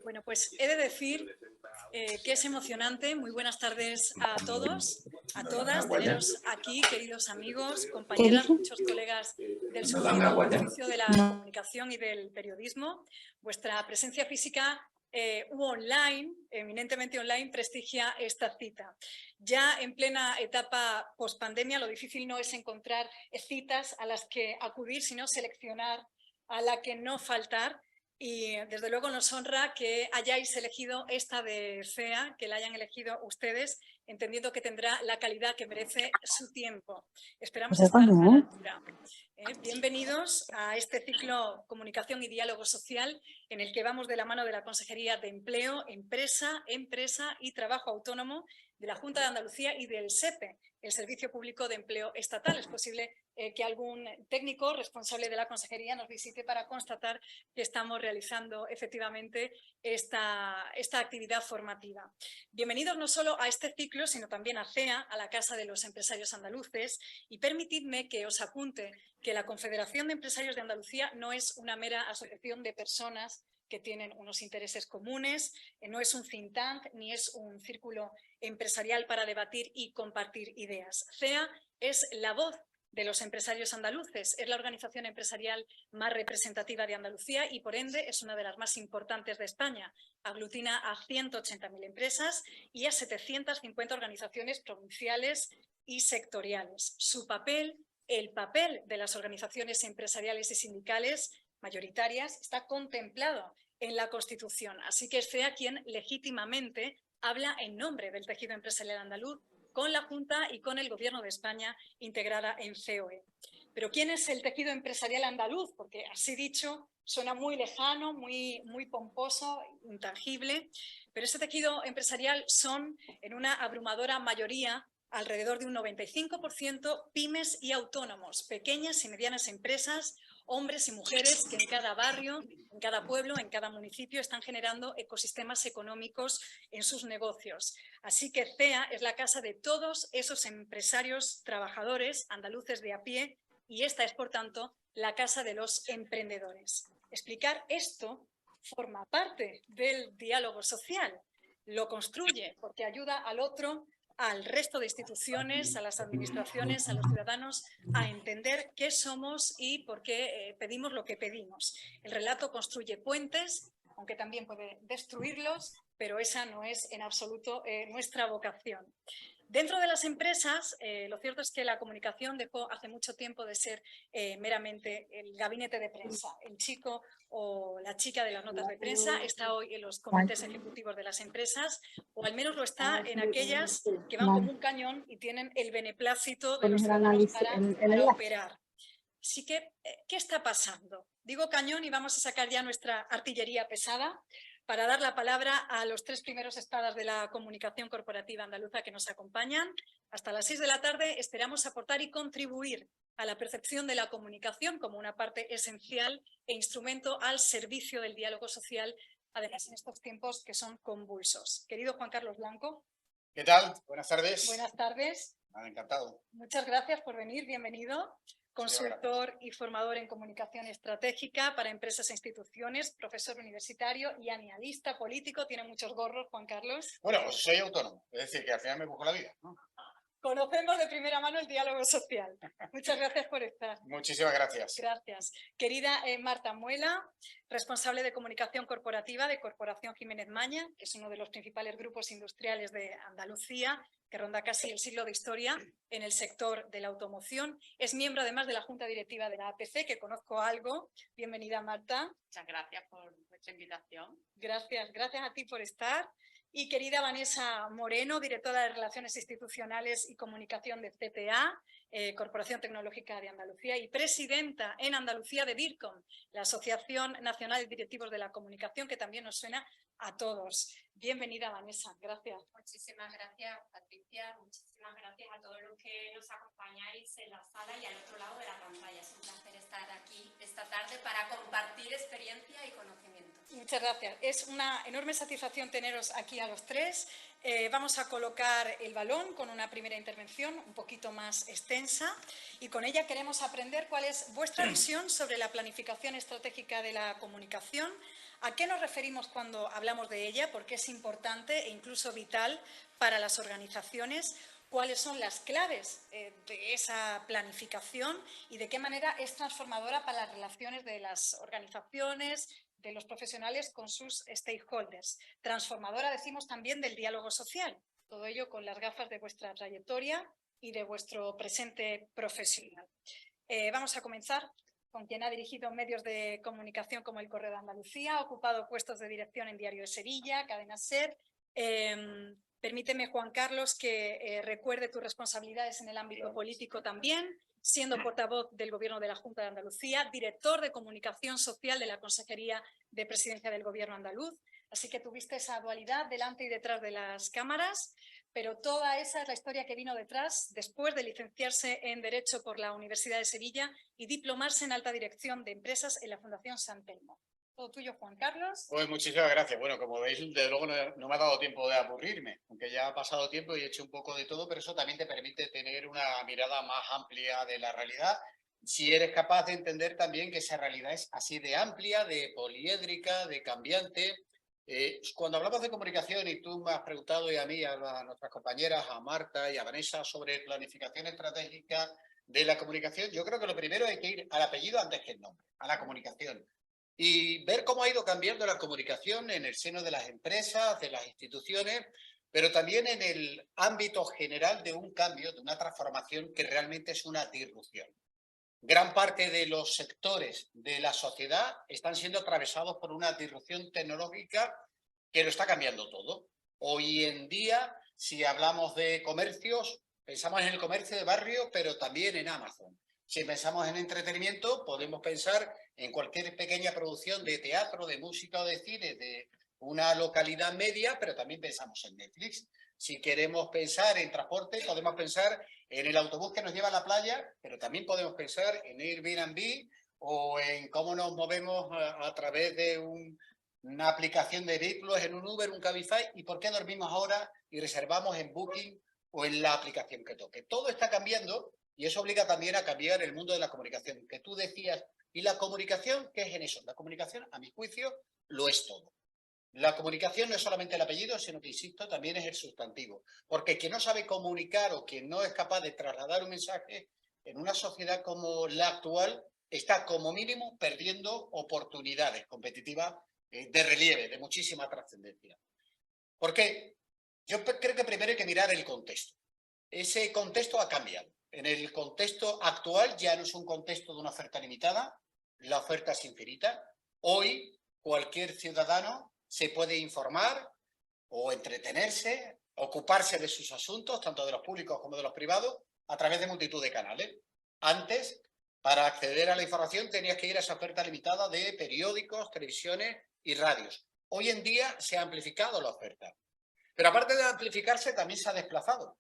Bueno, pues he de decir que es emocionante. Muy buenas tardes a todos, a todas. Teneros aquí, queridos amigos, compañeras, muchos colegas del sufrido oficio de la comunicación y del periodismo. Vuestra presencia física u online, eminentemente online, prestigia esta cita. Ya en plena etapa post-pandemia, lo difícil no es encontrar citas a las que acudir, sino seleccionar a la que no faltar. Y desde luego nos honra que hayáis elegido esta de CEA, que la hayan elegido ustedes, entendiendo que tendrá la calidad que merece su tiempo. Esperamos estar a la altura. Bienvenidos a este ciclo Comunicación y Diálogo Social, en el que vamos de la mano de la Consejería de Empleo, Empresa y Trabajo Autónomo de la Junta de Andalucía y del SEPE, el Servicio Público de Empleo Estatal. Es posible que algún técnico responsable de la Consejería nos visite para constatar que estamos realizando efectivamente esta actividad formativa. Bienvenidos no solo a este ciclo, sino también a CEA, a la Casa de los Empresarios Andaluces, y permitidme que os apunte que la Confederación de Empresarios de Andalucía no es una mera asociación de personas que tienen unos intereses comunes, no es un think tank ni es un círculo empresarial para debatir y compartir ideas. CEA es la voz de los empresarios andaluces, es la organización empresarial más representativa de Andalucía y por ende es una de las más importantes de España. Aglutina a 180.000 empresas y a 750 organizaciones provinciales y sectoriales. Su papel, el papel de las organizaciones empresariales y sindicales mayoritarias, está contemplado en la Constitución. Así que es CEA quien legítimamente habla en nombre del tejido empresarial andaluz con la Junta y con el Gobierno de España integrada en COE. Pero ¿quién es el tejido empresarial andaluz? Porque así dicho suena muy lejano, muy pomposo, intangible, pero ese tejido empresarial son en una abrumadora mayoría, alrededor de un 95%, pymes y autónomos, pequeñas y medianas empresas, hombres y mujeres que en cada barrio, en cada pueblo, en cada municipio están generando ecosistemas económicos en sus negocios. Así que CEA es la casa de todos esos empresarios trabajadores andaluces de a pie y esta es, por tanto, la casa de los emprendedores. Explicar esto forma parte del diálogo social, lo construye porque ayuda al otro, al resto de instituciones, a las administraciones, a los ciudadanos, a entender qué somos y por qué pedimos lo que pedimos. El relato construye puentes, aunque también puede destruirlos, pero esa no es en absoluto nuestra vocación. Dentro de las empresas, lo cierto es que la comunicación dejó hace mucho tiempo de ser meramente el gabinete de prensa. El chico o la chica de las notas de prensa está hoy en los comités ejecutivos de las empresas, o al menos lo está en aquellas que van como un cañón y tienen el beneplácito de los ciudadanos para operar. Así que, ¿qué está pasando? Digo cañón y vamos a sacar ya nuestra artillería pesada para dar la palabra a los tres primeros espadas de la comunicación corporativa andaluza que nos acompañan. Hasta las 6 de la tarde esperamos aportar y contribuir a la percepción de la comunicación como una parte esencial e instrumento al servicio del diálogo social, además en estos tiempos que son convulsos. Querido Juan Carlos Blanco. ¿Qué tal? Buenas tardes. Buenas tardes. Encantado. Muchas gracias por venir, bienvenido. Consultor y formador en comunicación estratégica para empresas e instituciones, profesor universitario y analista político. Tiene muchos gorros, Juan Carlos. Bueno, pues soy autónomo, es decir, que al final me busco la vida, ¿no? Conocemos de primera mano el diálogo social. Muchas gracias por estar. Muchísimas gracias. Gracias. Querida Marta Muela, responsable de comunicación corporativa de Corporación Jiménez Maña, que es uno de los principales grupos industriales de Andalucía, que ronda casi el siglo de historia en el sector de la automoción. Es miembro además de la Junta Directiva de la APC, que conozco algo. Bienvenida, Marta. Muchas gracias por vuestra invitación. Gracias a ti por estar. Y querida Vanessa Moreno, directora de Relaciones Institucionales y Comunicación de CTA, Corporación Tecnológica de Andalucía, y presidenta en Andalucía de DIRCOM, la Asociación Nacional de Directivos de la Comunicación, que también nos suena a todos. Bienvenida, Vanessa. Gracias. Muchísimas gracias, Patricia. Muchísimas gracias a todos los que nos acompañáis en la sala y al otro lado de la pantalla. Es un placer estar aquí esta tarde para compartir experiencia y conocimiento. Muchas gracias. Es una enorme satisfacción teneros aquí a los tres. Vamos a colocar el balón con una primera intervención un poquito más extensa y con ella queremos aprender cuál es vuestra visión sobre la planificación estratégica de la comunicación, a qué nos referimos cuando hablamos de ella, porque es importante e incluso vital para las organizaciones, cuáles son las claves de esa planificación y de qué manera es transformadora para las relaciones de las organizaciones, de los profesionales con sus stakeholders. Transformadora, decimos, también del diálogo social. Todo ello con las gafas de vuestra trayectoria y de vuestro presente profesional. Vamos a comenzar con quien ha dirigido medios de comunicación como El Correo de Andalucía, ha ocupado puestos de dirección en Diario de Sevilla, Cadena SER. Permíteme, Juan Carlos, que recuerde tus responsabilidades en el ámbito político también, siendo portavoz del Gobierno de la Junta de Andalucía, director de Comunicación Social de la Consejería de Presidencia del Gobierno andaluz. Así que tuviste esa dualidad delante y detrás de las cámaras, pero toda esa es la historia que vino detrás después de licenciarse en Derecho por la Universidad de Sevilla y diplomarse en Alta Dirección de Empresas en la Fundación San Telmo. Todo tuyo, Juan Carlos. Pues muchísimas gracias. Bueno, como veis, desde luego no me ha dado tiempo de aburrirme, aunque ya ha pasado tiempo y he hecho un poco de todo, pero eso también te permite tener una mirada más amplia de la realidad, si eres capaz de entender también que esa realidad es así de amplia, de poliédrica, de cambiante. Cuando hablamos de comunicación, y tú me has preguntado y a mí, a nuestras compañeras, a Marta y a Vanessa, sobre planificación estratégica de la comunicación, yo creo que lo primero hay que ir al apellido antes que el nombre, a la comunicación. Y ver cómo ha ido cambiando la comunicación en el seno de las empresas, de las instituciones, pero también en el ámbito general de un cambio, de una transformación que realmente es una disrupción. Gran parte de los sectores de la sociedad están siendo atravesados por una disrupción tecnológica que lo está cambiando todo. Hoy en día, si hablamos de comercios, pensamos en el comercio de barrio, pero también en Amazon. Si pensamos en entretenimiento, podemos pensar en cualquier pequeña producción de teatro, de música o de cine de una localidad media, pero también pensamos en Netflix. Si queremos pensar en transporte, podemos pensar en el autobús que nos lleva a la playa, pero también podemos pensar en Airbnb o en cómo nos movemos a través de una aplicación de vehículos, en un Uber, un Cabify, y por qué dormimos ahora y reservamos en Booking o en la aplicación que toque. Todo está cambiando y eso obliga también a cambiar el mundo de la comunicación, que tú decías. ¿Y la comunicación qué es en eso? La comunicación, a mi juicio, lo es todo. La comunicación no es solamente el apellido, sino que, insisto, también es el sustantivo. Porque quien no sabe comunicar o quien no es capaz de trasladar un mensaje en una sociedad como la actual está, como mínimo, perdiendo oportunidades competitivas de relieve, de muchísima trascendencia. ¿Por qué? Yo creo que primero hay que mirar el contexto. Ese contexto ha cambiado. En el contexto actual ya no es un contexto de una oferta limitada, la oferta es infinita. Hoy cualquier ciudadano se puede informar o entretenerse, ocuparse de sus asuntos, tanto de los públicos como de los privados, a través de multitud de canales. Antes, para acceder a la información tenías que ir a esa oferta limitada de periódicos, televisiones y radios. Hoy en día se ha amplificado la oferta. Pero aparte de amplificarse, también se ha desplazado.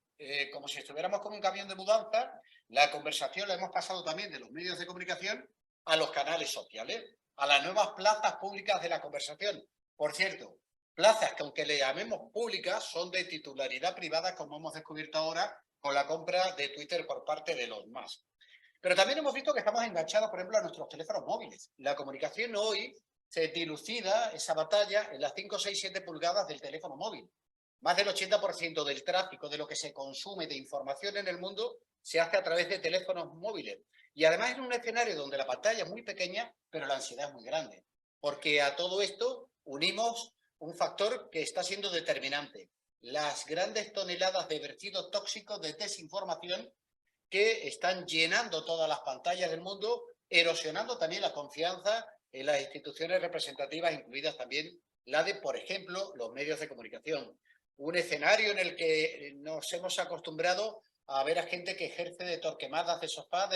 Como si estuviéramos con un camión de mudanza, la conversación la hemos pasado también de los medios de comunicación a los canales sociales, a las nuevas plazas públicas de la conversación. Por cierto, plazas que, aunque le llamemos públicas, son de titularidad privada, como hemos descubierto ahora con la compra de Twitter por parte de Elon Musk. Pero también hemos visto que estamos enganchados, por ejemplo, a nuestros teléfonos móviles. La comunicación hoy se dilucida, esa batalla, en las 5, 6, 7 pulgadas del teléfono móvil. Más del 80% del tráfico de lo que se consume de información en el mundo se hace a través de teléfonos móviles. Y además en un escenario donde la pantalla es muy pequeña, pero la ansiedad es muy grande. Porque a todo esto unimos un factor que está siendo determinante. Las grandes toneladas de vertidos tóxicos de desinformación que están llenando todas las pantallas del mundo, erosionando también la confianza en las instituciones representativas, incluidas también la de, por ejemplo, los medios de comunicación. Un escenario en el que nos hemos acostumbrado a ver a gente que ejerce de torquemadas de sofá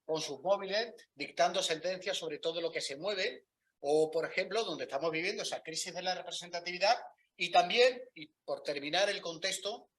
con sus móviles, dictando sentencias sobre todo lo que se mueve, o, por ejemplo, donde estamos viviendo esa crisis de la representatividad, y también, y por terminar el contexto,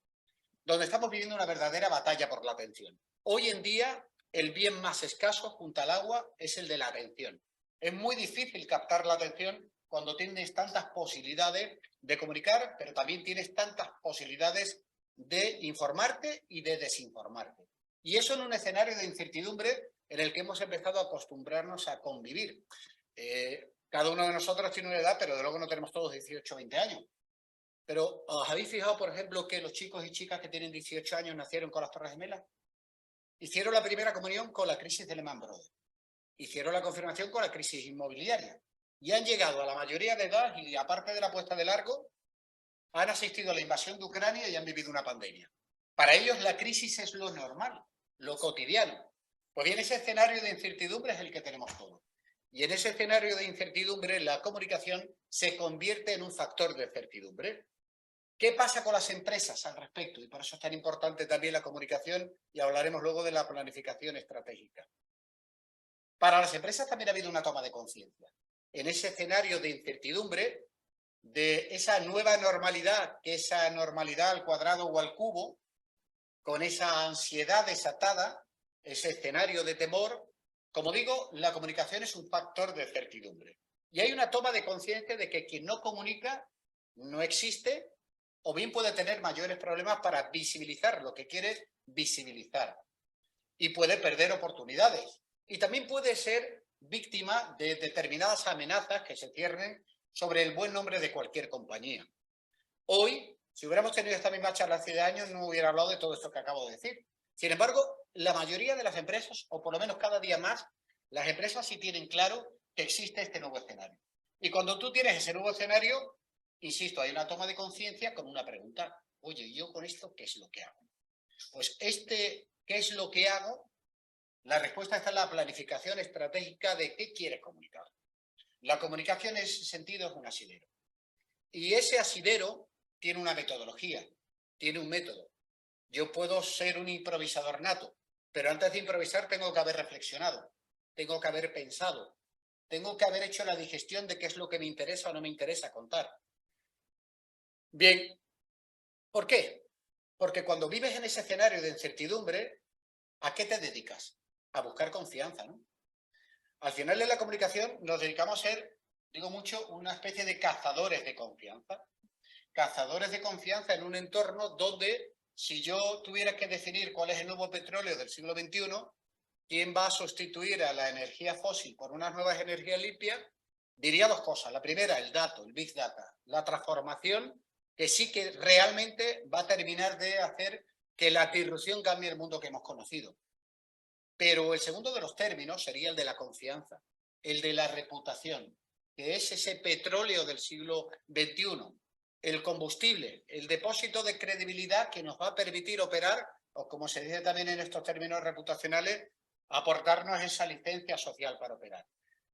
donde estamos viviendo una verdadera batalla por la atención. Hoy en día, el bien más escaso junto al agua es el de la atención. Es muy difícil captar la atención cuando tienes tantas posibilidades de comunicar, pero también tienes tantas posibilidades de informarte y de desinformarte. Y eso en un escenario de incertidumbre en el que hemos empezado a acostumbrarnos a convivir. Cada uno de nosotros tiene una edad, pero de luego no tenemos todos 18 o 20 años. Pero ¿os habéis fijado, por ejemplo, que los chicos y chicas que tienen 18 años nacieron con las Torres Gemelas? Hicieron la primera comunión con la crisis de Lehman Brothers. Hicieron la confirmación con la crisis inmobiliaria. Y han llegado a la mayoría de edad y, aparte de la puesta de largo, han asistido a la invasión de Ucrania y han vivido una pandemia. Para ellos la crisis es lo normal, lo cotidiano. Pues bien, ese escenario de incertidumbre es el que tenemos todos. Y en ese escenario de incertidumbre la comunicación se convierte en un factor de certidumbre. ¿Qué pasa con las empresas al respecto? Y por eso es tan importante también la comunicación y hablaremos luego de la planificación estratégica. Para las empresas también ha habido una toma de conciencia. En ese escenario de incertidumbre, de esa nueva normalidad, que esa normalidad al cuadrado o al cubo, con esa ansiedad desatada, ese escenario de temor, como digo, la comunicación es un factor de certidumbre. Y hay una toma de conciencia de que quien no comunica no existe, o bien puede tener mayores problemas para visibilizar lo que quiere visibilizar. Y puede perder oportunidades. Y también puede ser víctima de determinadas amenazas que se ciernen sobre el buen nombre de cualquier compañía. Hoy, si hubiéramos tenido esta misma charla hace 10 años, no hubiera hablado de todo esto que acabo de decir. Sin embargo, la mayoría de las empresas, o por lo menos cada día más, las empresas sí tienen claro que existe este nuevo escenario. Y cuando tú tienes ese nuevo escenario, insisto, hay una toma de conciencia con una pregunta. Oye, ¿yo con esto qué es lo que hago? Pues ¿qué es lo que hago? La respuesta está en la planificación estratégica de qué quieres comunicar. La comunicación en ese sentido es un asidero. Y ese asidero tiene una metodología, tiene un método. Yo puedo ser un improvisador nato, pero antes de improvisar tengo que haber reflexionado, tengo que haber pensado, tengo que haber hecho la digestión de qué es lo que me interesa o no me interesa contar. Bien, ¿por qué? Porque cuando vives en ese escenario de incertidumbre, ¿a qué te dedicas? A buscar confianza, ¿no? Al final de la comunicación nos dedicamos a ser, digo mucho, una especie de cazadores de confianza. Cazadores de confianza en un entorno donde, si yo tuviera que definir cuál es el nuevo petróleo del siglo XXI, quién va a sustituir a la energía fósil por unas nuevas energías limpias, diría dos cosas. La primera, el dato, el Big Data, la transformación que sí que realmente va a terminar de hacer que la disrupción cambie el mundo que hemos conocido. Pero el segundo de los términos sería el de la confianza, el de la reputación, que es ese petróleo del siglo XXI, el combustible, el depósito de credibilidad que nos va a permitir operar, o como se dice también en estos términos reputacionales, aportarnos esa licencia social para operar.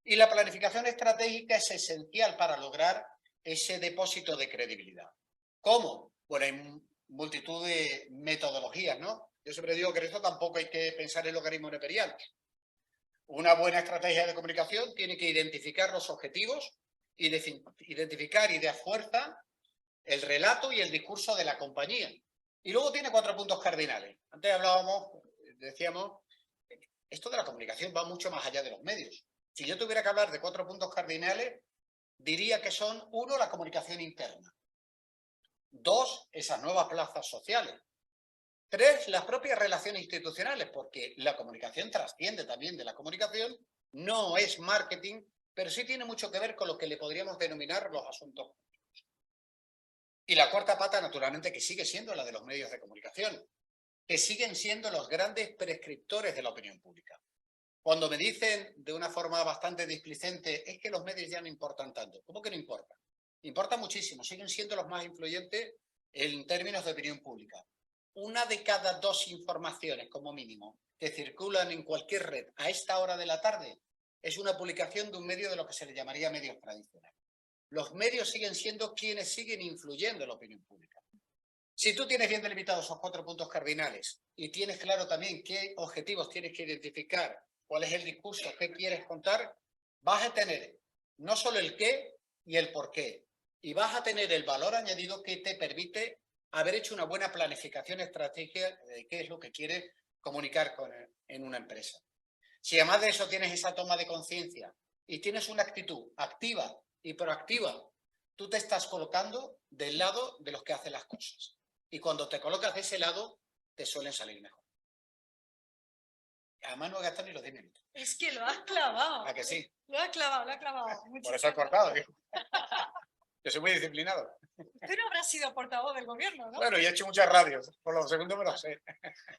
Y la planificación estratégica es esencial para lograr ese depósito de credibilidad. ¿Cómo? Bueno, hay multitud de metodologías, ¿no? Yo siempre digo que en esto tampoco hay que pensar en logaritmos neperianos. Una buena estrategia de comunicación tiene que identificar los objetivos, identificar y dar fuerza el relato y el discurso de la compañía. Y luego tiene 4 puntos cardinales. Antes decíamos, esto de la comunicación va mucho más allá de los medios. Si yo tuviera que hablar de 4 puntos cardinales, diría que son: 1, la comunicación interna; 2, esas nuevas plazas sociales; 3, las propias relaciones institucionales, porque la comunicación trasciende también de la comunicación, no es marketing, pero sí tiene mucho que ver con lo que le podríamos denominar los asuntos públicos. Y la cuarta pata, naturalmente, que sigue siendo la de los medios de comunicación, que siguen siendo los grandes prescriptores de la opinión pública. Cuando me dicen de una forma bastante displicente, es que los medios ya no importan tanto. ¿Cómo que no importan? Importan muchísimo, siguen siendo los más influyentes en términos de opinión pública. 1 de cada 2 informaciones, como mínimo, que circulan en cualquier red a esta hora de la tarde, es una publicación de un medio de lo que se le llamaría medios tradicionales. Los medios siguen siendo quienes siguen influyendo en la opinión pública. Si tú tienes bien delimitados esos 4 puntos cardinales y tienes claro también qué objetivos tienes que identificar, cuál es el discurso, qué quieres contar, vas a tener no solo el qué y el por qué, y vas a tener el valor añadido que te permite haber hecho una buena planificación estratégica de qué es lo que quieres comunicar en una empresa. Si además de eso tienes esa toma de conciencia y tienes una actitud activa y proactiva, tú te estás colocando del lado de los que hacen las cosas. Y cuando te colocas de ese lado, te suelen salir mejor. Además no gastas ni los 10 minutos. Es que lo has clavado. ¿A que sí? Lo has clavado, lo has clavado. Por eso he cortado, digo. Yo soy muy disciplinado. Usted no habrá sido portavoz del gobierno, ¿no? Bueno, y he hecho muchas radios. Por lo segundo me lo sé.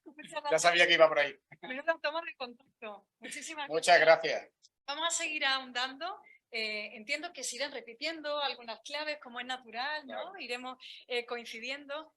Muchas Ya gracias. sabía que iba por ahí. Menuda toma de contacto. Muchísimas Muchas gracias. Vamos a seguir ahondando. Entiendo que se irán repitiendo algunas claves, como es natural, ¿no? Claro. Iremos coincidiendo.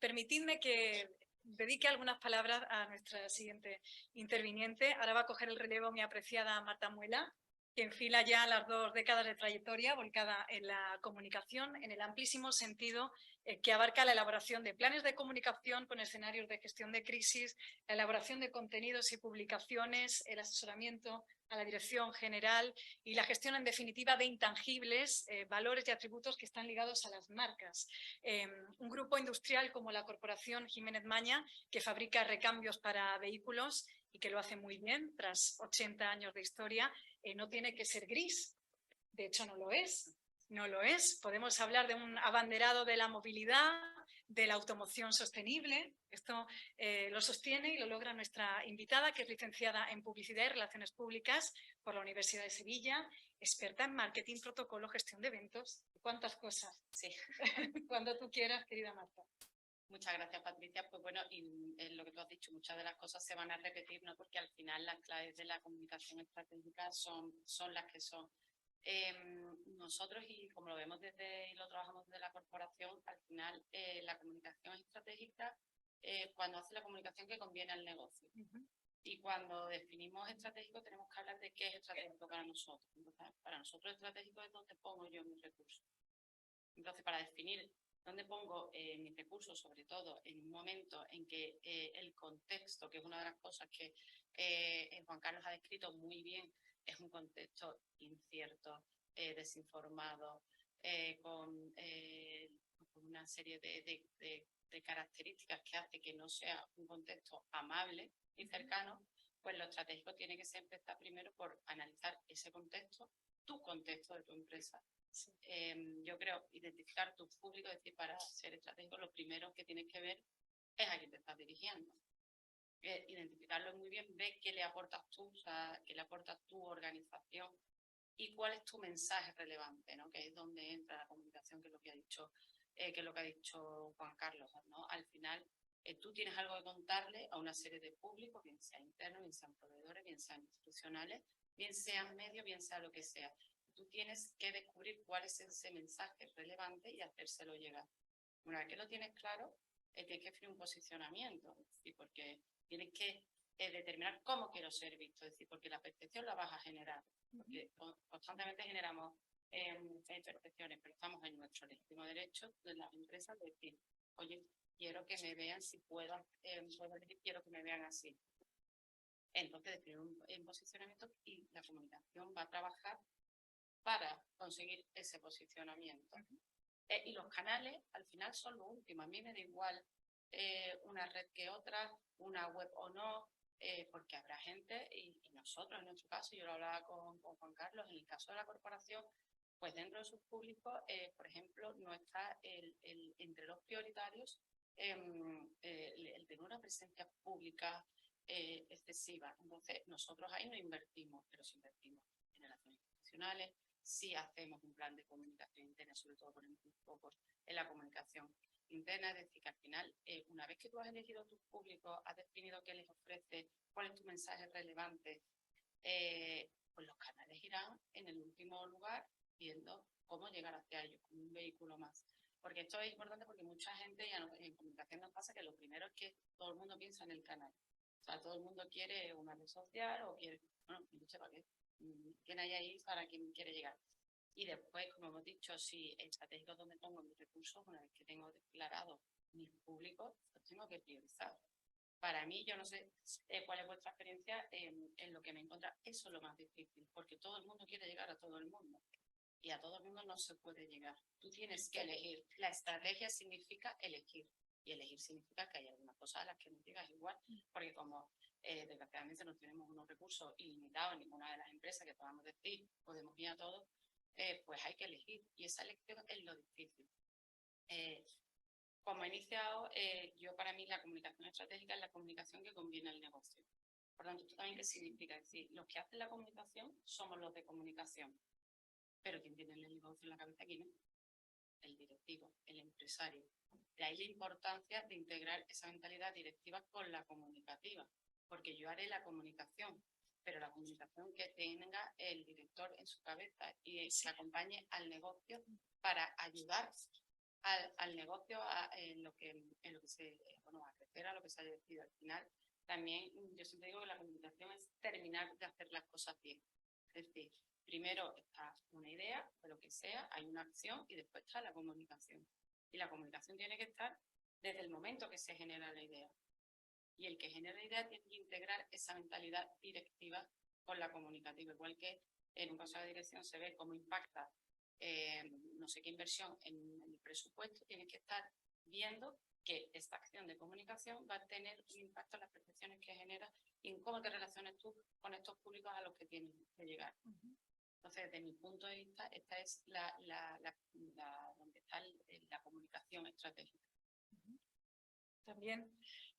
Permitidme que dedique algunas palabras a nuestra siguiente interviniente. Ahora va a coger el relevo mi apreciada Marta Muela, que enfila ya las 2 décadas de trayectoria volcada en la comunicación, en el amplísimo sentido que abarca la elaboración de planes de comunicación con escenarios de gestión de crisis, la elaboración de contenidos y publicaciones, el asesoramiento a la dirección general y la gestión, en definitiva, de intangibles, valores y atributos que están ligados a las marcas. Un grupo industrial como la Corporación Jiménez Maña, que fabrica recambios para vehículos y que lo hace muy bien tras 80 años de historia, no tiene que ser gris. De hecho, no lo es. No lo es. Podemos hablar de un abanderado de la movilidad, de la automoción sostenible. Esto lo sostiene y lo logra nuestra invitada, que es licenciada en Publicidad y Relaciones Públicas por la Universidad de Sevilla, experta en marketing, protocolo, gestión de eventos. ¿Cuántas cosas? Sí. Cuando tú quieras, querida Marta. Muchas gracias, Patricia. Pues bueno, y en lo que tú has dicho, muchas de las cosas se van a repetir, ¿no? Porque al final las claves de la comunicación estratégica son las que son. Nosotros, y como lo vemos y lo trabajamos desde la corporación, al final la comunicación estratégica, cuando hace la comunicación que conviene al negocio. Y cuando definimos estratégico, tenemos que hablar de qué es estratégico para nosotros. Entonces, para nosotros estratégico es donde pongo yo mis recursos. Entonces, para definir dónde pongo mis recursos, sobre todo en un momento en que el contexto, que es una de las cosas que Juan Carlos ha descrito muy bien, es un contexto incierto, desinformado, con una serie de características que hace que no sea un contexto amable y cercano, pues lo estratégico tiene que siempre estar primero por analizar ese contexto, tu contexto de tu empresa. Yo creo identificar tu público, es decir, para ser estratégico lo primero que tienes que ver es a quién te estás dirigiendo. Identificarlo muy bien, ve qué le aportas tú, o sea, qué le aporta tu organización y cuál es tu mensaje relevante, ¿no? Que es donde entra la comunicación, que es lo que ha dicho Juan Carlos, ¿no? Al final, tú tienes algo que contarle a una serie de públicos, bien sean internos, bien sean proveedores, bien sean institucionales, bien sean medios, bien sea lo que sea. Tú tienes que descubrir cuál es ese mensaje relevante y hacérselo llegar. Una vez que lo tienes claro, tienes que definir un posicionamiento, es decir, porque tienes que determinar cómo quiero ser visto, es decir, porque la percepción la vas a generar, porque constantemente generamos percepciones, pero estamos en nuestro legítimo derecho de las empresas de decir, oye, quiero que me vean, si puedo decir, quiero que me vean así. Entonces, definir un posicionamiento y la comunicación va a trabajar para conseguir ese posicionamiento. Y los canales, al final, son lo último. A mí me da igual una red que otra, una web o no, porque habrá gente, y nosotros, en nuestro caso, yo lo hablaba con Juan Carlos, en el caso de la corporación, pues dentro de sus públicos, por ejemplo, no está entre los prioritarios el tener una presencia pública excesiva. Entonces, nosotros ahí no invertimos, pero sí invertimos en relaciones institucionales, sí hacemos un plan de comunicación interna, sobre todo ponemos un foco en la comunicación interna, es decir, que al final, una vez que tú has elegido tus públicos, has definido qué les ofreces, cuál es tu mensaje relevante, pues los canales irán en el último lugar viendo cómo llegar hacia ellos, como un vehículo más. Porque esto es importante porque mucha gente, ya en comunicación nos pasa que lo primero es que todo el mundo piensa en el canal. O sea, todo el mundo quiere una red social o quiere, bueno, no sé para qué. ¿Quién hay ahí para quien quiere llegar? Y después, como hemos dicho, si estratégico donde pongo mis recursos, una vez que tengo declarado mis públicos, los tengo que priorizar. Para mí, yo no sé cuál es vuestra experiencia en lo que me encuentra. Eso es lo más difícil, porque todo el mundo quiere llegar a todo el mundo. Y a todo el mundo no se puede llegar. Tú tienes que elegir. La estrategia significa elegir. Y elegir significa que hay algunas cosas a las que no llegas igual, porque como desgraciadamente no tenemos unos recursos ilimitados en ninguna de las empresas que podamos decir, podemos ir a todos, pues hay que elegir. Y esa elección es lo difícil. Como he iniciado, para mí la comunicación estratégica es la comunicación que conviene al negocio. Por tanto, ¿esto también qué significa? Es decir, los que hacen la comunicación somos los de comunicación. Pero quien tiene el negocio en la cabeza aquí, ¿no? El directivo, el empresario. De ahí la importancia de integrar esa mentalidad directiva con la comunicativa. Porque yo haré la comunicación, pero la comunicación que tenga el director en su cabeza y se acompañe al negocio para ayudar al negocio en lo que se, a crecer, a lo que se haya decidido. Al final, también yo siempre digo que la comunicación es terminar de hacer las cosas bien. Es decir, primero está una idea, de lo que sea, hay una acción y después está la comunicación. Y la comunicación tiene que estar desde el momento que se genera la idea. Y el que genera la idea tiene que integrar esa mentalidad directiva con la comunicativa. Igual que en un consejo de dirección se ve cómo impacta no sé qué inversión en el presupuesto, tienes que estar viendo que esta acción de comunicación va a tener un impacto en las percepciones que genera y en cómo te relaciones tú con estos públicos a los que tienes que llegar. Entonces, desde mi punto de vista, esta es donde está la comunicación estratégica.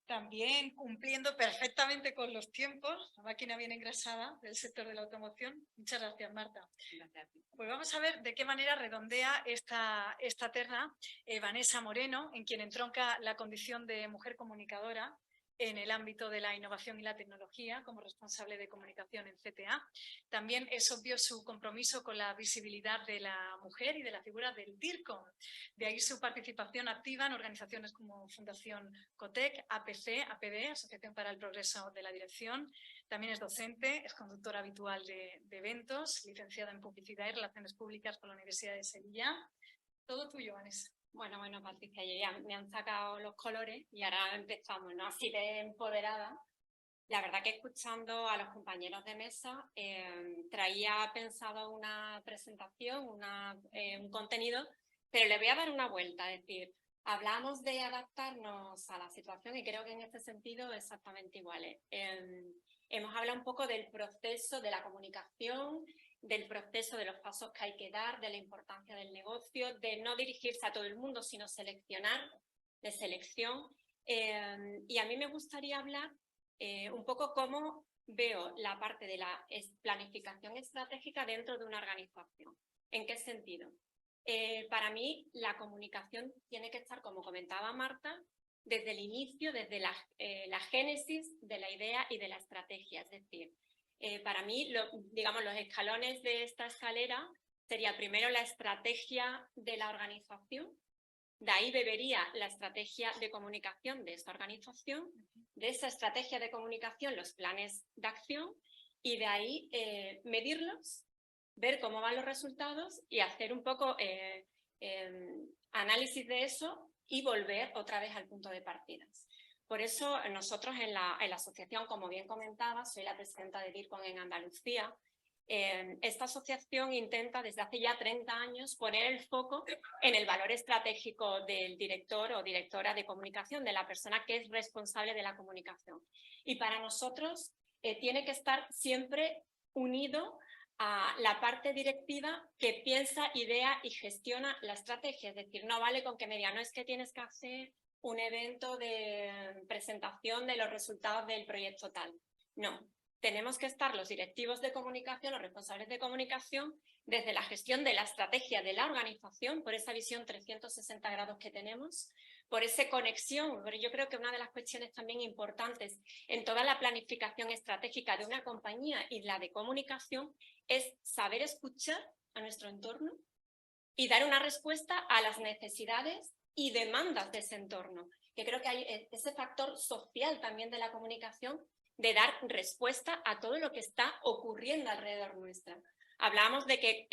También cumpliendo perfectamente con los tiempos, la máquina bien engrasada del sector de la automoción. Muchas gracias, Marta. Gracias a ti. Pues vamos a ver de qué manera redondea esta terna Vanessa Moreno, en quien entronca la condición de mujer comunicadora en el ámbito de la innovación y la tecnología como responsable de comunicación en CTA. También es obvio su compromiso con la visibilidad de la mujer y de la figura del DIRCOM. De ahí su participación activa en organizaciones como Fundación COTEC, APC, APD, Asociación para el Progreso de la Dirección. También es docente, es conductora habitual de eventos, licenciada en Publicidad y Relaciones Públicas por la Universidad de Sevilla. Todo tuyo, Vanessa. Bueno, Patricia, ya me han sacado los colores y ahora empezamos, ¿no? Así de empoderada. La verdad que escuchando a los compañeros de mesa, traía pensado una presentación, un contenido, pero le voy a dar una vuelta, es decir, hablamos de adaptarnos a la situación y creo que en este sentido exactamente iguales. Hemos hablado un poco del proceso de la comunicación, del proceso de los pasos que hay que dar, de la importancia del negocio, de no dirigirse a todo el mundo, sino seleccionar, de selección. Y a mí me gustaría hablar un poco cómo veo la parte de la planificación estratégica dentro de una organización. ¿En qué sentido? Para mí, la comunicación tiene que estar, como comentaba Marta, desde el inicio, desde la génesis de la idea y de la estrategia. Es decir, para mí, digamos, los escalones de esta escalera sería primero la estrategia de la organización, de ahí bebería la estrategia de comunicación de esta organización, de esa estrategia de comunicación los planes de acción y de ahí medirlos, ver cómo van los resultados y hacer un poco análisis de eso y volver otra vez al punto de partida. Por eso nosotros en la asociación, como bien comentaba, soy la presidenta de DIRCOM en Andalucía. Esta asociación intenta desde hace ya 30 años poner el foco en el valor estratégico del director o directora de comunicación, de la persona que es responsable de la comunicación. Y para nosotros tiene que estar siempre unido a la parte directiva que piensa, idea y gestiona la estrategia. Es decir, no vale con que me diga, no es que tienes que hacer un evento de presentación de los resultados del proyecto tal. No, tenemos que estar los directivos de comunicación, los responsables de comunicación, desde la gestión de la estrategia de la organización, por esa visión 360 grados que tenemos, por esa conexión. Pero yo creo que una de las cuestiones también importantes en toda la planificación estratégica de una compañía y la de comunicación es saber escuchar a nuestro entorno y dar una respuesta a las necesidades y demandas de ese entorno, que creo que hay ese factor social también de la comunicación de dar respuesta a todo lo que está ocurriendo alrededor nuestra. Hablábamos de que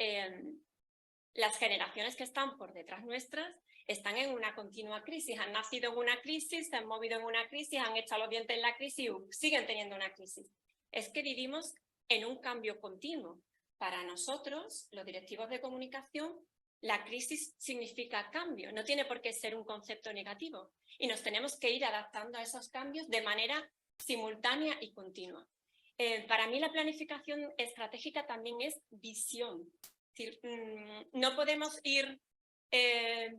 las generaciones que están por detrás nuestras están en una continua crisis, han nacido en una crisis, se han movido en una crisis, han echado los dientes en la crisis y siguen teniendo una crisis. Es que vivimos en un cambio continuo. Para nosotros, los directivos de comunicación, la crisis significa cambio, no tiene por qué ser un concepto negativo y nos tenemos que ir adaptando a esos cambios de manera simultánea y continua. Para mí la planificación estratégica también es visión. Es decir, no podemos ir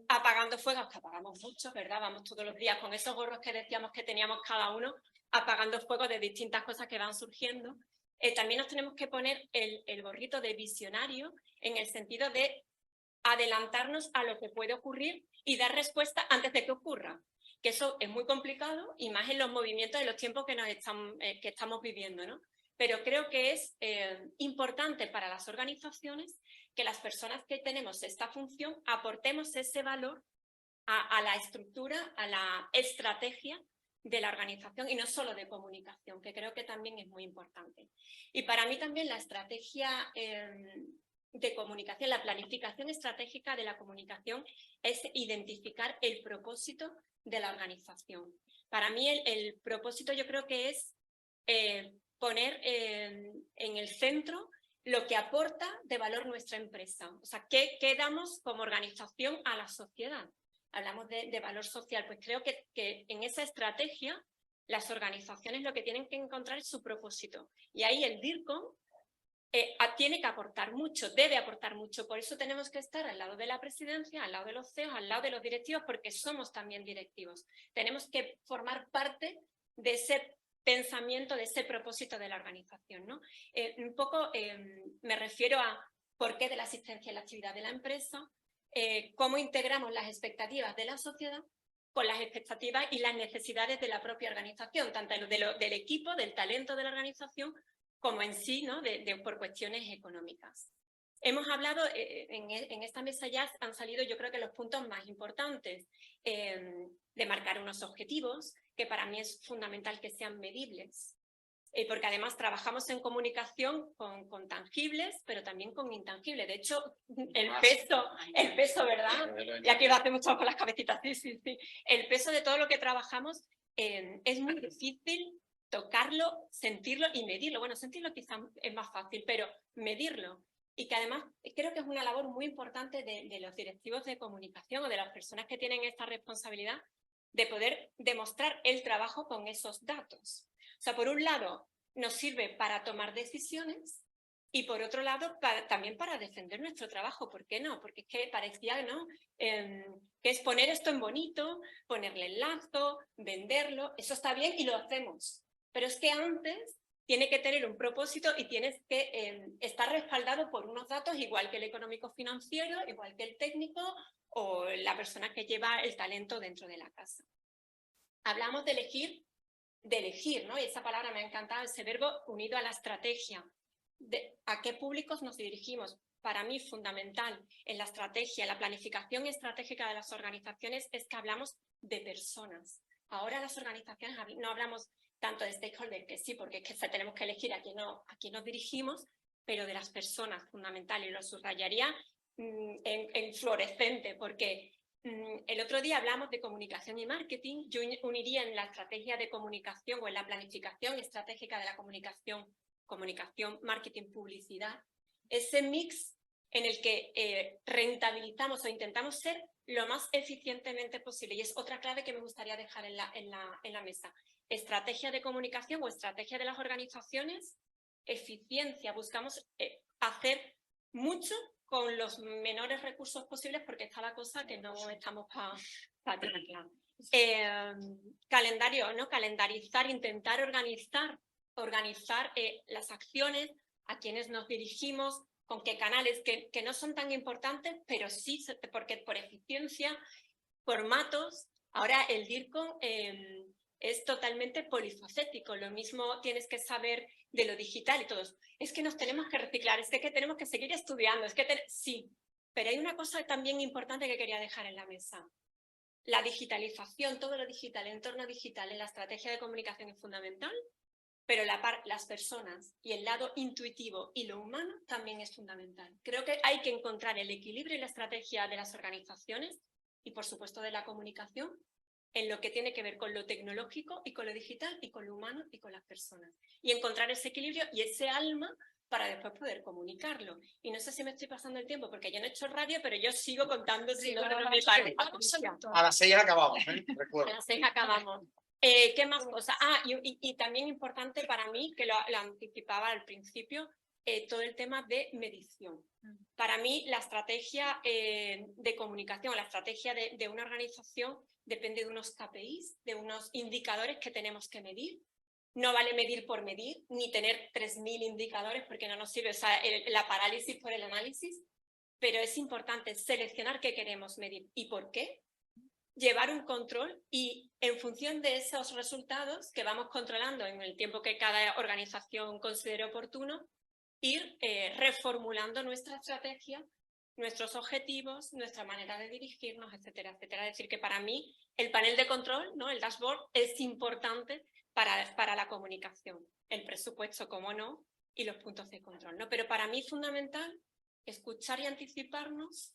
apagando fuegos, que apagamos muchos, ¿verdad? Vamos todos los días con esos gorros que decíamos que teníamos cada uno, apagando fuegos de distintas cosas que van surgiendo. También nos tenemos que poner el gorrito de visionario en el sentido de adelantarnos a lo que puede ocurrir y dar respuesta antes de que ocurra. Que eso es muy complicado y más en los movimientos de los tiempos que estamos viviendo, ¿no? Pero creo que es importante para las organizaciones que las personas que tenemos esta función aportemos ese valor a la estructura, a la estrategia de la organización y no solo de comunicación, que creo que también es muy importante. Y para mí también la estrategia de comunicación, la planificación estratégica de la comunicación es identificar el propósito de la organización. Para mí el propósito yo creo que es poner en el centro lo que aporta de valor nuestra empresa. O sea, ¿qué damos como organización a la sociedad? Hablamos de valor social, pues creo que en esa estrategia las organizaciones lo que tienen que encontrar es su propósito. Y ahí el DIRCOM tiene que aportar mucho, debe aportar mucho. Por eso tenemos que estar al lado de la presidencia, al lado de los CEOs, al lado de los directivos, porque somos también directivos. Tenemos que formar parte de ese pensamiento, de ese propósito de la organización, ¿no? Un poco me refiero a por qué de la asistencia en la actividad de la empresa, cómo integramos las expectativas de la sociedad con las expectativas y las necesidades de la propia organización, tanto del equipo, del talento de la organización, como en sí, ¿no? por cuestiones económicas. Hemos hablado, en esta mesa ya han salido yo creo que los puntos más importantes, de marcar unos objetivos, que para mí es fundamental que sean medibles, porque además trabajamos en comunicación con tangibles, pero también con intangibles. De hecho, el peso, ¿verdad? Ya que lo hacemos todos con las cabecitas, sí. El peso de todo lo que trabajamos es muy difícil tocarlo, sentirlo y medirlo. Bueno, sentirlo quizás es más fácil, pero medirlo. Y que además creo que es una labor muy importante de los directivos de comunicación o de las personas que tienen esta responsabilidad de poder demostrar el trabajo con esos datos. O sea, por un lado, nos sirve para tomar decisiones y por otro lado, también para defender nuestro trabajo. ¿Por qué no? Porque es que parecía, ¿no? Que es poner esto en bonito, ponerle el lazo, venderlo, eso está bien y lo hacemos. Pero es que antes tiene que tener un propósito y tienes que estar respaldado por unos datos igual que el económico-financiero, igual que el técnico o la persona que lleva el talento dentro de la casa. Hablamos de elegir, ¿no? Y esa palabra me ha encantado, ese verbo unido a la estrategia. ¿A qué públicos nos dirigimos? Para mí, fundamental en la estrategia, en la planificación estratégica de las organizaciones es que hablamos de personas. Ahora las organizaciones no hablamos tanto de stakeholders, que sí, porque es que tenemos que elegir a quién nos dirigimos, pero de las personas, fundamental, y lo subrayaría en fluorescente, porque el otro día hablamos de comunicación y marketing. Yo uniría en la estrategia de comunicación o en la planificación estratégica de la comunicación, marketing, publicidad, ese mix en el que rentabilizamos o intentamos ser lo más eficientemente posible. Y es otra clave que me gustaría dejar en la mesa. Estrategia de comunicación o estrategia de las organizaciones, eficiencia. Buscamos hacer mucho con los menores recursos posibles porque está la cosa que no estamos para tenerla. Calendario, ¿no? Calendarizar, intentar organizar las acciones, a quienes nos dirigimos, con qué canales, que no son tan importantes, pero sí, porque por eficiencia, formatos. Ahora el DIRCOM es totalmente polifacético, lo mismo tienes que saber de lo digital y todos. Es que nos tenemos que reciclar, es que tenemos que seguir estudiando, sí, pero hay una cosa también importante que quería dejar en la mesa. La digitalización, todo lo digital, el entorno digital en la estrategia de comunicación es fundamental, pero las personas y el lado intuitivo y lo humano también es fundamental. Creo que hay que encontrar el equilibrio y la estrategia de las organizaciones y, por supuesto, de la comunicación en lo que tiene que ver con lo tecnológico y con lo digital y con lo humano y con las personas. Y encontrar ese equilibrio y ese alma para después poder comunicarlo. Y no sé si me estoy pasando el tiempo porque yo no he hecho radio, pero yo sigo contando si no me paro. A las 6 acabamos, recuerdo. A las 6 acabamos. ¿Qué más cosas? Y también importante para mí, que lo anticipaba al principio, todo el tema de medición. Para mí, la estrategia de comunicación, la estrategia de una organización depende de unos KPIs, de unos indicadores que tenemos que medir. No vale medir por medir, ni tener 3.000 indicadores porque no nos sirve, o sea, la parálisis por el análisis, pero es importante seleccionar qué queremos medir y por qué, llevar un control y en función de esos resultados que vamos controlando en el tiempo que cada organización considere oportuno, ir reformulando nuestra estrategia, nuestros objetivos, nuestra manera de dirigirnos, etcétera, etcétera. Es decir, que para mí el panel de control, ¿no?, el dashboard, es importante para la comunicación. El presupuesto, como no, y los puntos de control, ¿no? Pero para mí es fundamental escuchar y anticiparnos,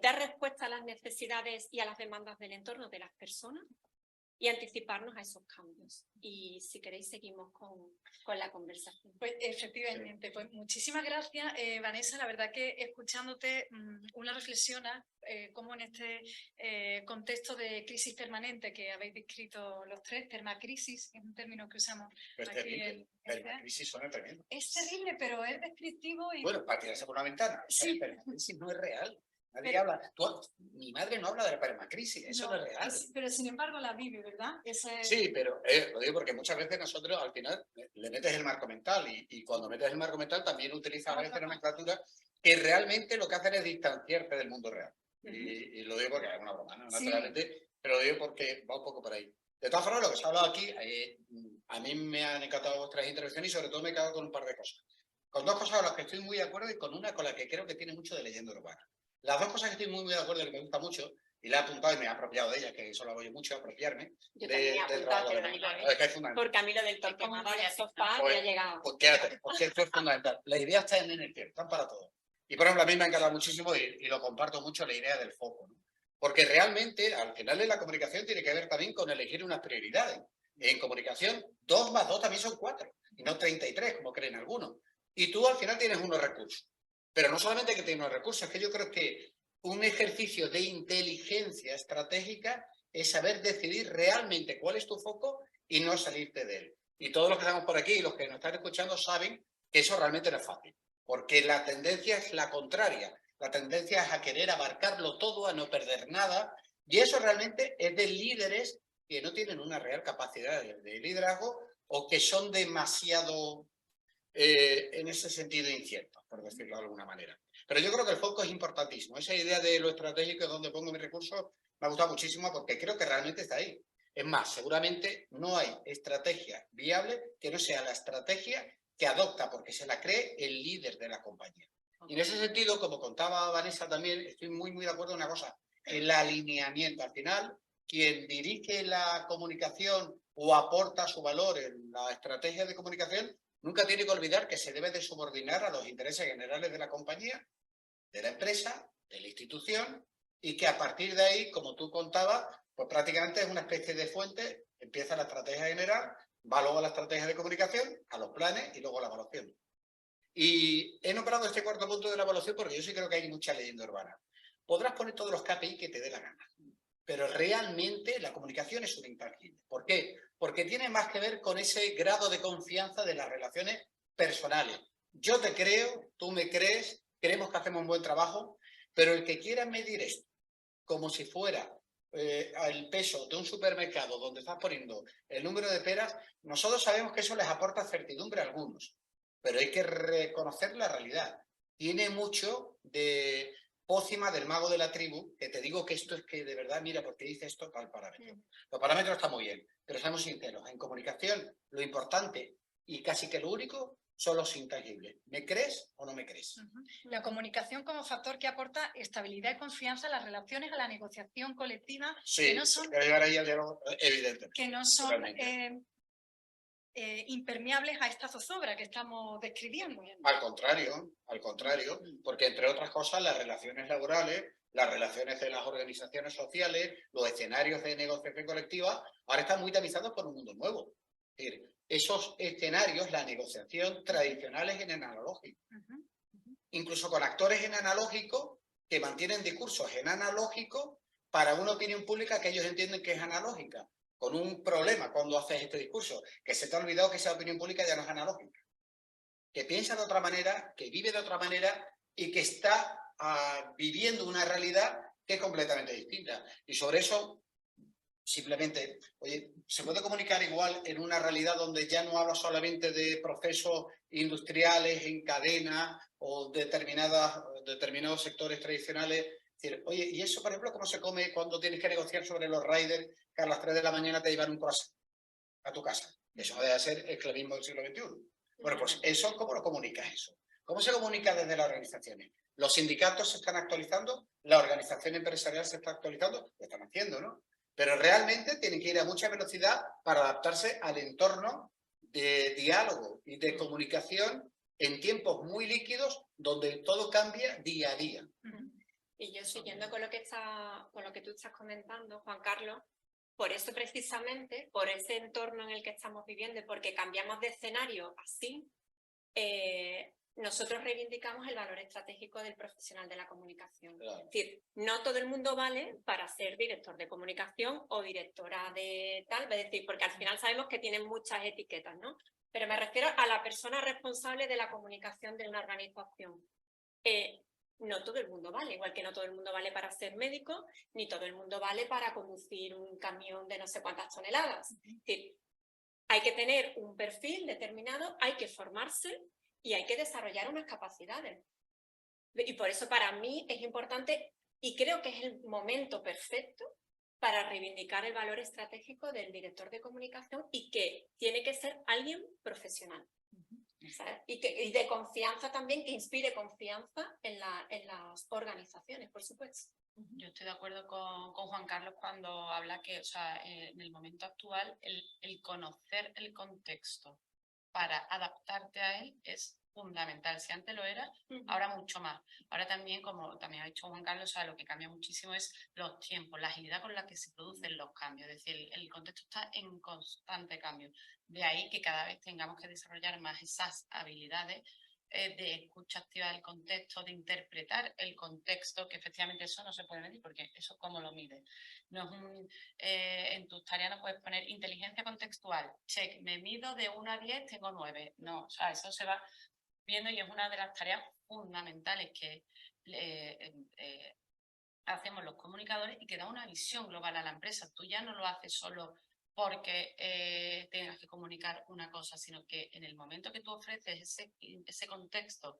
dar respuesta a las necesidades y a las demandas del entorno de las personas y anticiparnos a esos cambios. Y si queréis seguimos con la conversación. Pues efectivamente, pues muchísimas gracias, Vanessa. La verdad que escuchándote una reflexiona cómo en este contexto de crisis permanente que habéis descrito los tres, permacrisis, es un término que usamos Es terrible, permacrisis suena tremendo. Es terrible, pero es descriptivo y... Bueno, para tirarse por una ventana. Sí. Permacrisis no es real. Nadie Pero, habla. Mi madre no habla de la permacrisis, eso no es real. Pero sin embargo la vive, ¿verdad? Sí, pero lo digo porque muchas veces nosotros al final le metes el marco mental y cuando metes el marco mental también utilizas a veces nomenclatura que realmente lo que hacen es distanciarte del mundo real. Y lo digo porque es una broma, ¿no? Naturalmente, pero lo digo porque va un poco por ahí. De todas formas, lo que se ha hablado aquí, a mí me han encantado vuestras intervenciones y sobre todo me he quedado con un par de cosas. Con dos cosas a las que estoy muy de acuerdo y con una con la que creo que tiene mucho de leyenda urbana. Las dos cosas que estoy muy de acuerdo y que me gusta mucho, y la he apuntado y me he apropiado de ellas, que eso lo hago yo mucho, apropiarme. Yo también he apuntado, por Camilo del Torque, me ha dado el sofá y ha llegado. Pues quédate, porque esto es fundamental. Las ideas están en el pie, están para todo. Y por ejemplo, a mí me ha encantado muchísimo y lo comparto mucho, la idea del foco, ¿no? Porque realmente, al final de la comunicación tiene que ver también con elegir unas prioridades. En comunicación, 2 más 2 también son 4, y no 33, como creen algunos. Y tú al final tienes unos recursos. Pero no solamente que tienes unos recursos, es que yo creo que un ejercicio de inteligencia estratégica es saber decidir realmente cuál es tu foco y no salirte de él. Y todos los que estamos por aquí y los que nos están escuchando saben que eso realmente no es fácil, porque la tendencia es la contraria. La tendencia es a querer abarcarlo todo, a no perder nada, y eso realmente es de líderes que no tienen una real capacidad de liderazgo o que son demasiado, en ese sentido, inciertos, por decirlo de alguna manera. Pero yo creo que el foco es importantísimo. Esa idea de lo estratégico es donde pongo mis recursos me ha gustado muchísimo porque creo que realmente está ahí. Es más, seguramente no hay estrategia viable que no sea la estrategia que adopta, porque se la cree el líder de la compañía. Y en ese sentido, como contaba Vanessa también, estoy muy de acuerdo en una cosa, el alineamiento. Al final, quien dirige la comunicación o aporta su valor en la estrategia de comunicación, nunca tiene que olvidar que se debe de subordinar a los intereses generales de la compañía, de la empresa, de la institución, y que a partir de ahí, como tú contabas, pues prácticamente es una especie de fuente, empieza la estrategia general, va luego a la estrategia de comunicación, a los planes y luego a la evaluación. Y he nombrado este cuarto punto de la evaluación porque yo sí creo que hay mucha leyenda urbana. Podrás poner todos los KPI que te dé la gana, pero realmente la comunicación es un intangible. ¿Por qué? Porque tiene más que ver con ese grado de confianza de las relaciones personales. Yo te creo, tú me crees, creemos que hacemos un buen trabajo, pero el que quiera medir esto como si fuera el peso de un supermercado donde estás poniendo el número de peras, nosotros sabemos que eso les aporta certidumbre a algunos, pero hay que reconocer la realidad. Tiene mucho de pócima del mago de la tribu, que te digo que esto es que de verdad, mira, porque dice esto tal parámetro. Los parámetros están muy bien, pero seamos sinceros, en comunicación lo importante y casi que lo único son los intangibles. ¿Me crees o no me crees? La comunicación como factor que aporta estabilidad y confianza a las relaciones, a la negociación colectiva, sí, que no son, llegar ahí al diálogo, evidentemente. Que no son impermeables a esta zozobra que estamos describiendo. Al contrario, porque entre otras cosas las relaciones laborales, las relaciones de las organizaciones sociales, los escenarios de negociación colectiva, ahora están muy tamizados por un mundo nuevo. Es decir, esos escenarios, la negociación tradicional es en analógico. Incluso con actores en analógico que mantienen discursos en analógico para una opinión pública que ellos entienden que es analógica. Con un problema cuando haces este discurso, que se te ha olvidado que esa opinión pública ya no es analógica. que piensa de otra manera, que vive de otra manera y que está viviendo una realidad que es completamente distinta. Y sobre eso, simplemente, oye, ¿se puede comunicar igual en una realidad donde ya no habla solamente de procesos industriales en cadena o determinados sectores tradicionales? Es decir, oye, ¿y eso, por ejemplo, cómo se come cuando tienes que negociar sobre los riders que a las 3 de la mañana te llevan un croissant a tu casa? Eso debe ser esclavismo del siglo XXI. Bueno, pues eso, ¿cómo lo comunicas eso? ¿Cómo se comunica desde las organizaciones? Los sindicatos se están actualizando, la organización empresarial se está actualizando, lo están haciendo, ¿no? Pero realmente tienen que ir a mucha velocidad para adaptarse al entorno de diálogo y de comunicación en tiempos muy líquidos donde todo cambia día a día. Y yo siguiendo con lo que tú estás comentando, Juan Carlos, por eso precisamente, por ese entorno en el que estamos viviendo, porque cambiamos de escenario así, nosotros reivindicamos el valor estratégico del profesional de la comunicación. Claro. Es decir, no todo el mundo vale para ser director de comunicación o directora de tal, es decir, porque al final sabemos que tienen muchas etiquetas, ¿no? Pero me refiero a la persona responsable de la comunicación de una organización. No todo el mundo vale, igual que no todo el mundo vale para ser médico, ni todo el mundo vale para conducir un camión de no sé cuántas toneladas. Es decir, hay que tener un perfil determinado, hay que formarse y hay que desarrollar unas capacidades. Y por eso para mí es importante, y creo que es el momento perfecto para reivindicar el valor estratégico del director de comunicación y que tiene que ser alguien profesional. ¿Sabes? Y de confianza también, que inspire confianza en las organizaciones, por supuesto. Yo estoy de acuerdo con Juan Carlos cuando habla que, o sea, en el momento actual, el conocer el contexto para adaptarte a él es fundamental. Si antes lo era, ahora mucho más. Ahora también, como también ha dicho Juan Carlos, o sea, lo que cambia muchísimo es los tiempos, la agilidad con la que se producen los cambios. Es decir, el contexto está en constante cambio. De ahí que cada vez tengamos que desarrollar más esas habilidades de escucha activa del contexto, de interpretar el contexto, que efectivamente eso no se puede medir, porque eso cómo lo mides. No es en tus tareas no puedes poner inteligencia contextual, check, me mido de 1 a 10, tengo 9. No, o sea, eso se va viendo y es una de las tareas fundamentales que hacemos los comunicadores y que da una visión global a la empresa. Tú ya no lo haces solo porque tengas que comunicar una cosa, sino que en el momento que tú ofreces ese contexto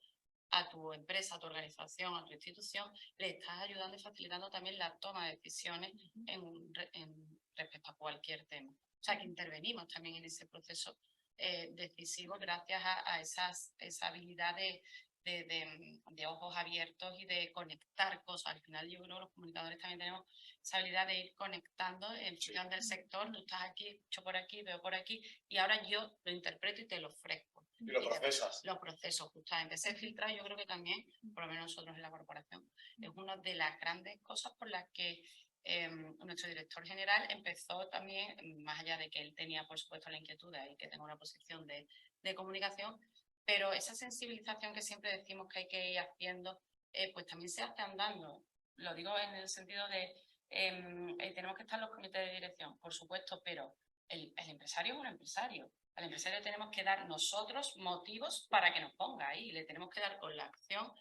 a tu empresa, a tu organización, a tu institución, le estás ayudando y facilitando también la toma de decisiones respecto a cualquier tema. O sea, que intervenimos también en ese proceso decisivo gracias a esa habilidad de ojos abiertos y de conectar cosas. Al final yo creo que los comunicadores también tenemos esa habilidad de ir conectando en función del sector. Tú estás aquí, escucho por aquí, veo por aquí y ahora yo lo interpreto y te lo ofrezco. Y lo procesas. Los procesos, justamente. Ese filtrar yo creo que también, por lo menos nosotros en la corporación, es una de las grandes cosas por las que nuestro director general empezó también, más allá de que él tenía, por supuesto, la inquietud de que tenga una posición de comunicación, pero esa sensibilización que siempre decimos que hay que ir haciendo, pues también se hace andando. Lo digo en el sentido de tenemos que estar en los comités de dirección, por supuesto, pero el empresario es un empresario. Al empresario tenemos que dar nosotros motivos para que nos ponga ahí. Le tenemos que dar con la acción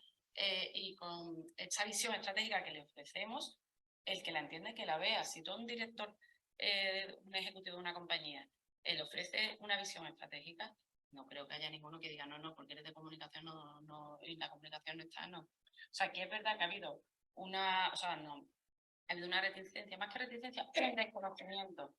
y con esta visión estratégica que le ofrecemos, el que la entienda y que la vea. Si tú un director, un ejecutivo de una compañía, le ofrece una visión estratégica, no creo que haya ninguno que diga no, porque eres de comunicación, y la comunicación no está, no. O sea, que es verdad que ha habido ha habido una reticencia, más que reticencia, un desconocimiento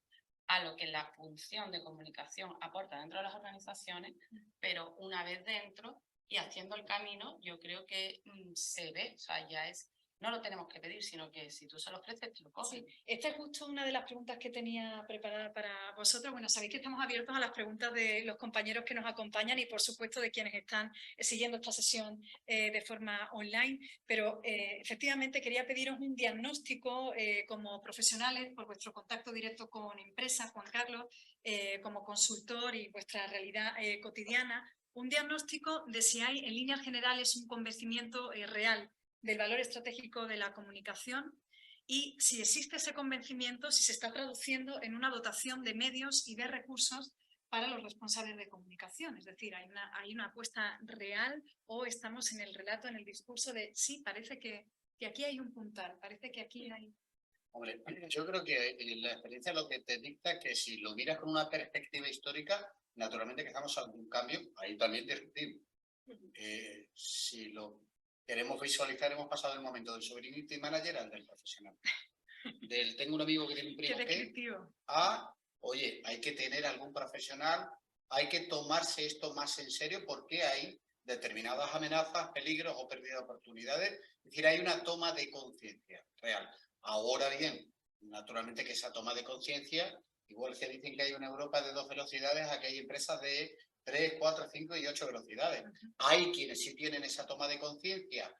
a lo que la función de comunicación aporta dentro de las organizaciones, pero una vez dentro y haciendo el camino, yo creo que se ve, o sea, ya es, no lo tenemos que pedir, sino que si tú se lo ofreces, te lo coges. Sí, esta es justo una de las preguntas que tenía preparada para vosotros. Bueno, sabéis que estamos abiertos a las preguntas de los compañeros que nos acompañan y, por supuesto, de quienes están siguiendo esta sesión de forma online, pero efectivamente quería pediros un diagnóstico como profesionales por vuestro contacto directo con empresas, Juan Carlos, como consultor y vuestra realidad cotidiana, un diagnóstico de si hay en líneas generales un convencimiento real del valor estratégico de la comunicación y si existe ese convencimiento, si se está traduciendo en una dotación de medios y de recursos para los responsables de comunicación. Es decir, hay una apuesta real o estamos en el relato, en el discurso de sí, parece que aquí hay un puntal, parece que aquí hay... Hombre, yo creo que la experiencia lo que te dicta es que si lo miras con una perspectiva histórica, naturalmente que estamos ante un cambio ahí también disruptivo. Si lo queremos visualizar, hemos pasado el momento del sovereignty manager al del profesional. Del tengo un amigo que tiene un primo que a, oye, hay que tener algún profesional, hay que tomarse esto más en serio porque hay determinadas amenazas, peligros o pérdida de oportunidades. Es decir, hay una toma de conciencia real. Ahora bien, naturalmente que esa toma de conciencia, igual que dicen que hay una Europa de 2 velocidades, aquí hay empresas de 3, 4, 5 y 8 velocidades. Hay quienes sí tienen esa toma de conciencia,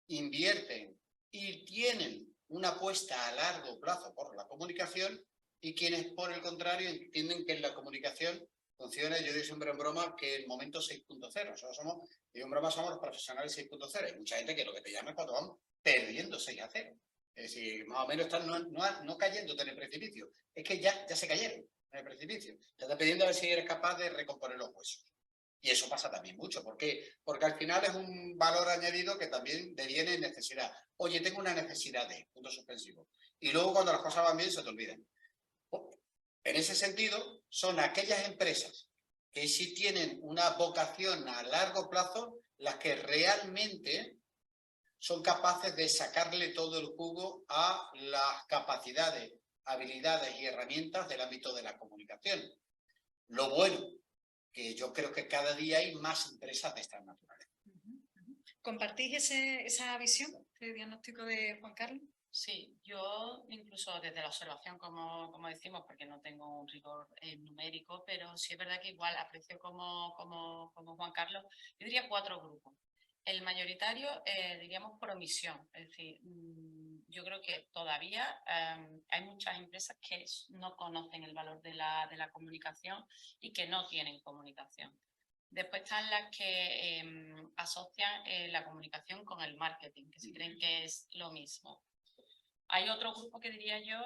invierten y tienen una apuesta a largo plazo por la comunicación y quienes, por el contrario, entienden que en la comunicación funciona, yo digo siempre en broma, que el momento 6.0. O sea, somos los profesionales 6.0. Hay mucha gente que lo que te llama es cuando vamos perdiendo 6-0. Es decir, más o menos están no cayéndote en el precipicio. Es que ya se cayeron en el precipicio. Te están pidiendo a ver si eres capaz de recomponer los huesos. Y eso pasa también mucho. ¿Por qué? Porque al final es un valor añadido que también deviene en necesidad. Oye, tengo una necesidad de, punto suspensivo. Y luego cuando las cosas van bien se te olvidan. En ese sentido, son aquellas empresas que sí tienen una vocación a largo plazo las que realmente son capaces de sacarle todo el jugo a las capacidades, habilidades y herramientas del ámbito de la comunicación. Lo bueno, que yo creo que cada día hay más empresas de esta naturaleza. ¿Compartís esa visión, ese diagnóstico de Juan Carlos? Sí, yo incluso desde la observación, como decimos, porque no tengo un rigor numérico, pero sí es verdad que igual aprecio como Juan Carlos, yo diría 4 grupos. El mayoritario, diríamos, por omisión, es decir, yo creo que todavía hay muchas empresas que no conocen el valor de la comunicación y que no tienen comunicación. Después están las que asocian la comunicación con el marketing, que se creen que es lo mismo. Hay otro grupo que diría yo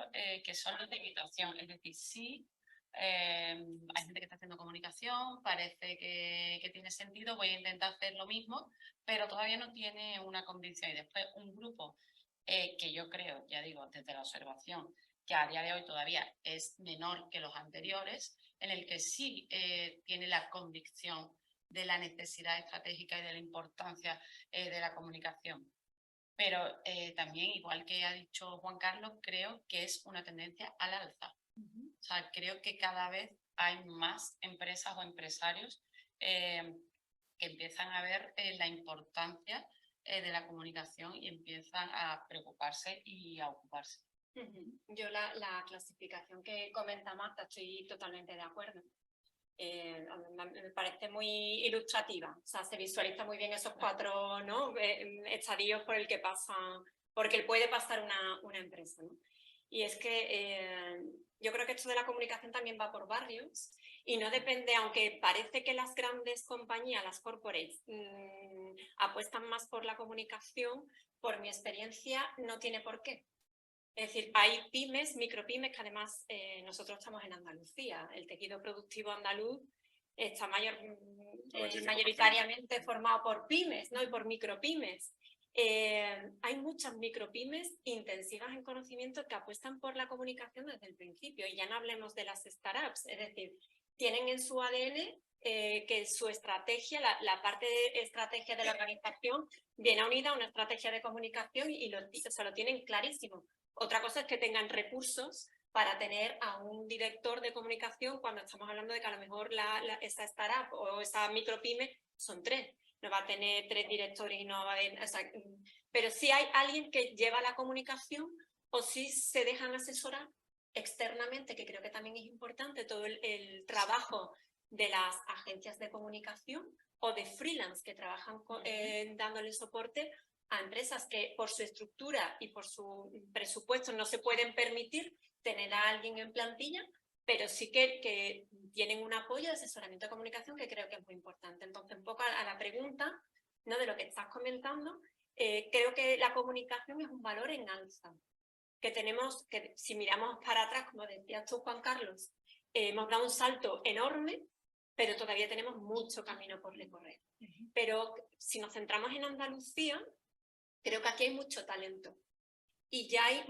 que son los de imitación, es decir, sí, hay gente que está haciendo comunicación, parece que tiene sentido, voy a intentar hacer lo mismo, pero todavía no tiene una convicción. Y después un grupo que yo creo, ya digo, desde la observación, que a día de hoy todavía es menor que los anteriores, en el que sí tiene la convicción de la necesidad estratégica y de la importancia de la comunicación. Pero también, igual que ha dicho Juan Carlos, creo que es una tendencia al alza. O sea, creo que cada vez hay más empresas o empresarios que empiezan a ver la importancia de la comunicación y empiezan a preocuparse y a ocuparse. Yo la clasificación que comenta Marta estoy totalmente de acuerdo. Me parece muy ilustrativa, o sea, se visualiza muy bien esos 4, ¿no? Estadios por el que puede pasar una empresa, ¿no? Y es que yo creo que esto de la comunicación también va por barrios y no depende, aunque parece que las grandes compañías, las corporates, apuestan más por la comunicación, por mi experiencia no tiene por qué. Es decir, hay pymes, micropymes, que además nosotros estamos en Andalucía. El tejido productivo andaluz está mayoritariamente formado por pymes, ¿no? Y por micropymes. Hay muchas micropymes intensivas en conocimiento que apuestan por la comunicación desde el principio. Y ya no hablemos de las startups, es decir, tienen en su ADN que su estrategia, la parte de estrategia de la organización, viene unida a una estrategia de comunicación y lo tienen clarísimo. Otra cosa es que tengan recursos para tener a un director de comunicación cuando estamos hablando de que a lo mejor esa startup o esa micropyme son 3. No va a tener 3 directores y no va a haber... O sea, pero sí hay alguien que lleva la comunicación o sí se dejan asesorar externamente, que creo que también es importante, todo el trabajo de las agencias de comunicación o de freelance que trabajan dándole soporte a empresas que por su estructura y por su presupuesto no se pueden permitir tener a alguien en plantilla, pero sí que tienen un apoyo de asesoramiento de comunicación que creo que es muy importante. Entonces, un poco a la pregunta, ¿no?, de lo que estás comentando, creo que la comunicación es un valor en alza, que tenemos, que si miramos para atrás, como decías tú, Juan Carlos, hemos dado un salto enorme, pero todavía tenemos mucho camino por recorrer. Pero si nos centramos en Andalucía, creo que aquí hay mucho talento. Y ya hay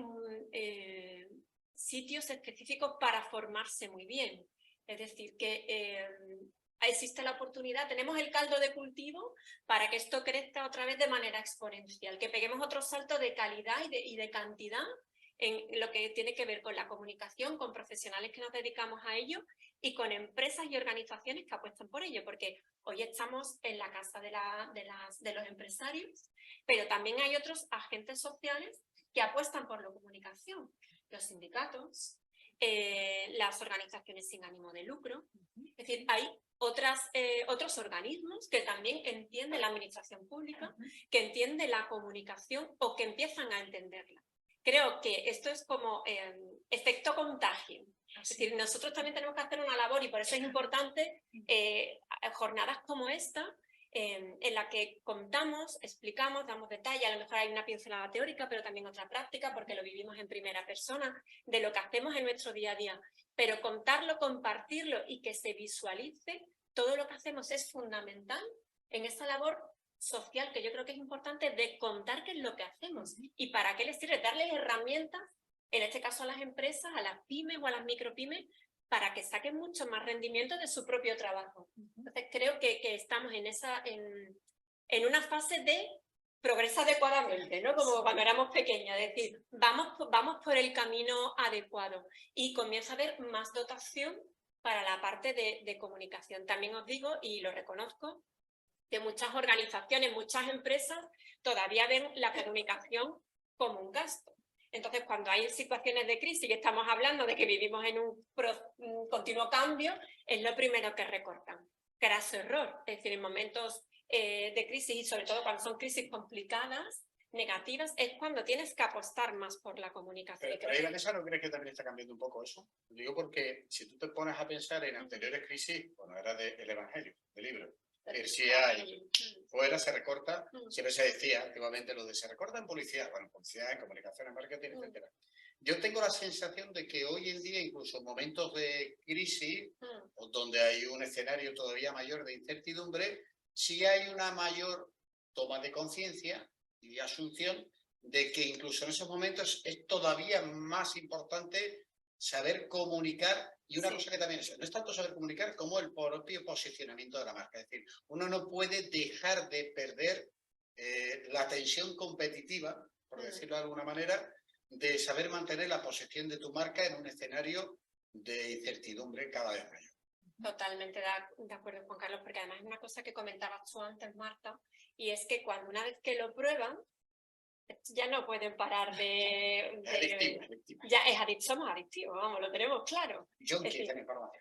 sitios específicos para formarse muy bien. Es decir, que existe la oportunidad, tenemos el caldo de cultivo para que esto crezca otra vez de manera exponencial, que peguemos otro salto de calidad y de cantidad en lo que tiene que ver con la comunicación, con profesionales que nos dedicamos a ello y con empresas y organizaciones que apuestan por ello, porque hoy estamos en la casa de los empresarios, pero también hay otros agentes sociales que apuestan por la comunicación, los sindicatos, las organizaciones sin ánimo de lucro. Es decir, hay otros organismos que también entienden la administración pública, que entienden la comunicación o que empiezan a entenderla. Creo que esto es como efecto contagio. Es decir, nosotros también tenemos que hacer una labor y por eso es importante jornadas como esta, en la que contamos, explicamos, damos detalle, a lo mejor hay una pincelada teórica, pero también otra práctica, porque lo vivimos en primera persona, de lo que hacemos en nuestro día a día. Pero contarlo, compartirlo y que se visualice, todo lo que hacemos es fundamental en esta labor social, que yo creo que es importante, de contar qué es lo que hacemos y para qué les sirve, darles herramientas, en este caso a las empresas, a las pymes o a las micropymes, para que saquen mucho más rendimiento de su propio trabajo. Entonces creo que estamos en una fase de progresa adecuadamente, ¿no? Como cuando éramos pequeños, es decir, vamos por el camino adecuado y comienza a haber más dotación para la parte de comunicación. También os digo, y lo reconozco, que muchas organizaciones, muchas empresas todavía ven la comunicación como un gasto. Entonces, cuando hay situaciones de crisis y estamos hablando de que vivimos en un continuo cambio, es lo primero que recortan. Graso error. Es decir, en momentos de crisis y sobre todo cuando son crisis complicadas, negativas, es cuando tienes que apostar más por la comunicación. Pero ahí, Vanessa, ¿no crees que también está cambiando un poco eso? Lo digo porque si tú te pones a pensar en anteriores crisis, bueno, era del Evangelio, del libro. Si hay fuera, se recorta, siempre se decía antiguamente lo de se recorta en publicidad, bueno, publicidad, en comunicación, en marketing, etcétera. Yo tengo la sensación de que hoy en día, incluso en momentos de crisis, donde hay un escenario todavía mayor de incertidumbre, sí hay una mayor toma de conciencia y asunción de que incluso en esos momentos es todavía más importante saber comunicar. Y una cosa que también es, no es tanto saber comunicar como el propio posicionamiento de la marca. Es decir, uno no puede dejar de perder la tensión competitiva, por decirlo de alguna manera, de saber mantener la posición de tu marca en un escenario de incertidumbre cada vez mayor. Totalmente de acuerdo, Juan Carlos, porque además es una cosa que comentabas tú antes, Marta, y es que cuando una vez que lo prueban, ya no pueden parar de Adictivo. Ya somos adictivos, vamos, lo tenemos claro. Información.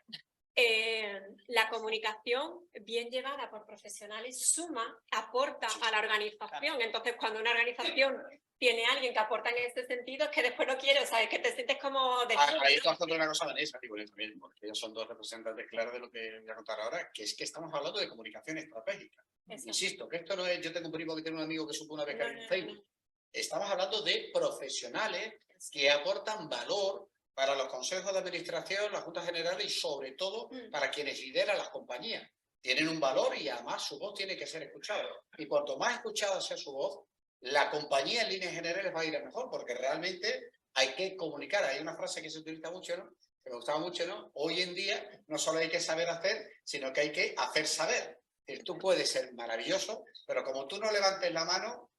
La comunicación bien llevada por profesionales suma, aporta a la organización. Entonces, cuando una organización tiene a alguien que aporta en este sentido, es que después no quiere, ¿sabes? Que te sientes como... Ahí estamos contando una cosa, Vanessa, digo también, porque ellos son dos representantes claros de lo que voy a contar ahora, que es que estamos hablando de comunicación estratégica. Insisto, que esto no es, yo tengo un primo que tiene un amigo que supo una beca en Facebook. Estamos hablando de profesionales que aportan valor para los consejos de administración, las juntas generales y sobre todo para quienes lideran las compañías. Tienen un valor y además su voz tiene que ser escuchada. Y cuanto más escuchada sea su voz, la compañía en líneas generales va a ir a mejor, porque realmente hay que comunicar. Hay una frase que se utiliza mucho, ¿no? Que me gustaba mucho, ¿no? Hoy en día no solo hay que saber hacer, sino que hay que hacer saber. Es decir, tú puedes ser maravilloso, pero como tú no levantes la mano,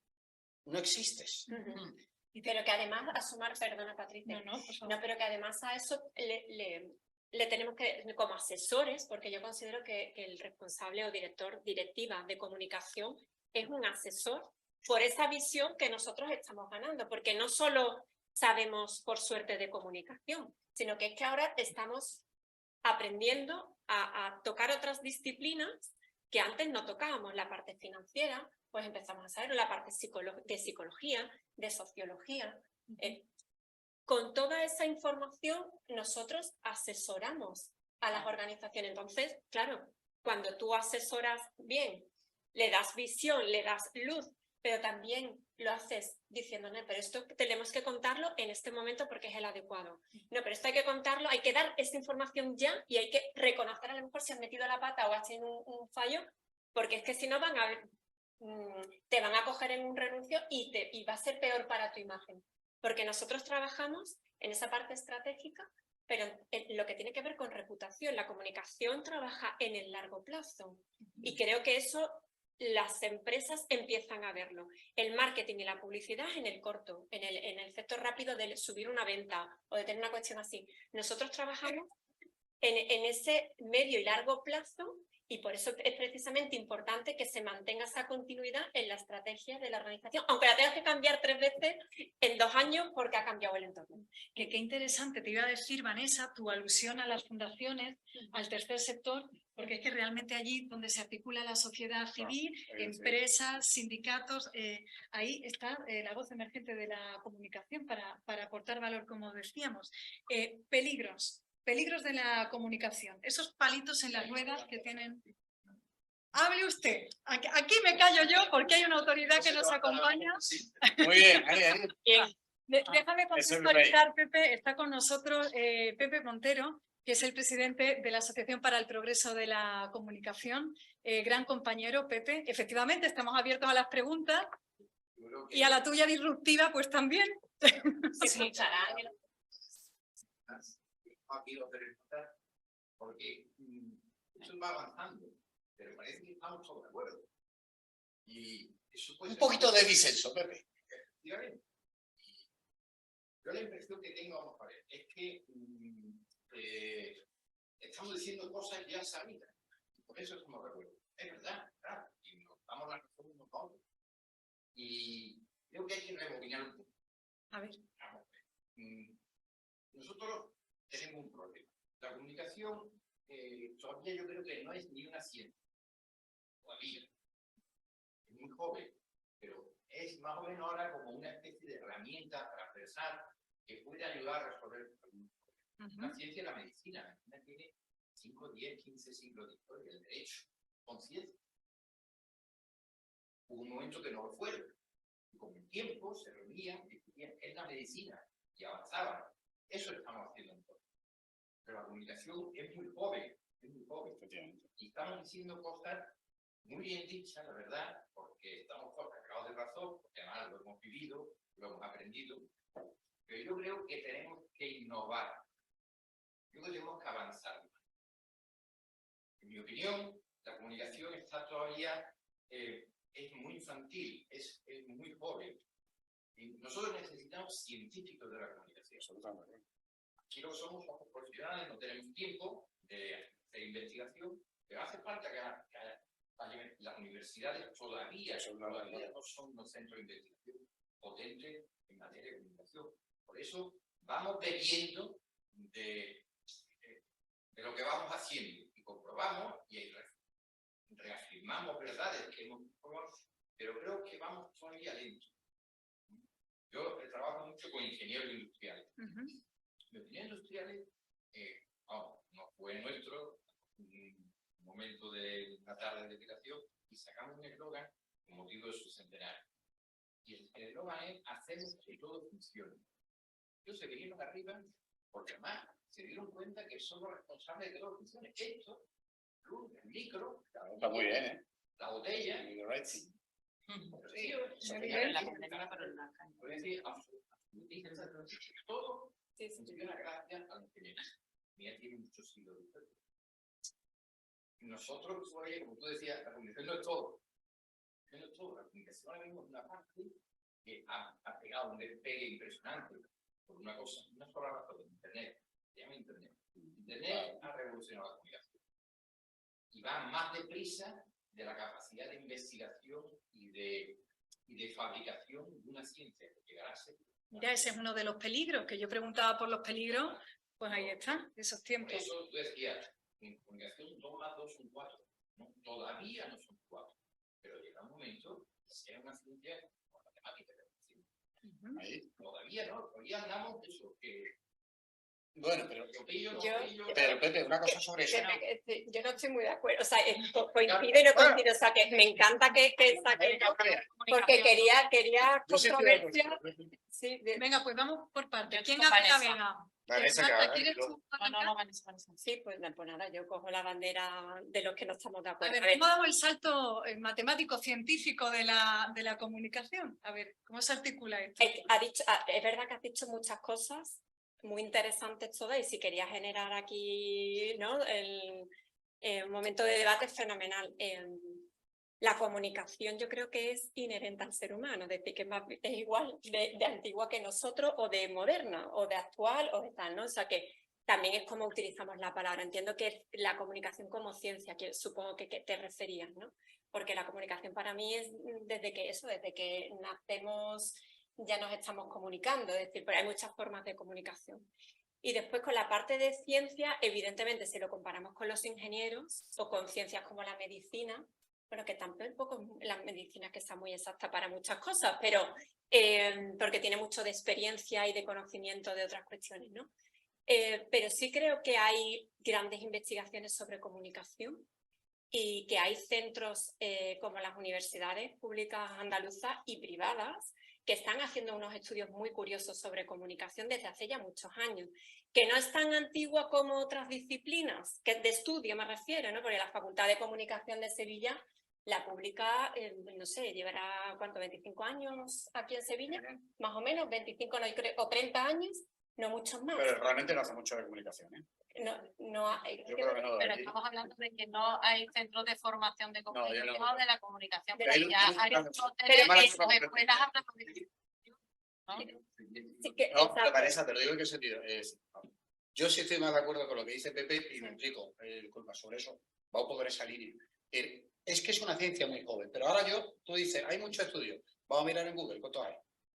no existes. Pero que además a sumar, perdona Patricia, pero que además a eso le tenemos que, como asesores, porque yo considero que el responsable o directiva de comunicación es un asesor por esa visión que nosotros estamos ganando, porque no solo sabemos por suerte de comunicación, sino que es que ahora estamos aprendiendo a tocar otras disciplinas que antes no tocábamos, la parte financiera, pues empezamos a saber la parte de psicología, de sociología. Con toda esa información nosotros asesoramos a las organizaciones. Entonces, claro, cuando tú asesoras bien, le das visión, le das luz pero también lo haces diciendo, no, pero esto tenemos que contarlo en este momento porque es el adecuado. No, pero esto hay que contarlo, hay que dar esta información ya y hay que reconocer a lo mejor si has metido la pata o has tenido un fallo, porque es que si no te van a coger en un renuncio y va a ser peor para tu imagen. Porque nosotros trabajamos en esa parte estratégica, pero en lo que tiene que ver con reputación, la comunicación trabaja en el largo plazo. Y creo que eso las empresas empiezan a verlo. El marketing y la publicidad en el corto, en el efecto rápido de subir una venta o de tener una cuestión así. Nosotros trabajamos en ese medio y largo plazo y por eso es precisamente importante que se mantenga esa continuidad en la estrategia de la organización, aunque la tengas que cambiar 3 veces en 2 años porque ha cambiado el entorno. Qué interesante, te iba a decir, Vanessa, tu alusión a las fundaciones, al tercer sector, porque es que realmente allí donde se articula la sociedad civil, empresas, sindicatos, ahí está la voz emergente de la comunicación para aportar valor, como decíamos. Peligros de la comunicación, esos palitos en las ruedas que tienen. Hable usted, aquí me callo yo porque hay una autoridad que nos acompaña. Muy bien, ahí. Déjame contextualizar, Pepe, está con nosotros Pepe Montero, que es el presidente de la Asociación para el Progreso de la Comunicación, gran compañero, Pepe. Efectivamente, estamos abiertos a las preguntas y a la tuya disruptiva, pues también. Se escucharán. Aquí lo preguntar, porque eso va avanzando, pero parece que estamos todos de acuerdo. Y eso puede Un poquito de disenso, Pepe. Efectivamente. Yo la impresión que tengo, vamos a ver, es que estamos diciendo cosas ya sabidas. Por eso estamos de acuerdo. Es verdad, claro. Y nos damos la razón unos a otros. Y creo que hay que rebobinar un poco. A ver. Nosotros tenemos un problema. La comunicación todavía yo creo que no es ni una ciencia. Todavía. Es muy joven, pero es más o menos ahora como una especie de herramienta transversal que puede ayudar a resolver problemas. La ciencia y la medicina. Tiene 5, 10, 15 siglos de historia. El derecho, con ciencia. Hubo un momento que no lo fueron. Y con el tiempo se reunían, discutían en la medicina y avanzaban. Eso estamos haciendo entonces. Pero la comunicación es muy joven, y estamos diciendo cosas muy bien dichas, la verdad, porque estamos todos cargados de razón, porque además lo hemos vivido, lo hemos aprendido, pero yo creo que tenemos que innovar, yo creo que tenemos que avanzar. En mi opinión, la comunicación está todavía, es muy infantil, es muy joven. Y nosotros necesitamos científicos de la comunicación. Absolutamente. Aquí lo somos profesionales, no tenemos tiempo de hacer investigación, pero hace falta que las universidades todavía no son unos centros de investigación potentes en materia de comunicación. Por eso vamos bebiendo de lo que vamos haciendo y comprobamos y reafirmamos verdades que hemos comprobado, pero creo que vamos todavía lento. Yo trabajo mucho con ingenieros industriales. Los ingenieros industriales, no fue nuestro, un momento de una tarde de dedicación, y sacamos un eslogan con motivo de su centenario. Y el eslogan es: hacemos que todo funcione. Ellos se vinieron arriba porque además se dieron cuenta que somos responsables de que todo funcione. Esto, el micro, está muy bien, ¿eh? La botella, todo funciona gracias a los ingenieros. Mira, tiene muchos siglos de historia. Nosotros, como tú decías, la comunicación no es todo. No es todo. La comunicación ahora mismo es una parte que ha pegado un despegue impresionante por una cosa, una sola razón: Internet. Se llama Internet. Internet ha revolucionado la comunicación. Y va más deprisa de la capacidad de investigación y de fabricación de una ciencia que llegará a ser. Mira, ese es uno de los peligros, que yo preguntaba por los peligros, pues ahí está, esos tiempos. Por eso tú decías, en comunicación 2 más 2 son 4. ¿No? Todavía no son 4, pero llega un momento que sea una ciencia como matemática. Ahí. Todavía no, todavía andamos de eso, que Bueno, pero Yo- Pepe, una cosa sobre eso. Yo no estoy muy de acuerdo, o sea, coincido y no coincido, o sea, que me encanta que saquen, porque quería Yo sí estoy de acuerdo. controversia. Sí, Venga, pues vamos por partes. Yo ¿Quién con hace la Vanessa. vega? Vanessa, Marta, claro, ¿quieres yo- tú No, arrancar? no, Vanessa. Sí, pues nada, yo cojo la bandera de los que no estamos de A acuerdo. ver, A ver, ¿cómo damos el salto matemático, científico de la comunicación? A ver, ¿cómo se articula esto? es verdad que has dicho muchas cosas muy interesantes todas y si quería generar aquí, ¿no? Un momento de debate fenomenal. La comunicación yo creo que es inherente al ser humano, es decir, que es igual de antigua que nosotros o de moderna o de actual o de tal, ¿no? O sea que también es como utilizamos la palabra. Entiendo que es la comunicación como ciencia, que supongo que te referías, ¿no? Porque la comunicación para mí es desde que nacemos ya nos estamos comunicando, es decir, pero hay muchas formas de comunicación. Y después con la parte de ciencia, evidentemente si lo comparamos con los ingenieros o con ciencias como la medicina, bueno, que tampoco la medicina que sea muy exacta para muchas cosas, pero porque tiene mucho de experiencia y de conocimiento de otras cuestiones, ¿no? Pero sí creo que hay grandes investigaciones sobre comunicación y que hay centros como las universidades públicas andaluzas y privadas que están haciendo unos estudios muy curiosos sobre comunicación desde hace ya muchos años, que no es tan antigua como otras disciplinas, que de estudio me refiero, ¿no? Porque la Facultad de Comunicación de Sevilla la publica, no sé, llevará, ¿cuánto? 25 años aquí en Sevilla, más o menos, 25 no, o 30 años, no muchos más. Pero realmente no hace mucho de comunicación, ¿eh? Yo creo que no. Pero estamos hablando de que no hay centros de formación de comunicación no. de la comunicación. Pero Pero ya hay escuelas de comunicación. Sí que, No, exacto. Vanessa, te lo digo en qué sentido. Yo sí estoy más de acuerdo con lo que dice Pepe y me explico, disculpa, sobre eso. Va un poco en esa línea. Es que es una ciencia muy joven, pero ahora tú dices, hay muchos estudios. Vamos a mirar en Google, ¿cuántos hay?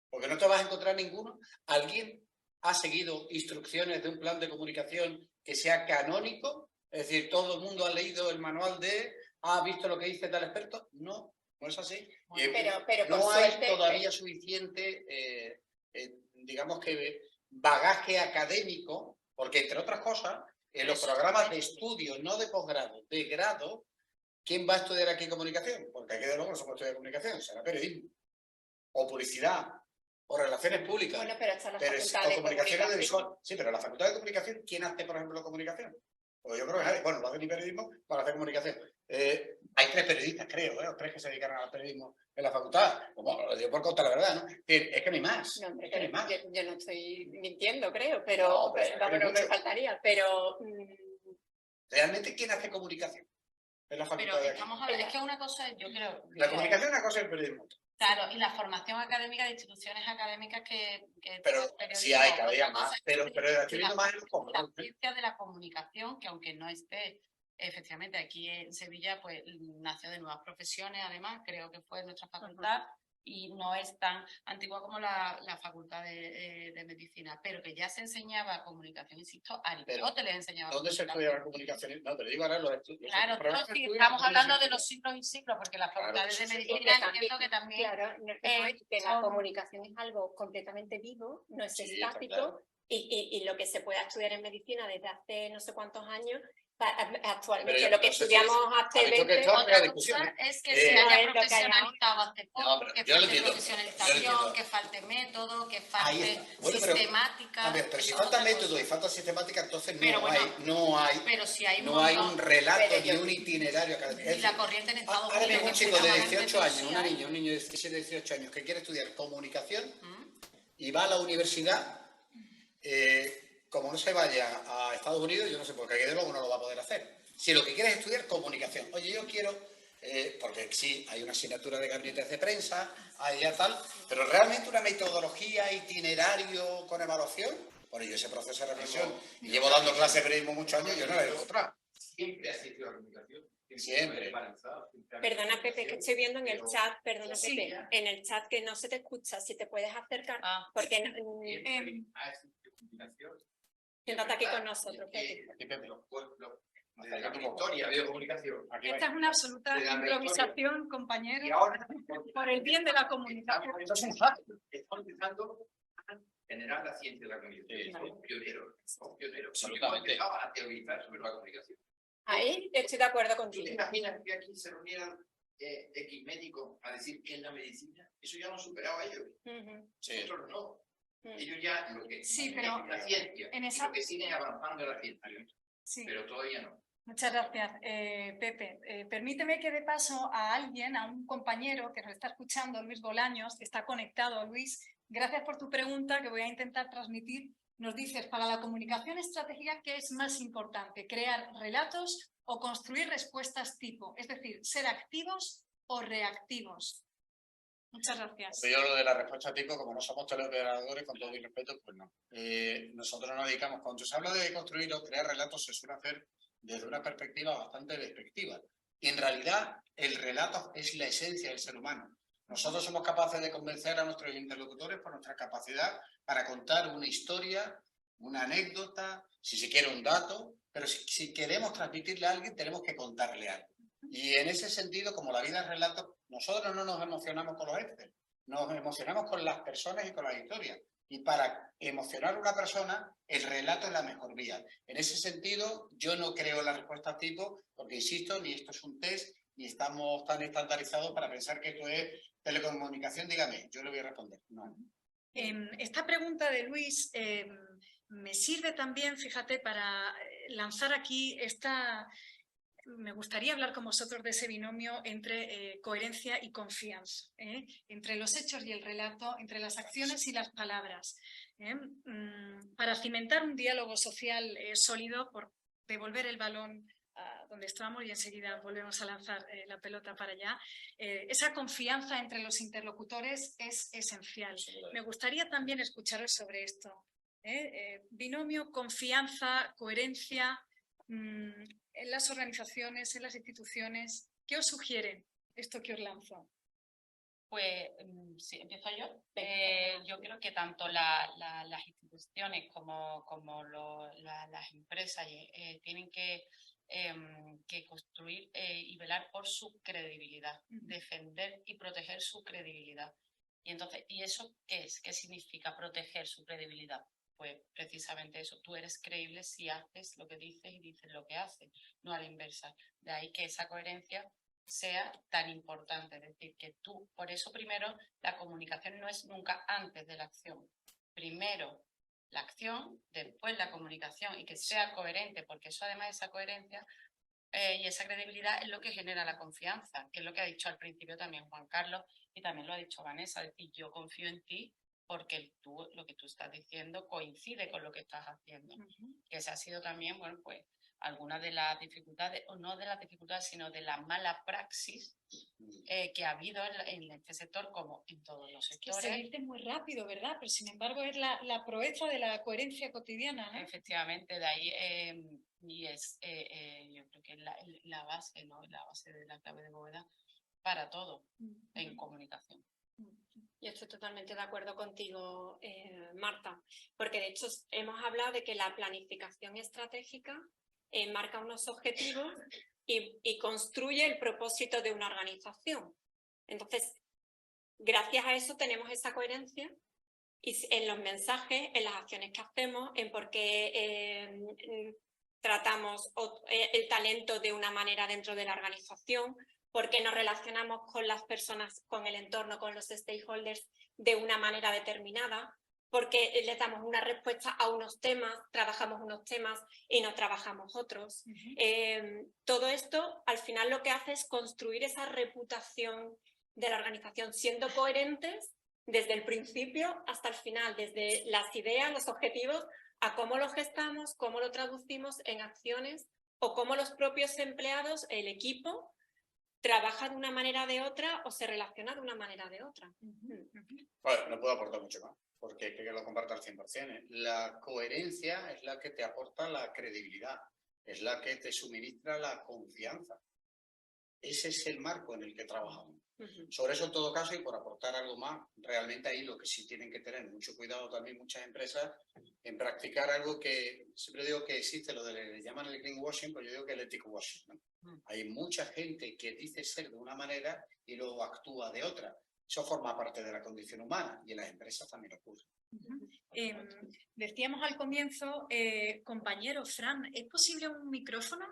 Porque no te vas a encontrar ninguno. ¿Alguien ha seguido instrucciones de un plan de comunicación que sea canónico? Es decir, ¿todo el mundo ha leído el manual ha visto lo que dice tal experto? No, no es así. Pero no por hay suerte, todavía suficiente, digamos que, bagaje académico, porque entre otras cosas, en los programas de estudio, no de posgrado, de grado, ¿quién va a estudiar aquí comunicación? Porque aquí de luego no somos estudiar comunicación, será periodismo, o publicidad, o relaciones públicas, bueno, pero está la pero facultad de comunicación comunicación. audiovisual. Sí, pero la facultad de comunicación, ¿quién hace, por ejemplo, comunicación? Pues yo creo que nadie. Bueno, lo hace ni periodismo para hacer comunicación. Hay 3 periodistas, creo, o 3 que se dedican al periodismo en la facultad. Como lo digo por contar la verdad, ¿no? Es que no hay más. No, hombre, Es que no hay más. yo no estoy mintiendo, creo, pero No, pero vamos, no me mucho. faltaría, pero ¿Realmente quién hace comunicación en la facultad Pero de aquí? estamos hablando, es que una cosa, yo creo. La comunicación es una cosa y el periodismo. Claro, y la formación académica de instituciones académicas que Pero sí hay, cada día otra más. cosa es Pero que estoy viendo más en los la posgrados. ciencia de la comunicación, que aunque no esté efectivamente aquí en Sevilla, pues nació de nuevas profesiones, además, creo que fue nuestra facultad, y no es tan antigua como la facultad de medicina, pero que ya se enseñaba comunicación, insisto, Aristóteles enseñaba ¿Dónde se estudia la comunicación? No, te lo digo ahora los estudios. Claro, Los sí, estudios, estamos ¿dónde hablando se de los estudia? siglos y siglos, porque las facultades de sí, sí. medicina entiendo que también. claro, que la comunicación es algo completamente vivo, no es Sí, está estático, claro. y lo que se puede estudiar en medicina desde hace no sé cuántos años, actualmente Pero lo que no sé si estudiamos hace ha visto que 20 esto es Otra discusión, cosa es que Eh, se no haya es lo que hay profesionalizado hace poco, No, pero que yo lo falte entiendo, profesionalización, yo lo entiendo. que falte método, que Ahí falte está. Bueno, pero, sistemática. a ver, pero si eso es falta otra método cosa. y falta sistemática, entonces Pero bueno, no si hay hay un relato Pero ni yo- un itinerario académico. Y la corriente en Estados Ahora Unidos. mismo un que chico de seguramente 18 años, sí un hay. niño de 17, 18 años que quiere estudiar comunicación ¿Mm? y va a la universidad, como no se vaya a Estados Unidos, yo no sé por qué, de luego no lo va a poder hacer. Si lo que quiere es estudiar comunicación, oye, yo quiero, porque sí, hay una asignatura de gabinetes de prensa, hay ya tal, pero realmente una metodología, itinerario con evaluación, bueno, yo ese proceso de reflexión, y llevo dando clase de periodismo muchos años, yo no le doy otra. Siempre ha existido la comunicación. Siempre. Perdona, Pepe, que estoy viendo en el chat, perdona, Sí. Pepe, en el chat que no se te escucha, si te puedes acercar, porque que no está aquí con nosotros, Pepe. De la historia de comunicación. Esta es una absoluta De la improvisación, Y compañeros, ahora, por el bien de la comunicación. Esto es un hack. estamos empezando generar la ciencia de la comunicación. Sí, Somos pioneros, somos pioneros. Absolutamente. Hemos empezado a teorizar sobre la comunicación. Ahí estoy de acuerdo ¿Tú contigo. te imaginas que aquí se reunieran X médicos a decir qué es la medicina? Eso ya lo han superado ellos. Ujú. Sí. Nosotros no. Mm. Ellos ya lo que Sí, pero la ciencia, en y esa- lo que siguen avanzando en la ciencia, Sí. pero todavía no. Muchas gracias, Pepe. Permíteme que dé paso a alguien, a un compañero que nos está escuchando, Luis Bolaños, que está conectado. Luis, gracias por tu pregunta que voy a intentar transmitir. Nos dices, para la comunicación estratégica, ¿qué es más importante? ¿Crear relatos o construir respuestas tipo? Es decir, ¿ser activos o reactivos? Muchas gracias. Yo lo de la respuesta tipo, como no somos teleoperadores, con todo mi respeto, pues no. Nosotros nos dedicamos, cuando se habla de construir o crear relatos, se suele hacer desde una perspectiva bastante despectiva. Y en realidad, el relato es la esencia del ser humano. Nosotros somos capaces de convencer a nuestros interlocutores por nuestra capacidad para contar una historia, una anécdota, si se quiere un dato, pero si queremos transmitirle a alguien, tenemos que contarle algo. Y en ese sentido, como la vida es relato, nosotros no nos emocionamos con los Excel, nos emocionamos con las personas y con las historias. Y para emocionar a una persona, el relato es la mejor vía. En ese sentido, yo no creo en la respuesta tipo, porque insisto, ni esto es un test, ni estamos tan estandarizados para pensar que esto es telecomunicación. Dígame, yo le voy a responder. No. Esta pregunta de Luis me sirve también, fíjate, para lanzar aquí esta... Me gustaría hablar con vosotros de ese binomio entre coherencia y confianza, entre los hechos y el relato, entre las acciones y las palabras, para cimentar un diálogo social sólido, por devolver el balón a donde estábamos y enseguida volvemos a lanzar la pelota para allá. Esa confianza entre los interlocutores es esencial. Me gustaría también escucharos sobre esto. Binomio, confianza, coherencia... en las organizaciones, en las instituciones, ¿qué os sugiere esto que os lanzo? Pues sí, empiezo yo. Yo creo que tanto las instituciones como las empresas tienen que construir y velar por su credibilidad, defender y proteger su credibilidad. Y entonces, ¿y eso qué es? ¿Qué significa proteger su credibilidad? Pues precisamente eso, tú eres creíble si haces lo que dices y dices lo que haces, no a la inversa. De ahí que esa coherencia sea tan importante, es decir, que tú, por eso primero la comunicación no es nunca antes de la acción. Primero la acción, después la comunicación y que sea coherente, porque eso además de esa coherencia y esa credibilidad es lo que genera la confianza, que es lo que ha dicho al principio también Juan Carlos y también lo ha dicho Vanessa, es decir, yo confío en ti porque lo que tú estás diciendo coincide con lo que estás haciendo. Que esa ha sido también, bueno, pues algunas de las dificultades, o no de las dificultades, sino de la mala praxis que ha habido en este sector como en todos los sectores. Que se dice muy rápido, ¿verdad? Pero sin embargo es la proeza de la coherencia cotidiana, ¿no? Efectivamente, de ahí y es yo creo que es la base, ¿no? La base de la clave de bóveda para todo en comunicación. Yo estoy totalmente de acuerdo contigo, Marta, porque de hecho hemos hablado de que la planificación estratégica marca unos objetivos y construye el propósito de una organización. Entonces, gracias a eso tenemos esa coherencia y en los mensajes, en las acciones que hacemos, en por qué tratamos el talento de una manera dentro de la organización, porque nos relacionamos con las personas, con el entorno, con los stakeholders de una manera determinada, porque les damos una respuesta a unos temas, trabajamos unos temas y no trabajamos otros. Todo esto al final lo que hace es construir esa reputación de la organización, siendo coherentes desde el principio hasta el final, desde las ideas, los objetivos, a cómo lo gestamos, cómo lo traducimos en acciones o cómo los propios empleados, el equipo, trabaja de una manera o de otra o se relaciona de una manera o de otra. Bueno, no puedo aportar mucho más, porque creo que lo comparto al 100%. La coherencia es la que te aporta la credibilidad, es la que te suministra la confianza. Ese es el marco en el que trabajamos. Sobre eso, en todo caso, y por aportar algo más, realmente ahí lo que sí tienen que tener mucho cuidado también muchas empresas en practicar algo que siempre digo que existe, lo de le llaman el greenwashing, pero yo digo que el ethic washing, ¿no? Hay mucha gente que dice ser de una manera y luego actúa de otra. Eso forma parte de la condición humana y en las empresas también ocurre. Decíamos al comienzo, compañero Fran, ¿es posible un micrófono?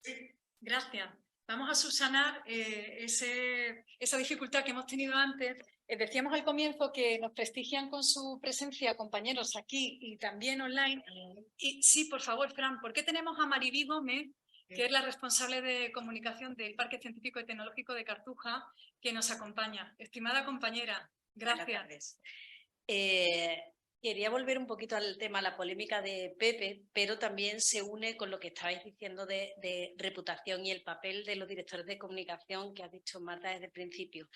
Sí. Gracias. Vamos a subsanar esa dificultad que hemos tenido antes. Decíamos al comienzo que nos prestigian con su presencia compañeros aquí y también online. Y sí, por favor, Fran, ¿por qué tenemos a Maribí Gómez, que es la responsable de comunicación del Parque Científico y Tecnológico de Cartuja, que nos acompaña? Estimada compañera, gracias. Quería volver un poquito al tema, la polémica de Pepe, pero también se une con lo que estabais diciendo de reputación y el papel de los directores de comunicación que ha dicho Marta desde el principio.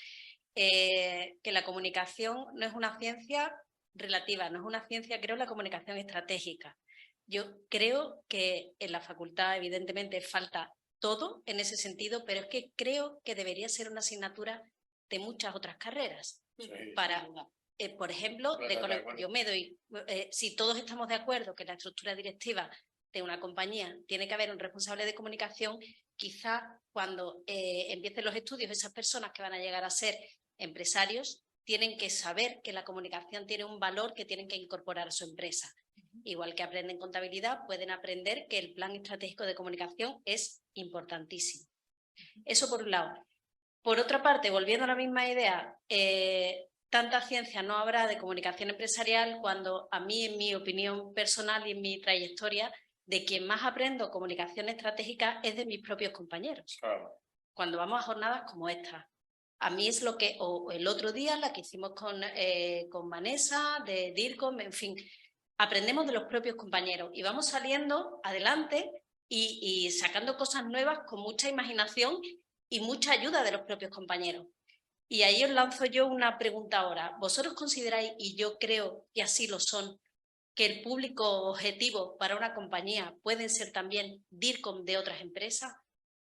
Que la comunicación no es una ciencia relativa, no es una ciencia, creo, la comunicación estratégica. Yo creo que en la facultad evidentemente falta todo en ese sentido, pero es que creo que debería ser una asignatura de muchas otras carreras. Sí, para, por ejemplo, yo me doy, si todos estamos de acuerdo que la estructura directiva de una compañía tiene que haber un responsable de comunicación, quizá cuando empiecen los estudios, esas personas que van a llegar a ser empresarios tienen que saber que la comunicación tiene un valor que tienen que incorporar a su empresa. Igual que aprenden contabilidad, pueden aprender que el plan estratégico de comunicación es importantísimo. Eso por un lado. Por otra parte, volviendo a la misma idea, tanta ciencia no habrá de comunicación empresarial cuando a mí, en mi opinión personal y en mi trayectoria, de quien más aprendo comunicación estratégica es de mis propios compañeros. Claro. Cuando vamos a jornadas como esta. A mí es lo que, o el otro día, la que hicimos con Vanessa, de DIRCOM, en fin, aprendemos de los propios compañeros y vamos saliendo adelante y sacando cosas nuevas con mucha imaginación y mucha ayuda de los propios compañeros. Y ahí os lanzo yo una pregunta ahora. ¿Vosotros consideráis, y yo creo que así lo son, que el público objetivo para una compañía pueden ser también DIRCOM de otras empresas?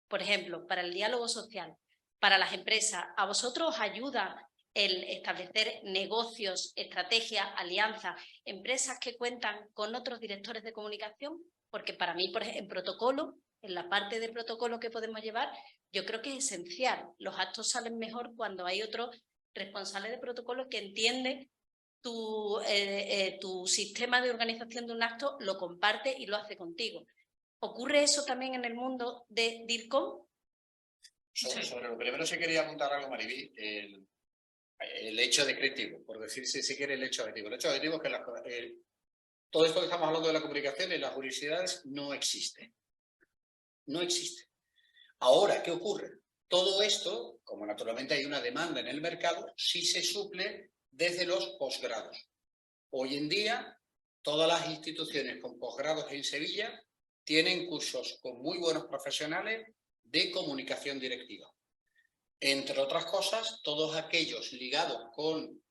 Por ejemplo, para el diálogo social, para las empresas, ¿a vosotros os ayuda el establecer negocios, estrategias, alianzas, empresas que cuentan con otros directores de comunicación? Porque para mí, por ejemplo, en protocolo, en la parte de protocolo que podemos llevar, yo creo que es esencial. Los actos salen mejor cuando hay otro responsable de protocolo que entiende tu sistema de organización de un acto, lo comparte y lo hace contigo. ¿Ocurre eso también en el mundo de DIRCOM? Sobre lo primero sí quería apuntar algo, Maribí, el hecho descriptivo, por decirse si quiere el hecho objetivo. El hecho objetivo es que todo esto que estamos hablando de la comunicación en las universidades no existe. No existe. Ahora, ¿qué ocurre? Todo esto, como naturalmente hay una demanda en el mercado, sí se suple desde los posgrados. Hoy en día, todas las instituciones con posgrados en Sevilla tienen cursos con muy buenos profesionales de comunicación directiva. Entre otras cosas, todos aquellos ligados con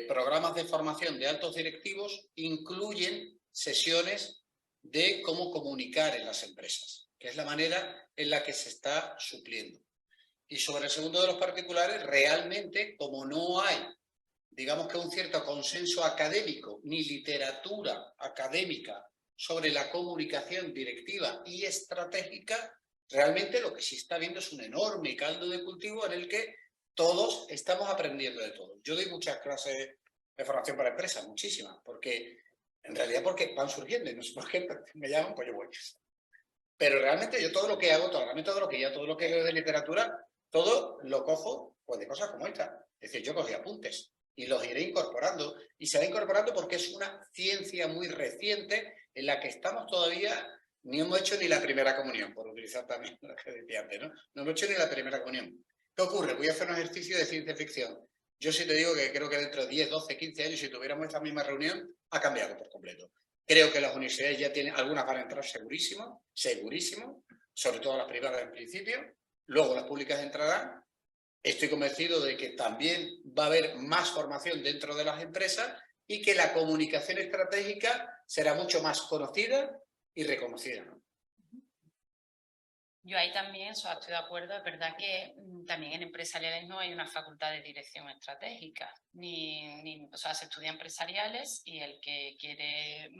programas de formación de altos directivos incluyen sesiones de cómo comunicar en las empresas, que es la manera en la que se está supliendo. Y sobre el segundo de los particulares, realmente, como no hay, digamos que un cierto consenso académico ni literatura académica sobre la comunicación directiva y estratégica, realmente lo que sí está viendo es un enorme caldo de cultivo en el que todos estamos aprendiendo de todo. Yo doy muchas clases de formación para empresas, muchísimas, porque en realidad porque van surgiendo y no sé por qué me llaman, pues yo voy. Pero realmente yo todo lo que hago, todo lo que leo de literatura, todo lo cojo pues, de cosas como esta. Es decir, yo cogí apuntes y los iré incorporando. Y se va incorporando porque es una ciencia muy reciente en la que estamos todavía, ni hemos hecho ni la primera comunión, por utilizar también lo que decía antes, ¿no? No hemos hecho ni la primera comunión. ¿Qué ocurre? Voy a hacer un ejercicio de ciencia ficción. Yo sí te digo que creo que dentro de 10, 12, 15 años, si tuviéramos esta misma reunión, ha cambiado por completo. Creo que las universidades ya tienen, algunas van a entrar segurísimo, sobre todo las privadas en principio, luego las públicas entrarán. Estoy convencido de que también va a haber más formación dentro de las empresas y que la comunicación estratégica será mucho más conocida y reconocida, ¿no? Yo ahí también estoy de acuerdo. Es verdad que también en empresariales no hay una facultad de dirección estratégica, o sea, se estudia empresariales y el que quiere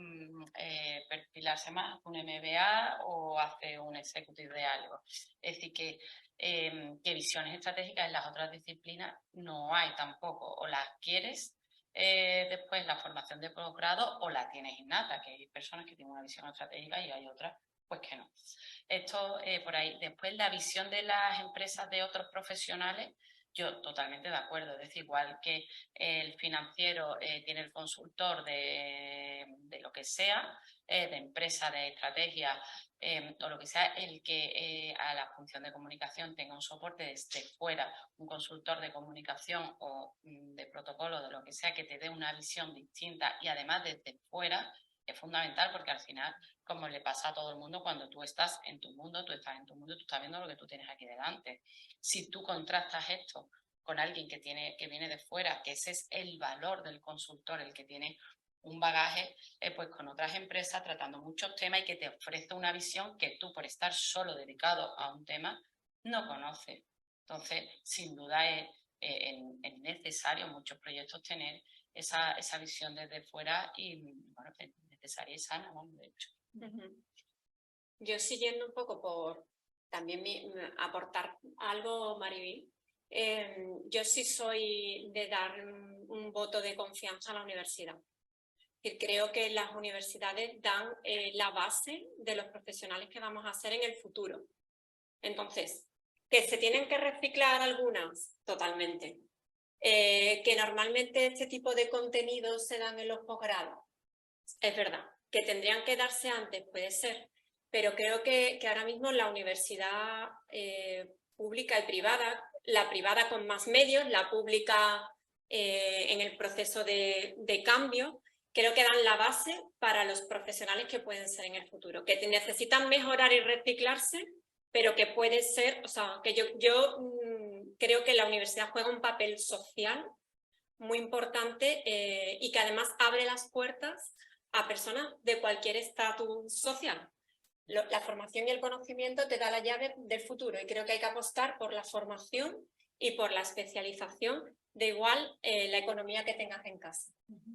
perfilarse más, un MBA o hace un executive de algo. Es decir, que visiones estratégicas en las otras disciplinas no hay tampoco, o las quieres después la formación de posgrado o la tienes innata, que hay personas que tienen una visión estratégica y hay otras pues que no. Esto por ahí. Después la visión de las empresas de otros profesionales, yo totalmente de acuerdo. Es decir, igual que el financiero tiene el consultor de lo que sea, de empresa, de estrategia o lo que sea, el que a la función de comunicación tenga un soporte desde fuera, un consultor de comunicación o de protocolo, de lo que sea, que te dé una visión distinta y además desde fuera, es fundamental porque al final, como le pasa a todo el mundo, cuando tú estás en tu mundo, tú estás viendo lo que tú tienes aquí delante. Si tú contrastas esto con alguien que viene de fuera, que ese es el valor del consultor, el que tiene un bagaje pues con otras empresas tratando muchos temas y que te ofrece una visión que tú, por estar solo dedicado a un tema, no conoces. Entonces, sin duda es necesario en muchos proyectos tener esa visión desde fuera y, bueno, necesaria y sana, ¿no? De hecho. Yo siguiendo un poco por también aportar algo, Maribel, yo sí soy de dar un voto de confianza a la universidad. Creo que las universidades dan la base de los profesionales que vamos a ser en el futuro. Entonces, ¿que se tienen que reciclar algunas? Totalmente. ¿Que normalmente este tipo de contenidos se dan en los posgrados? Es verdad. ¿Que tendrían que darse antes? Puede ser. Pero creo que ahora mismo la universidad pública y privada, la privada con más medios, la pública en el proceso de cambio, creo que dan la base para los profesionales que pueden ser en el futuro, que necesitan mejorar y reciclarse, pero que puede ser, o sea, que yo creo que la universidad juega un papel social muy importante y que además abre las puertas a personas de cualquier estatus social. La formación y el conocimiento te da la llave del futuro y creo que hay que apostar por la formación y por la especialización, de igual la economía que tengas en casa.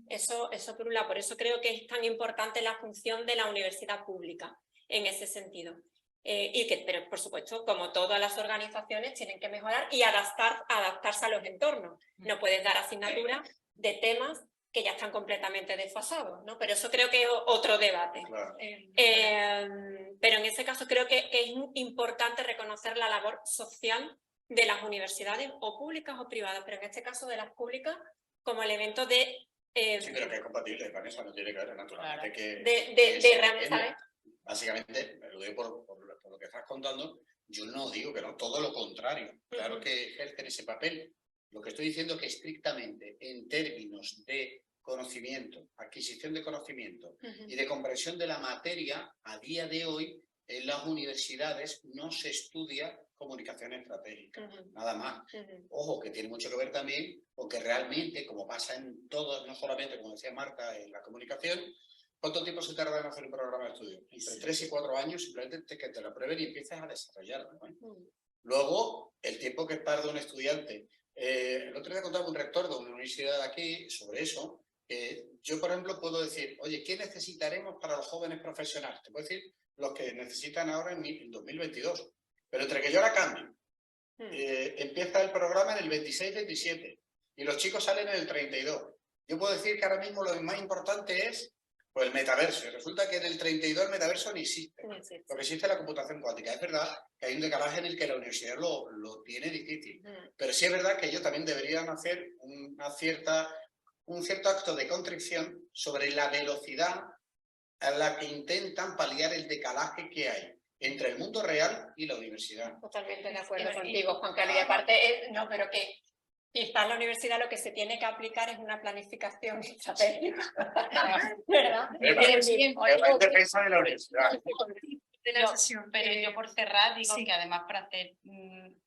Eso por un lado, por eso creo que es tan importante la función de la universidad pública en ese sentido. Pero por supuesto, como todas las organizaciones, tienen que mejorar y adaptarse a los entornos. No puedes dar asignaturas de temas que ya están completamente desfasados, ¿no? Pero eso creo que es otro debate. Claro. Pero en ese caso creo que es importante reconocer la labor social de las universidades, o públicas o privadas, pero en este caso de las públicas, como elemento de... sí, pero que es compatible, Vanessa, no tiene que ver, naturalmente. Claro. Que básicamente, me lo digo por lo que estás contando, yo no digo que no, todo lo contrario. Claro que ejercen ese papel. Lo que estoy diciendo es que estrictamente en términos de conocimiento, adquisición de conocimiento y de comprensión de la materia, a día de hoy en las universidades no se estudia comunicación estratégica, nada más. Ojo, que tiene mucho que ver también con que realmente, como pasa en todos, no solamente, como decía Marta, en la comunicación, ¿cuánto tiempo se tarda en hacer un programa de estudio? Entre 3 y 4 años, simplemente que te lo prueben y empieces a desarrollarlo, ¿no? Luego, el tiempo que tarda un estudiante. El otro día contaba un rector de una universidad de aquí sobre eso. Yo, por ejemplo, puedo decir, oye, ¿qué necesitaremos para los jóvenes profesionales? Te puedo decir los que necesitan ahora en 2022. Pero entre que yo la cambio, empieza el programa en el 26-27 y los chicos salen en el 32. Yo puedo decir que ahora mismo lo más importante es pues, el metaverso. Y resulta que en el 32 el metaverso no existe. Lo que existe es la computación cuántica. Es verdad que hay un decalaje en el que la universidad lo tiene difícil. Pero sí es verdad que ellos también deberían hacer un cierto acto de contrición sobre la velocidad a la que intentan paliar el decalaje que hay entre el mundo real y la universidad. Totalmente de acuerdo contigo, Juan Carlos. Y aparte, no, pero que quizás en la universidad lo que se tiene que aplicar es una planificación estratégica. ¿Verdad? Es defensa de la universidad. Pero yo por cerrar digo que además para hacer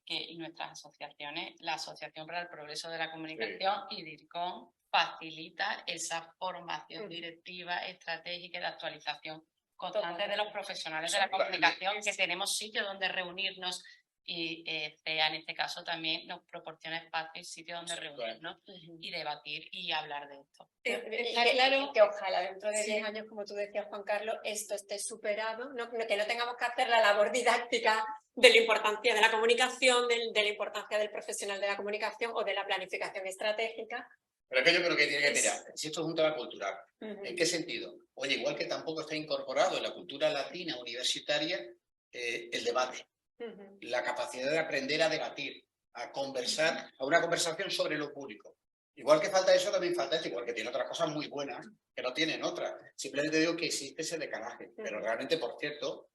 que nuestras asociaciones, la Asociación para el Progreso de la Comunicación y DIRCOM facilita esa formación directiva, estratégica y de actualización constante de los profesionales de la comunicación, que tenemos sitios donde reunirnos y CEA en este caso también nos proporciona espacios y sitios donde reunirnos y debatir y hablar de esto. Está claro que ojalá dentro de 10 años, como tú decías, Juan Carlos, esto esté superado, que no tengamos que hacer la labor didáctica de la importancia de la comunicación, de la importancia del profesional de la comunicación o de la planificación estratégica. Pero es que yo creo que tiene que mirar, si esto es un tema cultural, ¿en qué sentido? Oye, igual que tampoco está incorporado en la cultura latina universitaria el debate, la capacidad de aprender a debatir, a conversar, a una conversación sobre lo público. Igual que falta eso, también falta esto, igual que tiene otras cosas muy buenas que no tienen otras. Simplemente digo que existe ese decalaje, pero realmente, por cierto,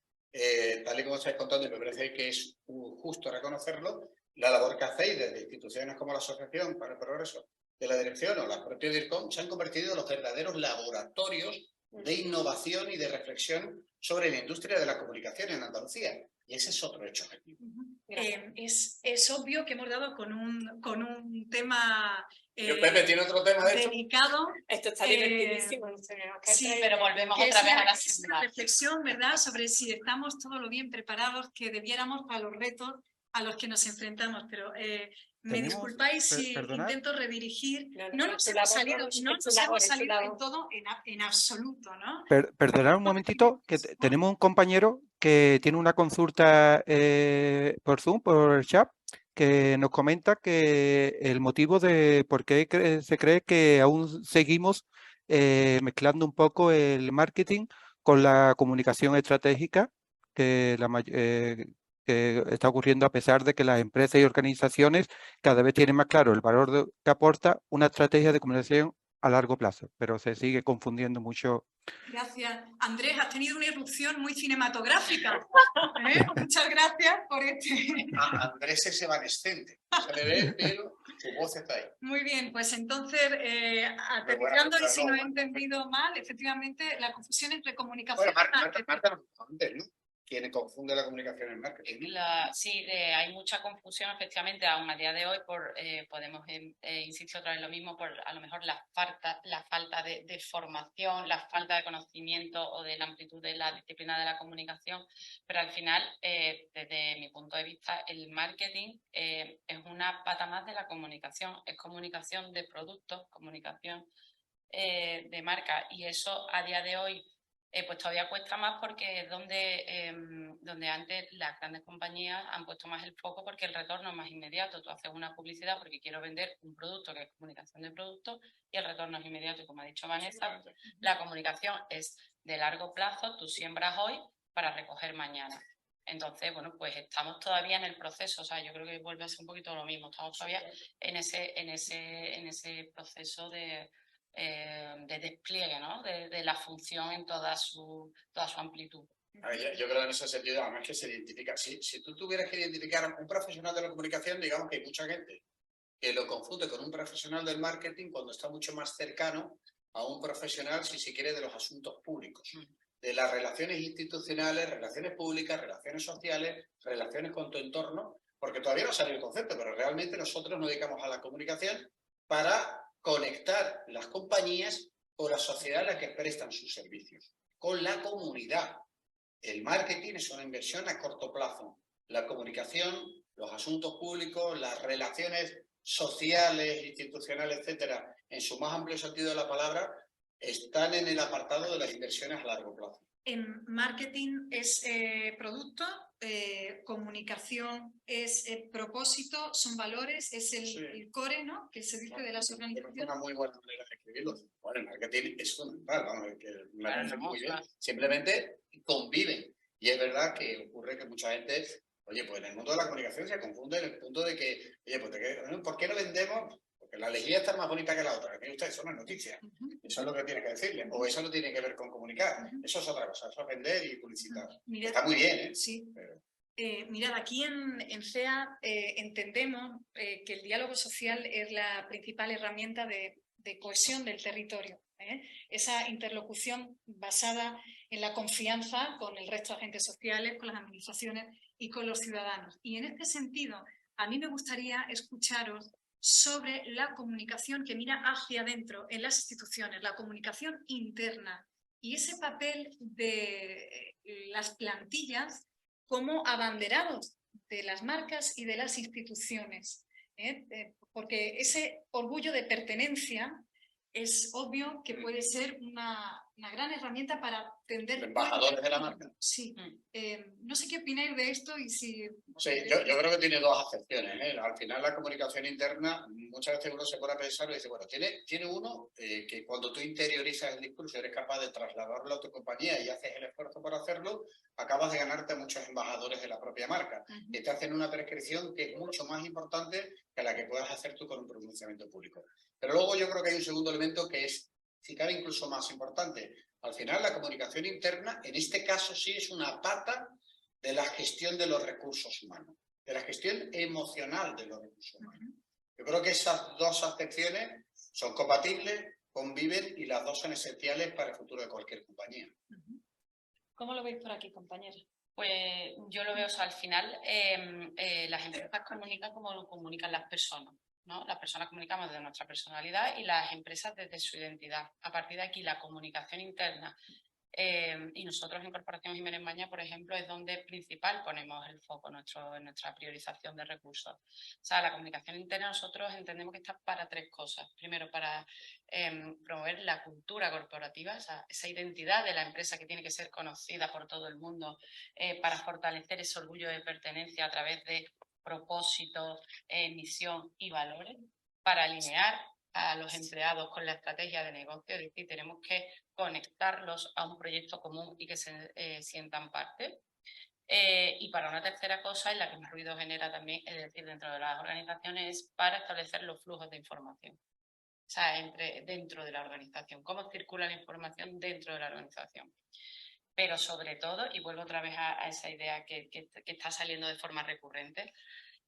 tal y como estáis contando, y me parece que es justo reconocerlo, la labor que hacéis desde instituciones como la Asociación para el Progreso de la Dirección o la propia DIRCOM se han convertido en los verdaderos laboratorios de innovación y de reflexión sobre la industria de la comunicación en Andalucía. Y ese es otro hecho objetivo. Es obvio que hemos dado con un tema Pepe tiene otro tema, de hecho. delicado. Esto está divertidísimo. Sí, pero volvemos que otra vez a la es una reflexión, ¿verdad?, sobre si estamos todo lo bien preparados que debiéramos para los retos a los que nos enfrentamos. Pero me disculpáis si intento redirigir. No nos hemos salido en todo en absoluto, ¿no? Perdonad un momentito, que tenemos un compañero que tiene una consulta por Zoom, por el chat, que nos comenta que el motivo de por qué se cree que aún seguimos mezclando un poco el marketing con la comunicación estratégica, que que está ocurriendo a pesar de que las empresas y organizaciones cada vez tienen más claro el valor que aporta una estrategia de comunicación a largo plazo, pero se sigue confundiendo mucho. Gracias. Andrés, has tenido una irrupción muy cinematográfica. Muchas gracias por este. Andrés es evanescente, se le ve, pero su voz está ahí. Muy bien, pues entonces, aterrizando y si no he entendido mal, efectivamente, la confusión entre comunicación y marketing. Antes, ¿no? ¿Quién confunde la comunicación en marketing? Sí, hay mucha confusión, efectivamente, aún a día de hoy, podemos insistir otra vez lo mismo, por a lo mejor la falta de formación, la falta de conocimiento o de la amplitud de la disciplina de la comunicación, pero al final, desde mi punto de vista, el marketing es una pata más de la comunicación, es comunicación de productos, comunicación de marca, y eso a día de hoy pues todavía cuesta más porque es donde antes las grandes compañías han puesto más el foco porque el retorno es más inmediato. Tú haces una publicidad porque quiero vender un producto que es comunicación de producto y el retorno es inmediato. Y como ha dicho Vanessa, la comunicación es de largo plazo, tú siembras hoy para recoger mañana. Entonces, bueno, pues estamos todavía en el proceso, o sea, yo creo que vuelve a ser un poquito lo mismo, estamos todavía en ese proceso de despliegue, ¿no? de la función en toda su amplitud. A ver, yo creo en ese sentido, además que se identifica. Si tú tuvieras que identificar a un profesional de la comunicación, digamos que hay mucha gente que lo confunde con un profesional del marketing cuando está mucho más cercano a un profesional, si se quiere, de los asuntos públicos, de las relaciones institucionales, relaciones públicas, relaciones sociales, relaciones con tu entorno, porque todavía no sale el concepto, pero realmente nosotros nos dedicamos a la comunicación para conectar las compañías con la sociedad a la que prestan sus servicios, con la comunidad. El marketing es una inversión a corto plazo. La comunicación, los asuntos públicos, las relaciones sociales, institucionales, etcétera, en su más amplio sentido de la palabra, están en el apartado de las inversiones a largo plazo. En marketing es producto, comunicación es propósito, son valores, es el core, ¿no?, que se dice de las organizaciones. Es una muy buena manera de escribirlo. Bueno, el marketing es fundamental, vamos, que me parece muy bien. Simplemente conviven. Y es verdad que ocurre que mucha gente, oye, pues en el mundo de la comunicación se confunde en el punto de que, oye, pues ¿por qué no vendemos? Porque la lejía está más bonita que la otra. Que usted, eso no es noticia. Eso es lo que tiene que decirle. O eso no tiene que ver con comunicar. Eso es otra cosa. Eso es vender y publicitar. Mirad, está muy bien, ¿eh? Sí. Pero... mirad, aquí en CEA entendemos que el diálogo social es la principal herramienta de cohesión del territorio. Esa interlocución basada en la confianza con el resto de agentes sociales, con las administraciones y con los ciudadanos. Y en este sentido, a mí me gustaría escucharos sobre la comunicación que mira hacia adentro en las instituciones, la comunicación interna y ese papel de las plantillas como abanderados de las marcas y de las instituciones, porque ese orgullo de pertenencia es obvio que puede ser una gran herramienta para tender... Embajadores de la marca. Sí. No sé qué opináis de esto y si... Sí, yo creo que tiene dos acepciones, ¿eh? Al final la comunicación interna, muchas veces uno se pone a pensar y dice, bueno, tiene uno que cuando tú interiorizas el discurso, eres capaz de trasladarlo a tu compañía y haces el esfuerzo por hacerlo, acabas de ganarte a muchos embajadores de la propia marca, que te hacen una prescripción que es mucho más importante que la que puedas hacer tú con un pronunciamiento público. Pero luego yo creo que hay un segundo elemento que es, si cabe, incluso más importante. Al final la comunicación interna, en este caso sí es una pata de la gestión de los recursos humanos, de la gestión emocional de los recursos humanos. Yo creo que esas dos acepciones son compatibles, conviven y las dos son esenciales para el futuro de cualquier compañía. ¿Cómo lo veis por aquí, compañeros? Pues yo lo veo, o sea, al final las empresas comunican como lo comunican las personas, ¿no? Las personas comunicamos desde nuestra personalidad y las empresas desde su identidad. A partir de aquí, la comunicación interna y nosotros en Corporación Jiménez Maña, por ejemplo, es donde principal ponemos el foco en nuestra priorización de recursos. O sea, la comunicación interna nosotros entendemos que está para tres cosas. Primero, para promover la cultura corporativa, esa identidad de la empresa que tiene que ser conocida por todo el mundo, para fortalecer ese orgullo de pertenencia a través de propósitos, misión y valores, para alinear a los empleados con la estrategia de negocio, es decir, tenemos que conectarlos a un proyecto común y que se sientan parte. Y para una tercera cosa, en la que más ruido genera también, es decir, dentro de las organizaciones, es para establecer los flujos de información. O sea, dentro de la organización, cómo circula la información dentro de la organización. Pero sobre todo, y vuelvo otra vez a esa idea que está saliendo de forma recurrente,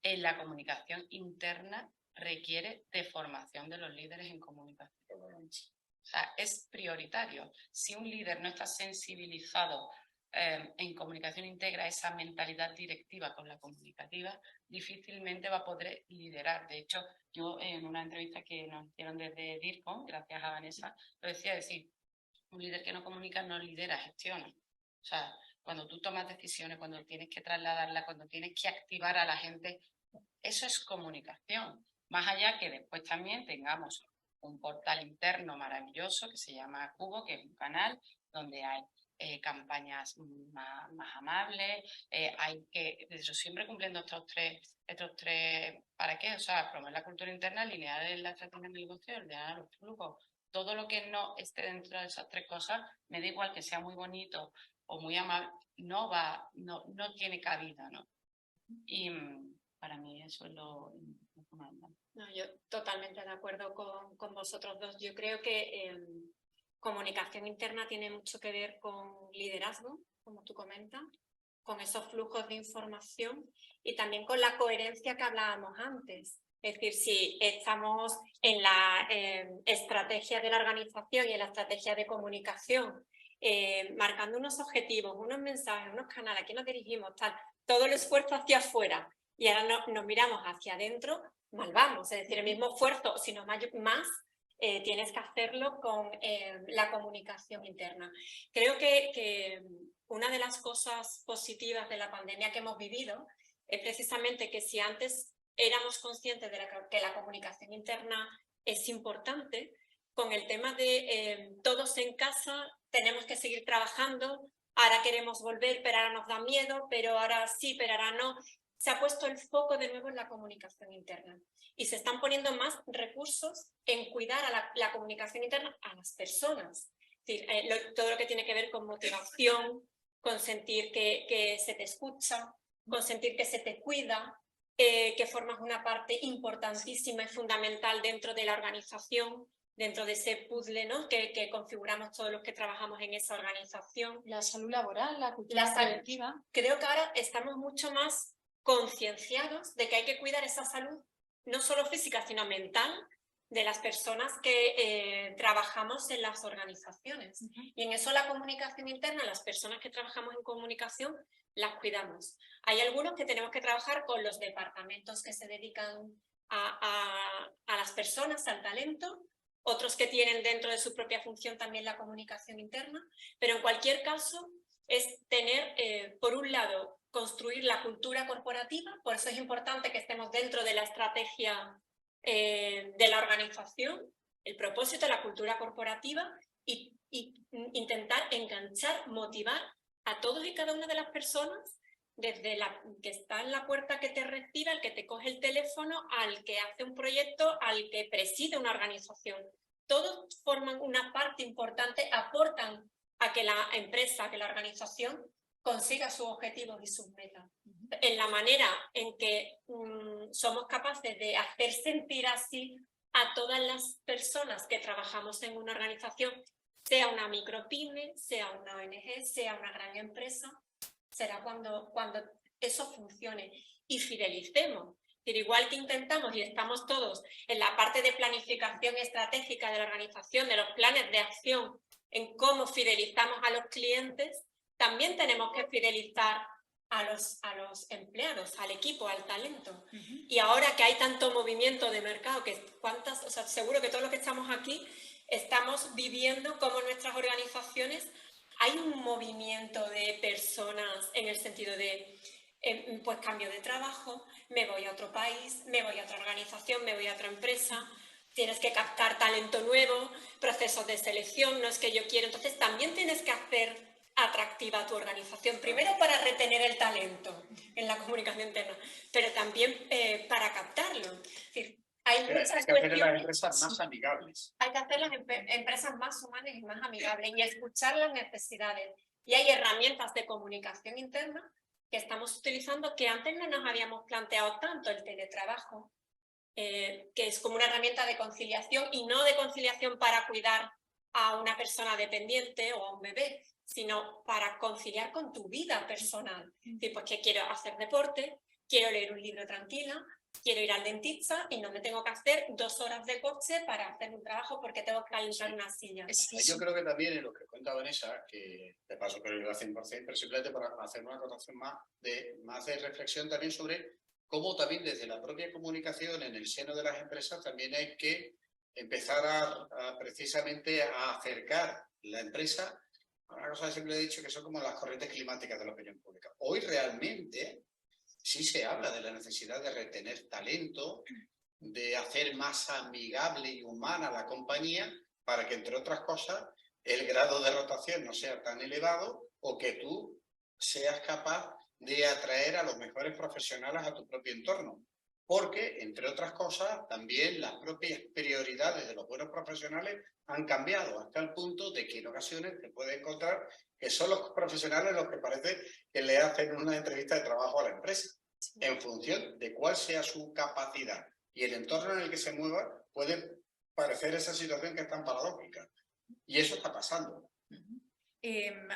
en la comunicación interna requiere de formación de los líderes en comunicación. O sea, es prioritario. Si un líder no está sensibilizado en comunicación íntegra, esa mentalidad directiva con la comunicativa, difícilmente va a poder liderar. De hecho, yo en una entrevista que nos hicieron desde DIRCOM, gracias a Vanessa, lo decía, decir, un líder que no comunica no lidera, gestiona. O sea, cuando tú tomas decisiones, cuando tienes que trasladarlas, cuando tienes que activar a la gente, eso es comunicación. Más allá que después también tengamos un portal interno maravilloso que se llama Cubo, que es un canal donde hay campañas más amables, hay que, eso, siempre cumpliendo estos tres, ¿para qué? O sea, promover la cultura interna, alinear la estrategia del negocio, alinear los flujos. Todo lo que no esté dentro de esas tres cosas, me da igual que sea muy bonito o muy amable, no tiene cabida, ¿no? Y para mí eso es lo fundamental. No, yo totalmente de acuerdo con vosotros dos. Yo creo que comunicación interna tiene mucho que ver con liderazgo, como tú comentas, con esos flujos de información y también con la coherencia que hablábamos antes. Es decir, si estamos en la estrategia de la organización y en la estrategia de comunicación, marcando unos objetivos, unos mensajes, unos canales, a quién nos dirigimos, tal, todo el esfuerzo hacia afuera y ahora nos miramos hacia adentro, mal vamos. Es decir, el mismo esfuerzo, sino más tienes que hacerlo con la comunicación interna. Creo que una de las cosas positivas de la pandemia que hemos vivido es precisamente que si antes éramos conscientes de que la comunicación interna es importante, con el tema de todos en casa tenemos que seguir trabajando, ahora queremos volver, pero ahora nos da miedo, pero ahora sí, pero ahora no. Se ha puesto el foco de nuevo en la comunicación interna y se están poniendo más recursos en cuidar a la comunicación interna a las personas. Es decir, todo lo que tiene que ver con motivación, con sentir que se te escucha, con sentir que se te cuida, que formas una parte importantísima y fundamental dentro de la organización, dentro de ese puzzle, ¿no? que configuramos todos los que trabajamos en esa organización. La salud laboral, la cultura colectiva. Creo que ahora estamos mucho más concienciados de que hay que cuidar esa salud, no solo física, sino mental, de las personas que trabajamos en las organizaciones. Y en eso la comunicación interna, las personas que trabajamos en comunicación, las cuidamos. Hay algunos que tenemos que trabajar con los departamentos que se dedican a las personas, al talento, otros que tienen dentro de su propia función también la comunicación interna, pero en cualquier caso es tener, por un lado, construir la cultura corporativa, por eso es importante que estemos dentro de la estrategia de la organización, el propósito de la cultura corporativa y intentar enganchar, motivar a todos y cada una de las personas, desde la que está en la puerta que te recibe, al que te coge el teléfono, al que hace un proyecto, al que preside una organización. Todos forman una parte importante, aportan a que la empresa, que la organización consiga sus objetivos y sus metas. En la manera en que somos capaces de hacer sentir así a todas las personas que trabajamos en una organización, sea una micropyme, sea una ONG, sea una gran empresa, será cuando eso funcione y fidelicemos. Igual que intentamos y estamos todos en la parte de planificación estratégica de la organización, de los planes de acción, en cómo fidelizamos a los clientes, también tenemos que fidelizar a los empleados, al equipo, al talento. Y ahora que hay tanto movimiento de mercado, que seguro que todos los que estamos aquí estamos viviendo cómo nuestras organizaciones hay un movimiento de personas en el sentido de pues cambio de trabajo, me voy a otro país, me voy a otra organización, me voy a otra empresa, tienes que captar talento nuevo, procesos de selección, no es que yo quiero, entonces también tienes que hacer atractiva tu organización, primero para retener el talento en la comunicación interna, pero también para captarlo. Es decir, hay que hacer las empresas más amigables. Hay que hacer las empresas más humanas y más amigables y escuchar las necesidades. Y hay herramientas de comunicación interna que estamos utilizando que antes no nos habíamos planteado tanto, el teletrabajo, que es como una herramienta de conciliación y no de conciliación para cuidar a una persona dependiente o a un bebé, sino para conciliar con tu vida personal. Pues que quiero hacer deporte, quiero leer un libro tranquila, quiero ir al dentista y no me tengo que hacer 2 horas de coche para hacer un trabajo porque tengo que calentar una silla. Yo creo que también en lo que cuenta Vanessa, que de paso creo que lo hacen 100%, pero simplemente para hacer una acotación más de reflexión también sobre cómo también desde la propia comunicación en el seno de las empresas también hay que empezar a precisamente a acercar la empresa a una cosa que siempre he dicho que son como las corrientes climáticas de la opinión pública. Hoy realmente sí se habla de la necesidad de retener talento, de hacer más amigable y humana la compañía para que, entre otras cosas, el grado de rotación no sea tan elevado o que tú seas capaz de atraer a los mejores profesionales a tu propio entorno. Porque, entre otras cosas, también las propias prioridades de los buenos profesionales han cambiado hasta el punto de que en ocasiones te puedes encontrar que son los profesionales los que parece que le hacen una entrevista de trabajo a la empresa. En función de cuál sea su capacidad y el entorno en el que se mueva, puede parecer esa situación que es tan paradójica. Y eso está pasando.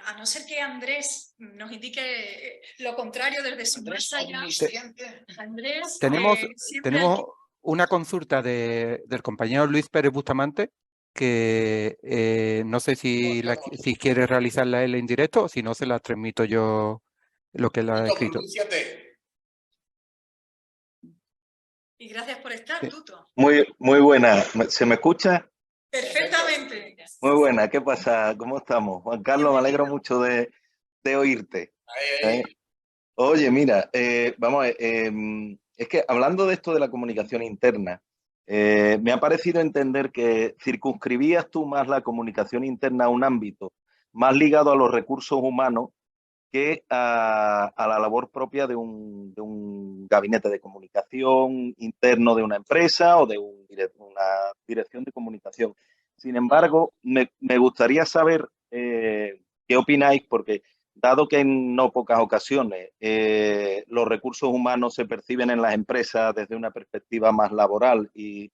A no ser que Andrés nos indique lo contrario desde su más allá. Andrés, tenemos una consulta del compañero Luis Pérez Bustamante que no sé si quiere realizarla él en directo o si no se la transmito yo lo que él ha escrito. Y gracias por estar, Tuto. Muy buena. ¿Se me escucha? Perfectamente. Muy buena. ¿Qué pasa? ¿Cómo estamos? Juan Carlos, me alegro mucho de oírte. Oye, mira, vamos a ver, es que hablando de esto de la comunicación interna, me ha parecido entender que circunscribías tú más la comunicación interna a un ámbito más ligado a los recursos humanos que a la labor propia de un gabinete de comunicación interno de una empresa o de una dirección de comunicación. Sin embargo, me gustaría saber qué opináis, porque dado que en no pocas ocasiones los recursos humanos se perciben en las empresas desde una perspectiva más laboral y,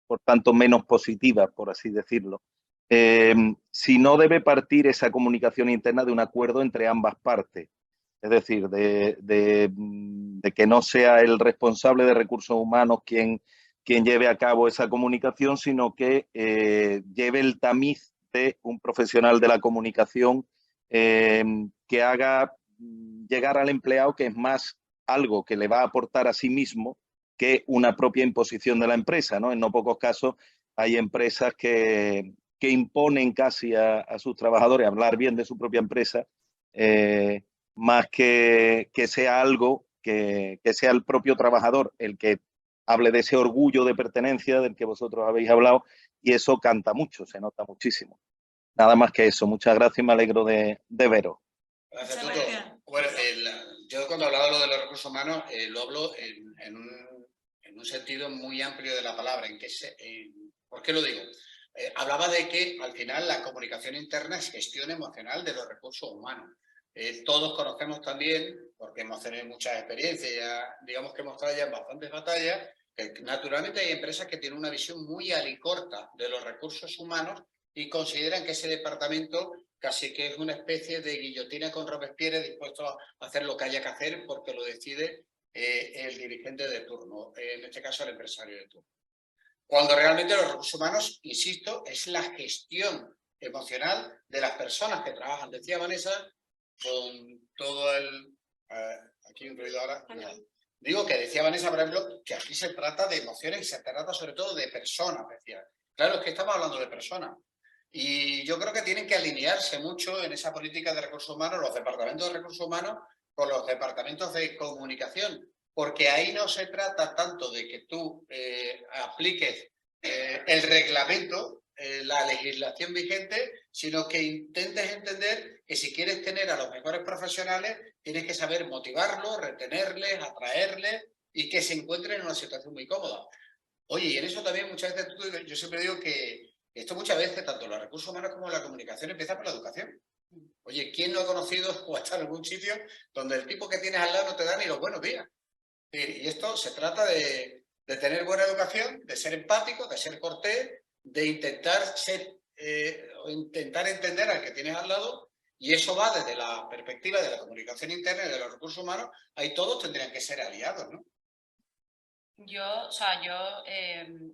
por tanto, menos positiva, por así decirlo, si no debe partir esa comunicación interna de un acuerdo entre ambas partes. Es decir, de que no sea el responsable de recursos humanos quien lleve a cabo esa comunicación, sino que lleve el tamiz de un profesional de la comunicación que haga llegar al empleado, que es más algo que le va a aportar a sí mismo que una propia imposición de la empresa, ¿no? En no pocos casos hay empresas que imponen casi a sus trabajadores hablar bien de su propia empresa, más que sea algo que sea el propio trabajador el que hable de ese orgullo de pertenencia del que vosotros habéis hablado, y eso canta mucho, se nota muchísimo. Nada más que eso. Muchas gracias y me alegro de veros. Gracias, Tuto. Bueno, yo cuando hablaba de lo de los recursos humanos, lo hablo en un sentido muy amplio de la palabra. ¿Por qué lo digo? Hablaba de que al final la comunicación interna es gestión emocional de los recursos humanos. Todos conocemos también, porque hemos tenido muchas experiencias, ya, digamos que hemos traído bastantes batallas, que naturalmente hay empresas que tienen una visión muy alicorta de los recursos humanos y consideran que ese departamento casi que es una especie de guillotina con Robespierre dispuesto a hacer lo que haya que hacer porque lo decide el dirigente de turno, en este caso el empresario de turno. Cuando realmente los recursos humanos, insisto, es la gestión emocional de las personas que trabajan. Decía Vanessa, con todo el... aquí incluido ahora... Digo que decía Vanessa, por ejemplo, que aquí se trata de emociones y se trata sobre todo de personas, decía. Claro, es que estamos hablando de personas. Y yo creo que tienen que alinearse mucho en esa política de recursos humanos, los departamentos de recursos humanos, con los departamentos de comunicación. Porque ahí no se trata tanto de que tú apliques el reglamento, la legislación vigente, sino que intentes entender que si quieres tener a los mejores profesionales, tienes que saber motivarlos, retenerles, atraerles y que se encuentren en una situación muy cómoda. Oye, y en eso también muchas veces, yo siempre digo que esto muchas veces, tanto los recursos humanos como la comunicación, empieza por la educación. Oye, ¿quién no ha conocido o ha estado en algún sitio donde el tipo que tienes al lado no te da ni los buenos días? Y esto se trata de tener buena educación, de ser empático, de ser cortés, de intentar intentar entender al que tienes al lado, y eso va desde la perspectiva de la comunicación interna y de los recursos humanos. Ahí todos tendrían que ser aliados, ¿no? Yo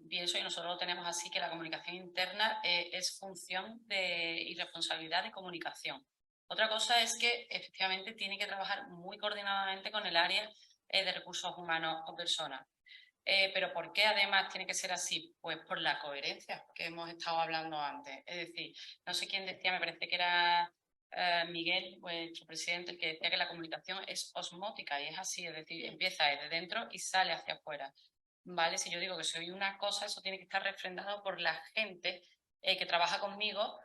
pienso, y nosotros lo tenemos así, que la comunicación interna es función y responsabilidad de comunicación. Otra cosa es que efectivamente tiene que trabajar muy coordinadamente con el área de recursos humanos o personas. Pero ¿por qué además tiene que ser así? Pues por la coherencia que hemos estado hablando antes. Es decir, no sé quién decía, me parece que era Miguel, nuestro presidente, el que decía que la comunicación es osmótica, y es así, es decir, empieza desde dentro y sale hacia afuera. ¿Vale? Si yo digo que soy una cosa, eso tiene que estar refrendado por la gente que trabaja conmigo,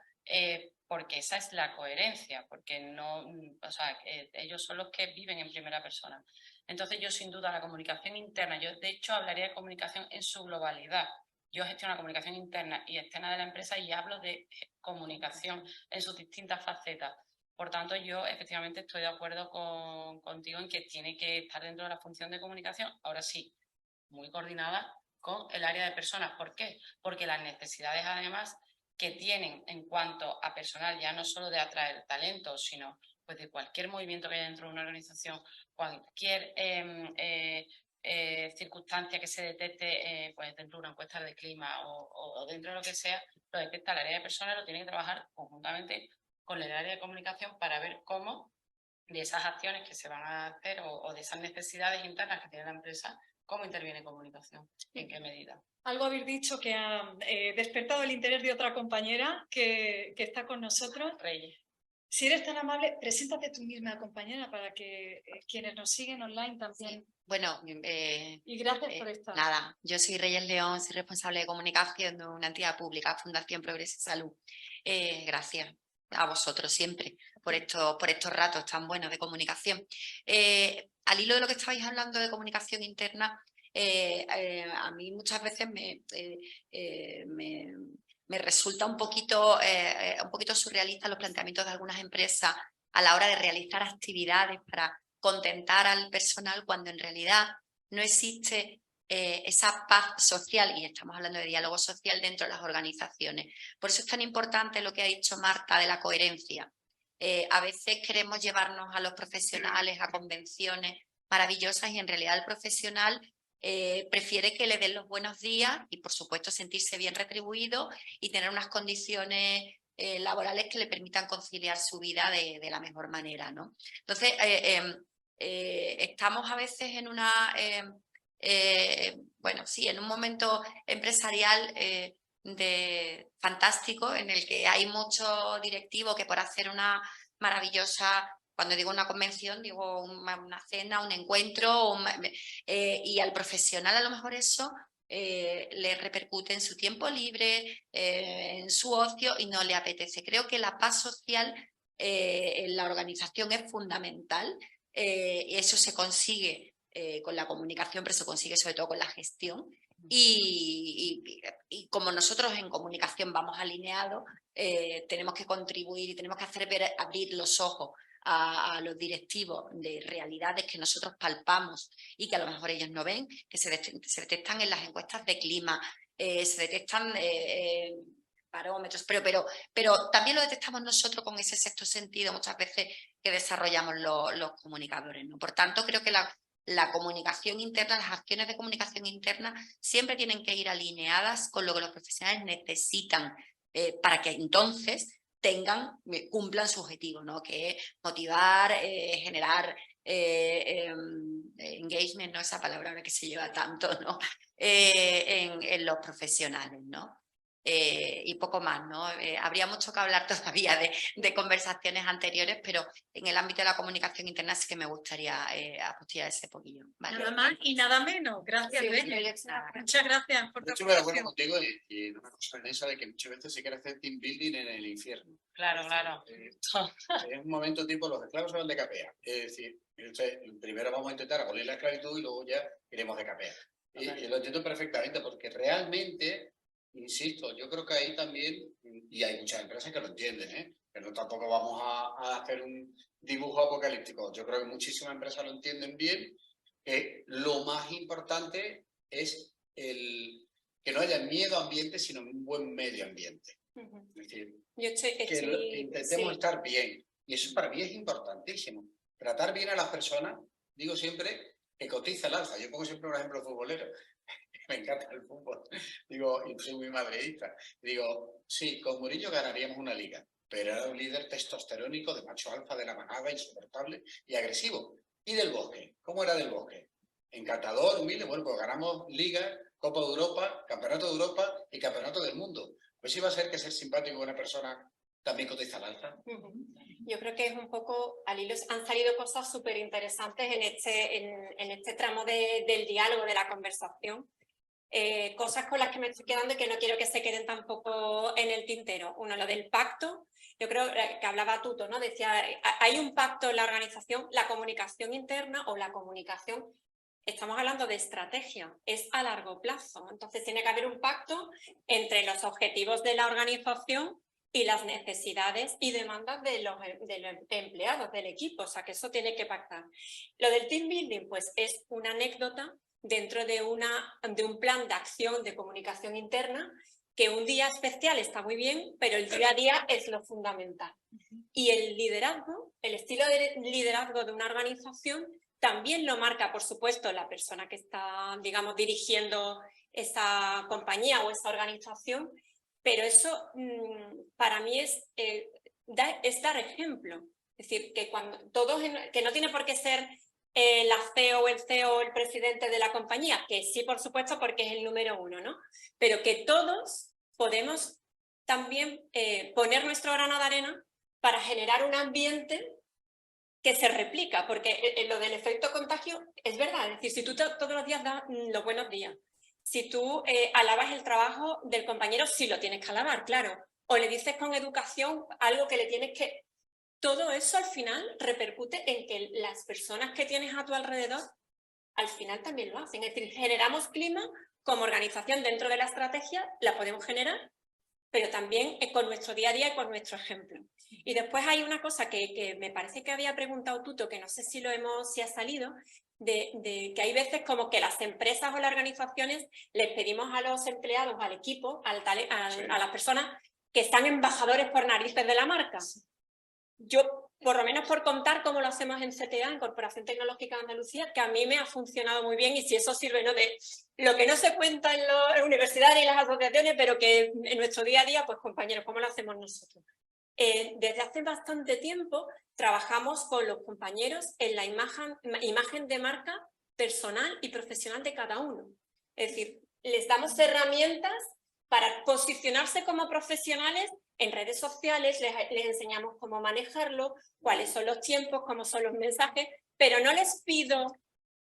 porque esa es la coherencia, porque no, o sea, ellos son los que viven en primera persona. Entonces yo sin duda la comunicación interna, yo de hecho hablaría de comunicación en su globalidad. Yo gestiono la comunicación interna y externa de la empresa y hablo de comunicación en sus distintas facetas. Por tanto, yo efectivamente estoy de acuerdo contigo en que tiene que estar dentro de la función de comunicación. Ahora sí, muy coordinada con el área de personas. ¿Por qué? Porque las necesidades además que tienen en cuanto a personal, ya no solo de atraer talentos, sino pues de cualquier movimiento que haya dentro de una organización, cualquier circunstancia que se detecte pues dentro de una encuesta de clima o dentro de lo que sea, lo detecta el área de personas, lo tiene que trabajar conjuntamente con el área de comunicación para ver cómo de esas acciones que se van a hacer o de esas necesidades internas que tiene la empresa, cómo interviene comunicación, en qué medida. Algo habéis dicho que ha despertado el interés de otra compañera que está con nosotros. Reyes. Si eres tan amable, preséntate tú misma, compañera, para que quienes nos siguen online también. Sí. Bueno, y gracias por estar. Nada, yo soy Reyes León, soy responsable de comunicación de una entidad pública, Fundación Progreso y Salud. Gracias a vosotros siempre por estos ratos tan buenos de comunicación. Al hilo de lo que estabais hablando de comunicación interna, a mí muchas veces me resulta un poquito surrealista los planteamientos de algunas empresas a la hora de realizar actividades para contentar al personal, cuando en realidad no existe esa paz social, y estamos hablando de diálogo social dentro de las organizaciones. Por eso es tan importante lo que ha dicho Marta de la coherencia. A veces queremos llevarnos a los profesionales a convenciones maravillosas y en realidad el profesional prefiere que le den los buenos días y por supuesto sentirse bien retribuido y tener unas condiciones laborales que le permitan conciliar su vida de la mejor manera, ¿no? Entonces, estamos a veces en una, bueno, sí, en un momento empresarial fantástico, en el que hay mucho directivo que por hacer una maravillosa, cuando digo una convención, digo una cena, un encuentro, y al profesional a lo mejor eso le repercute en su tiempo libre, en su ocio y no le apetece. Creo que la paz social en la organización es fundamental, y eso se consigue con la comunicación, pero se consigue sobre todo con la gestión. Y como nosotros en comunicación vamos alineados, tenemos que contribuir y tenemos que hacer abrir los ojos a los directivos de realidades que nosotros palpamos y que a lo mejor ellos no ven, que se detectan en las encuestas de clima, se detectan parómetros, pero también lo detectamos nosotros con ese sexto sentido muchas veces que desarrollamos los comunicadores, ¿no? Por tanto, creo que la comunicación interna, las acciones de comunicación interna siempre tienen que ir alineadas con lo que los profesionales necesitan para que entonces cumplan su objetivo, ¿no? Que es motivar, generar engagement, ¿no? Esa palabra ahora que se lleva tanto, ¿no? En los profesionales, ¿no? Y poco más, ¿no? Habría mucho que hablar todavía de conversaciones anteriores, pero en el ámbito de la comunicación interna sí que me gustaría apostillar ese poquillo. ¿Vale? Nada más y nada menos. Gracias, Sí, Belle. Muchas gracias por tu Yo me de acuerdo aportación. contigo y una cosa en esa de que muchas veces se quiere hacer team building en el infierno. Claro, claro. Es un momento tipo los esclavos se van de capea. Es decir, primero vamos a intentar abolir la esclavitud y luego ya iremos de capea. Y lo entiendo perfectamente porque realmente, insisto, yo creo que ahí también, y hay muchas empresas que lo entienden, pero tampoco vamos a hacer un dibujo apocalíptico. Yo creo que muchísimas empresas lo entienden bien, que lo más importante es que no haya miedo ambiente, sino un buen medio ambiente. Es decir, que intentemos estar bien. Y eso para mí es importantísimo. Tratar bien a las personas, digo siempre, que cotiza el alza. Yo pongo siempre un ejemplo futbolero. Me encanta el fútbol. Digo, y soy muy madridista. Digo, sí, con Mourinho ganaríamos una liga, pero era un líder testosterónico de macho alfa de la manada, insoportable y agresivo. ¿Y del Bosque? ¿Cómo era del Bosque? Encantador, humilde. Bueno, pues ganamos liga, Copa de Europa, Campeonato de Europa y Campeonato del Mundo. Pues iba a ser que ser simpático con una persona también cotiza al alza. Yo creo que es un poco, al hilo han salido cosas súper interesantes en este tramo del diálogo, de la conversación. Cosas con las que me estoy quedando y que no quiero que se queden tampoco en el tintero. Uno, lo del pacto. Yo creo que hablaba Tuto, ¿no? Decía, hay un pacto en la organización, la comunicación interna o la comunicación. Estamos hablando de estrategia, es a largo plazo. Entonces tiene que haber un pacto entre los objetivos de la organización y las necesidades y demandas de los empleados, del equipo. O sea, que eso tiene que pactar. Lo del team building, pues es una anécdota dentro de un plan de acción de comunicación interna, que un día especial está muy bien, pero el día a día es lo fundamental. Y el liderazgo, el estilo de liderazgo de una organización también lo marca, por supuesto, la persona que está, digamos, dirigiendo esa compañía o esa organización, pero eso para mí es dar ejemplo. Es decir, que que no tiene por qué ser la CEO o el CEO o el presidente de la compañía, que sí, por supuesto, porque es el número uno, ¿no? Pero que todos podemos también poner nuestro grano de arena para generar un ambiente que se replica, porque lo del efecto contagio es verdad. Es decir, si tú todos los días das los buenos días, si tú alabas el trabajo del compañero, sí lo tienes que alabar, claro, o le dices con educación algo que le tienes que... Todo eso al final repercute en que las personas que tienes a tu alrededor al final también lo hacen. Es decir, generamos clima como organización dentro de la estrategia, la podemos generar, pero también con nuestro día a día y con nuestro ejemplo. Y después hay una cosa que me parece que había preguntado Tuto, que no sé si ha salido, de que hay veces como que las empresas o las organizaciones les pedimos a los empleados, al equipo, a las personas que están embajadores por narices de la marca. Yo, por lo menos por contar cómo lo hacemos en CTA, en Corporación Tecnológica de Andalucía, que a mí me ha funcionado muy bien, y si eso sirve, ¿no?, de lo que no se cuenta en las universidades y las asociaciones, pero que en nuestro día a día, pues compañeros, ¿cómo lo hacemos nosotros? Desde hace bastante tiempo trabajamos con los compañeros en la imagen de marca personal y profesional de cada uno. Es decir, les damos herramientas para posicionarse como profesionales en redes sociales, les enseñamos cómo manejarlo, cuáles son los tiempos, cómo son los mensajes, pero no les pido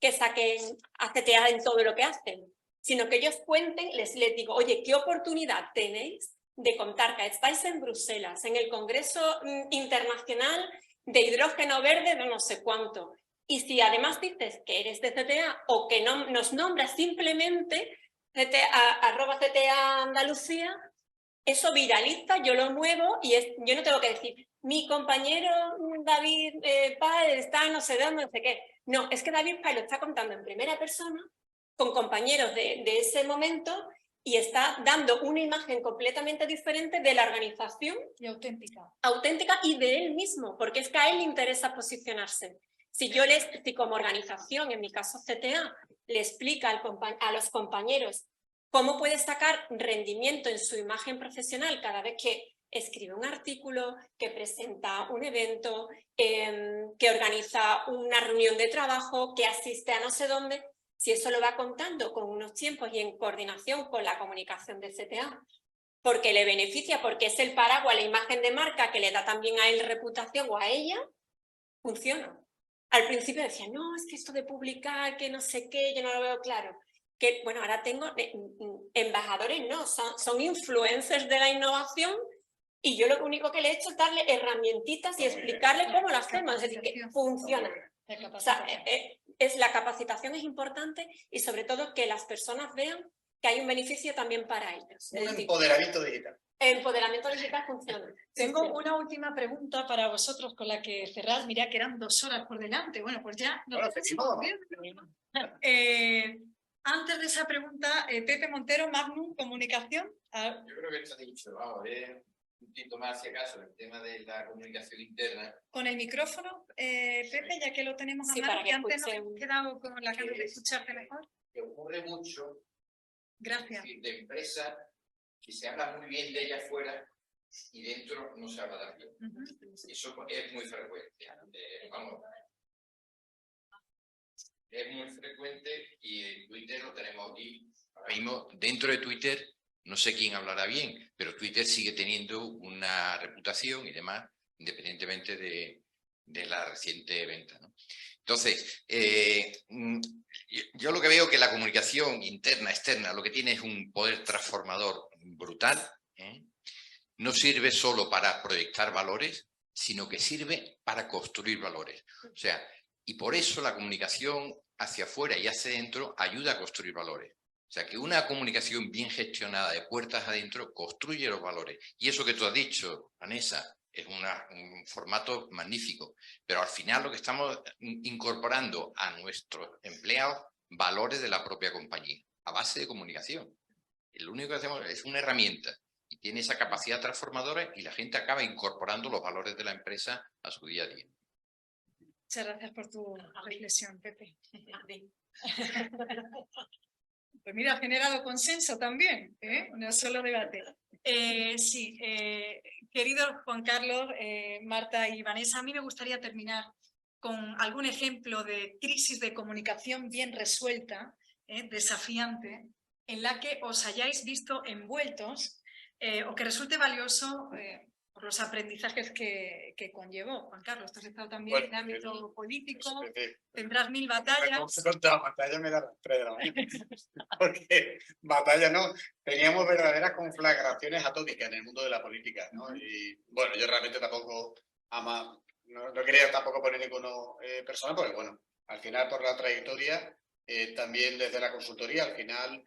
que saquen a CTA en todo lo que hacen, sino que ellos cuenten, les digo, oye, ¿qué oportunidad tenéis de contar que estáis en Bruselas, en el Congreso Internacional de Hidrógeno Verde de no sé cuánto? Y si además dices que eres de CTA o que no, nos nombras simplemente @CTA Andalucía, eso viraliza, yo lo muevo y yo no tengo que decir, mi compañero David Páez está no sé dónde, no sé qué. No, es que David Páez lo está contando en primera persona con compañeros de ese momento y está dando una imagen completamente diferente de la organización. Y auténtica. Auténtica y de él mismo, porque es que a él le interesa posicionarse. Si como organización, en mi caso CTA, le explica a los compañeros cómo puede sacar rendimiento en su imagen profesional cada vez que escribe un artículo, que presenta un evento, que organiza una reunión de trabajo, que asiste a no sé dónde, si eso lo va contando con unos tiempos y en coordinación con la comunicación de CTA, porque le beneficia, porque es el paraguas, la imagen de marca que le da también a él reputación o a ella, funciona. Al principio decía, no, es que esto de publicar, que no sé qué, yo no lo veo claro. Que, bueno, ahora tengo embajadores, no, son influencers de la innovación y yo lo único que le he hecho es darle herramientitas y explicarle cómo lo hacemos, es decir, que funciona. O sea, la capacitación es importante y sobre todo que las personas vean que hay un beneficio también para ellos. Un empoderamiento digital. El empoderamiento digital funciona. Tengo una última pregunta para vosotros con la que cerrar. Mirá que eran 2 horas por delante. Bueno, pues ya nos seguimos. Antes de esa pregunta, Pepe Montero, Magnum Comunicación. Yo creo que está dicho, vamos, un poquito más si acaso, el tema de la comunicación interna. Con el micrófono, Pepe, ya que lo tenemos a Sí, mano, para que que antes nos escuchen. hemos quedado con la ganas de escucharte mejor. Que ocurre mucho. Gracias. De empresas que se habla muy bien de ellas fuera y dentro no se habla tan bien. Eso es muy frecuente. Vamos. Es muy frecuente y en Twitter lo tenemos aquí. Ahora mismo, dentro de Twitter, no sé quién hablará bien, pero Twitter sigue teniendo una reputación y demás, independientemente de la reciente venta, ¿no? Entonces, yo lo que veo que la comunicación interna, externa, lo que tiene es un poder transformador brutal, ¿eh? No sirve solo para proyectar valores, sino que sirve para construir valores. O sea, y por eso la comunicación hacia afuera y hacia adentro ayuda a construir valores. O sea, que una comunicación bien gestionada de puertas adentro construye los valores. Y eso que tú has dicho, Vanessa, es un formato magnífico. Pero al final lo que estamos incorporando a nuestros empleados, valores de la propia compañía, a base de comunicación. Lo único que hacemos es una herramienta y tiene esa capacidad transformadora y la gente acaba incorporando los valores de la empresa a su día a día. Muchas gracias por tu reflexión, Pepe. Pues mira, ha generado consenso también, ¿eh? No solo debate. Sí, querido Juan Carlos, Marta y Vanessa, a mí me gustaría terminar con algún ejemplo de crisis de comunicación bien resuelta, desafiante, en la que os hayáis visto envueltos o que resulte valioso por los aprendizajes que conllevó. Juan Carlos, tú has estado también en el ámbito político, tendrás 1000 batallas. La batalla me da las 3 de la mañana. Porque batalla no, teníamos verdaderas conflagraciones atómicas en el mundo de la política, ¿no? Y bueno, yo realmente tampoco no quería tampoco poner ninguno personal, porque bueno, al final por la trayectoria, también desde la consultoría, al final,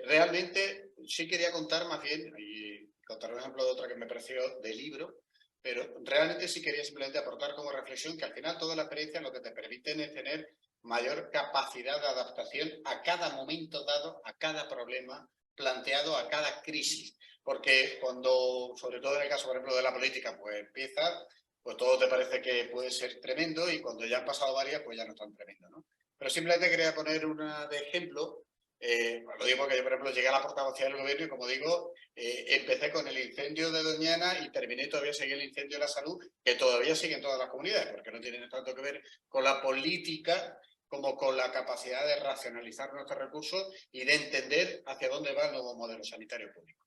realmente sí quería contar más bien, y contar un ejemplo de otra que me pareció de libro, pero realmente sí quería simplemente aportar como reflexión que al final toda la experiencia lo que te permiten es tener mayor capacidad de adaptación a cada momento dado, a cada problema planteado, a cada crisis. Porque cuando, sobre todo en el caso, por ejemplo, de la política, pues empieza, pues todo te parece que puede ser tremendo y cuando ya han pasado varias, pues ya no es tan tremendo, ¿no? Pero simplemente quería poner una de ejemplo. Lo digo porque yo, por ejemplo, llegué a la portavocía del gobierno y, como digo, empecé con el incendio de Doñana y terminé todavía seguí el incendio de la salud, que todavía sigue en todas las comunidades, porque no tiene tanto que ver con la política como con la capacidad de racionalizar nuestros recursos y de entender hacia dónde va el nuevo modelo sanitario público.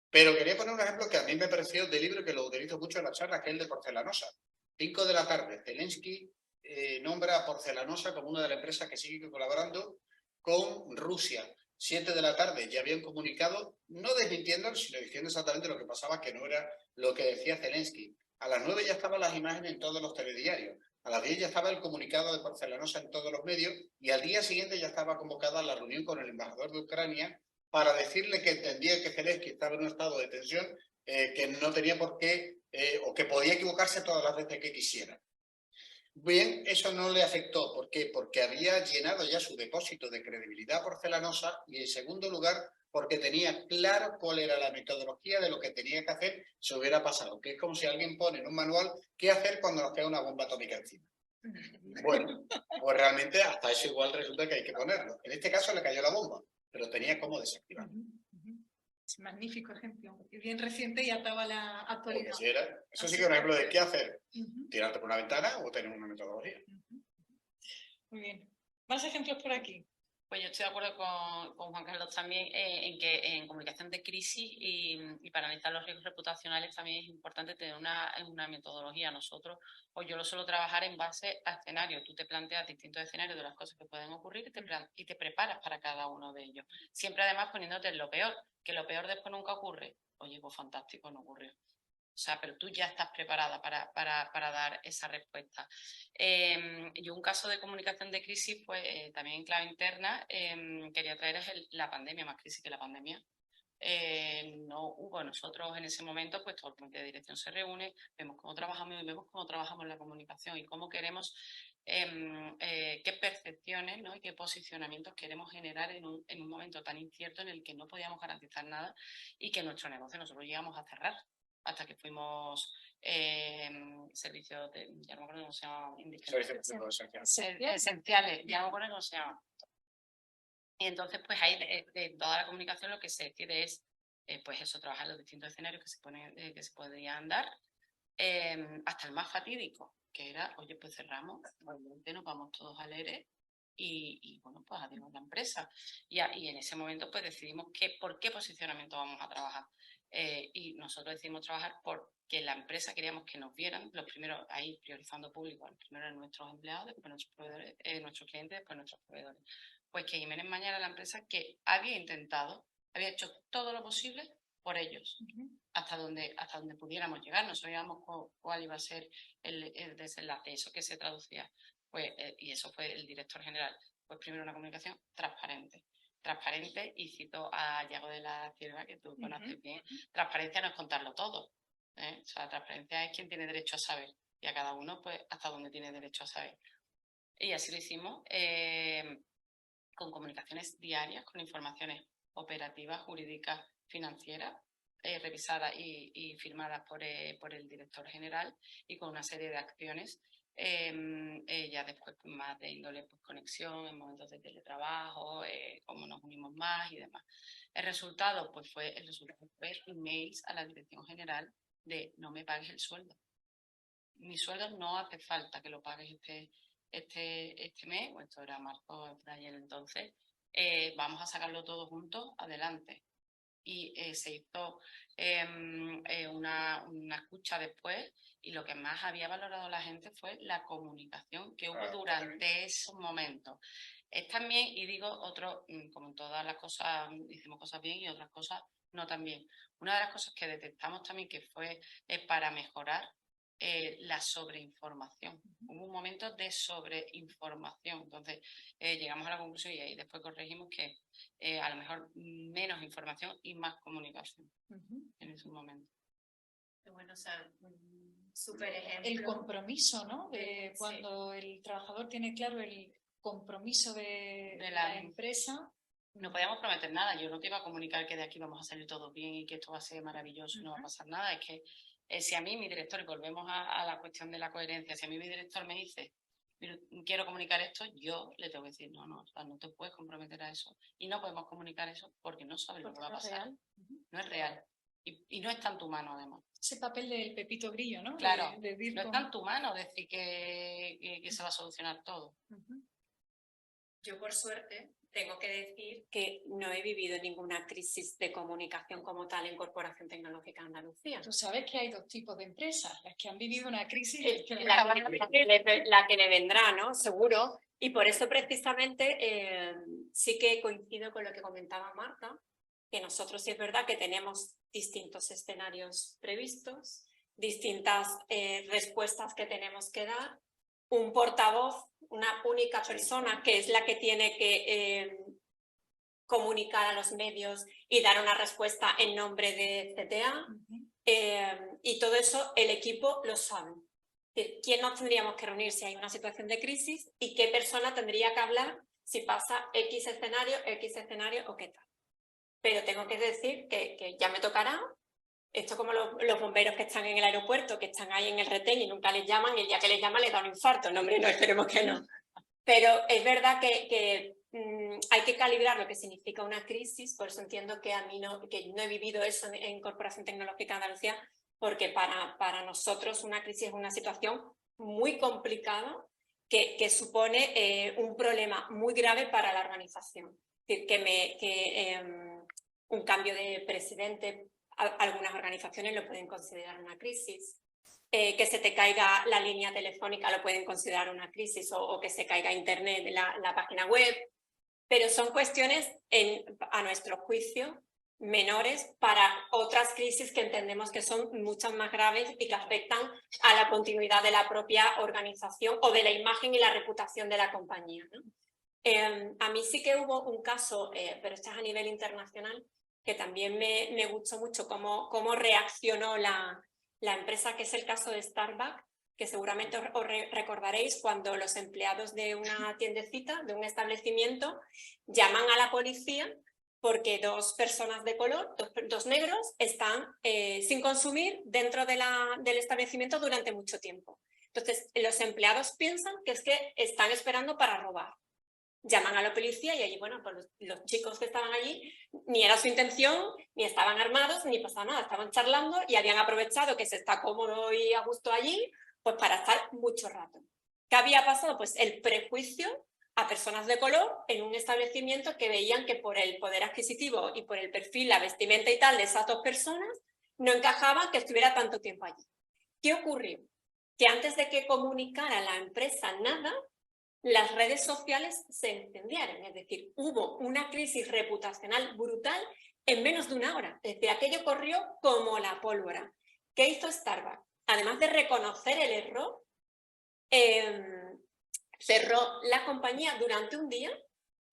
Pero quería poner un ejemplo que a mí me pareció de libro que lo utilizo mucho en las charlas, que es el de Porcelanosa. 5 de la tarde, Zelensky nombra a Porcelanosa como una de las empresas que sigue colaborando con Rusia. 7 de la tarde ya habían comunicado, no desmintiendo, sino diciendo exactamente lo que pasaba, que no era lo que decía Zelensky. A las 9 ya estaban las imágenes en todos los telediarios. A las 10 ya estaba el comunicado de Porcelanosa en todos los medios y al día siguiente ya estaba convocada la reunión con el embajador de Ucrania para decirle que entendía que Zelensky estaba en un estado de tensión, que no tenía por qué, o que podía equivocarse todas las veces que quisiera. Bien, eso no le afectó. ¿Por qué? Porque había llenado ya su depósito de credibilidad porcelanosa y, en segundo lugar, porque tenía claro cuál era la metodología de lo que tenía que hacer si hubiera pasado. Que es como si alguien pone en un manual qué hacer cuando nos cae una bomba atómica encima. Bueno, pues realmente hasta eso igual resulta que hay que ponerlo. En este caso le cayó la bomba, pero tenía cómo desactivarlo. Es un magnífico ejemplo, porque es bien reciente y ataba la actualidad. Si era, eso sí que es un ejemplo de qué hacer. ¿Tirarte por una ventana o tener una metodología? Muy bien. ¿Más ejemplos por aquí? Pues yo estoy de acuerdo con Juan Carlos también en que en comunicación de crisis y para analizar los riesgos reputacionales también es importante tener una metodología. Nosotros, o yo lo suelo trabajar en base a escenarios. Tú te planteas distintos escenarios de las cosas que pueden ocurrir y te preparas para cada uno de ellos. Siempre además poniéndote en lo peor, que lo peor después nunca ocurre. Oye, pues fantástico, no ocurrió. O sea, pero tú ya estás preparada para dar esa respuesta. Yo un caso de comunicación de crisis, pues también en clave interna, quería traer la pandemia, más crisis que la pandemia. No hubo nosotros en ese momento, pues todo el comité de dirección se reúne, vemos cómo trabajamos y vemos cómo trabajamos la comunicación y cómo queremos, qué percepciones, ¿no? Y qué posicionamientos queremos generar en un momento tan incierto en el que no podíamos garantizar nada y que nuestro negocio nosotros llegamos a cerrar. Hasta que fuimos servicios de, ya no me acuerdo cómo se llama, esenciales, ya no me acuerdo cómo se llama. Y entonces, pues ahí de toda la comunicación lo que se decide es, pues eso, trabajar los distintos escenarios que se podrían dar, hasta el más fatídico, que era, oye, pues cerramos, obviamente nos vamos todos al ERE y bueno, pues adiós la empresa. Y en ese momento, pues decidimos por qué posicionamiento vamos a trabajar. Y nosotros decidimos trabajar porque la empresa queríamos que nos vieran, los primeros ahí priorizando público, los primeros nuestros empleados, después nuestros proveedores, nuestros clientes, después nuestros proveedores. Pues que Jiménez Mañara era la empresa que había había hecho todo lo posible por ellos, hasta donde pudiéramos llegar. No sabíamos cuál iba a ser el desenlace, eso que se traducía. Pues, y eso fue el director general. Pues primero una comunicación transparente, y cito a Yago de la Cierva, que tú conoces bien, transparencia no es contarlo todo, ¿eh? O sea, transparencia es quien tiene derecho a saber, y a cada uno, pues, hasta donde tiene derecho a saber. Y así lo hicimos, con comunicaciones diarias, con informaciones operativas, jurídicas, financieras, revisadas y firmadas por el director general, y con una serie de acciones ya después más de índole, pues, conexión, en momentos de teletrabajo, cómo nos unimos más y demás. El resultado fue emails a la dirección general de no me pagues el sueldo. Mi sueldo no hace falta que lo pagues este mes, o esto era marzo, por ayer entonces, vamos a sacarlo todo juntos adelante. Y se hizo una escucha después, y lo que más había valorado la gente fue la comunicación que hubo durante esos momentos. Es también, y digo, como en todas las cosas, hicimos cosas bien y otras cosas no tan bien. Una de las cosas que detectamos también que fue para mejorar la sobreinformación. Hubo un momento de sobreinformación, entonces llegamos a la conclusión y ahí después corregimos que a lo mejor menos información y más comunicación en ese momento. Bueno, o sea, súper ejemplo. El compromiso, ¿no? De cuando el trabajador tiene claro el compromiso de la empresa. No podíamos prometer nada. Yo no te iba a comunicar que de aquí vamos a salir todo bien y que esto va a ser maravilloso y no va a pasar nada. Es que si a mí mi director, y volvemos a la cuestión de la coherencia, si a mí mi director me dice quiero comunicar esto, yo le tengo que decir no, o sea, no te puedes comprometer a eso. Y no podemos comunicar eso porque no sabes lo que va a pasar. No es real. Y no está en tu mano, además. Ese papel del Pepito Grillo, ¿no? Claro, no está en tu mano decir que se va a solucionar todo. Yo, por suerte, tengo que decir que no he vivido ninguna crisis de comunicación como tal en Corporación Tecnológica Andalucía. Tú sabes que hay dos tipos de empresas, las que han vivido una crisis y La que le vendrá, ¿no? Seguro. Y por eso precisamente sí que coincido con lo que comentaba Marta, que nosotros sí es verdad que tenemos distintos escenarios previstos, distintas respuestas que tenemos que dar, un portavoz, una única persona que es la que tiene que comunicar a los medios y dar una respuesta en nombre de CTA, y todo eso el equipo lo sabe. ¿Quién nos tendríamos que reunir si hay una situación de crisis y qué persona tendría que hablar si pasa X escenario o qué tal? Pero tengo que decir que ya me tocará. Esto como los bomberos que están en el aeropuerto, que están ahí en el retén y nunca les llaman, y el día que les llaman les da un infarto. No, hombre, no, esperemos que no. Pero es verdad que hay que calibrar lo que significa una crisis, por eso entiendo que que no he vivido eso en Corporación Tecnológica Andalucía, porque para nosotros una crisis es una situación muy complicada que supone un problema muy grave para la organización. Es decir, un cambio de presidente, algunas organizaciones lo pueden considerar una crisis. Que se te caiga la línea telefónica lo pueden considerar una crisis, o que se caiga internet, la página web, pero son cuestiones, a nuestro juicio, menores para otras crisis que entendemos que son mucho más graves y que afectan a la continuidad de la propia organización o de la imagen y la reputación de la compañía, ¿no? A mí sí que hubo un caso, pero este es a nivel internacional, que también me gustó mucho cómo reaccionó la empresa, que es el caso de Starbucks, que seguramente os recordaréis cuando los empleados de una tiendecita, de un establecimiento, llaman a la policía porque dos personas de color, dos negros, están sin consumir dentro del establecimiento durante mucho tiempo. Entonces, los empleados piensan que es que están esperando para robar. Llaman a la policía y allí, bueno, pues los chicos que estaban allí, ni era su intención, ni estaban armados, ni pasaba nada, estaban charlando y habían aprovechado que se está cómodo y a gusto allí, pues para estar mucho rato. ¿Qué había pasado? Pues el prejuicio a personas de color en un establecimiento que veían que por el poder adquisitivo y por el perfil, la vestimenta y tal de esas dos personas, no encajaban que estuviera tanto tiempo allí. ¿Qué ocurrió? Que antes de que comunicara la empresa nada, las redes sociales se incendiaron, es decir, hubo una crisis reputacional brutal en menos de una hora. Es decir, aquello corrió como la pólvora. ¿Qué hizo Starbucks? Además de reconocer el error, cerró la compañía durante un día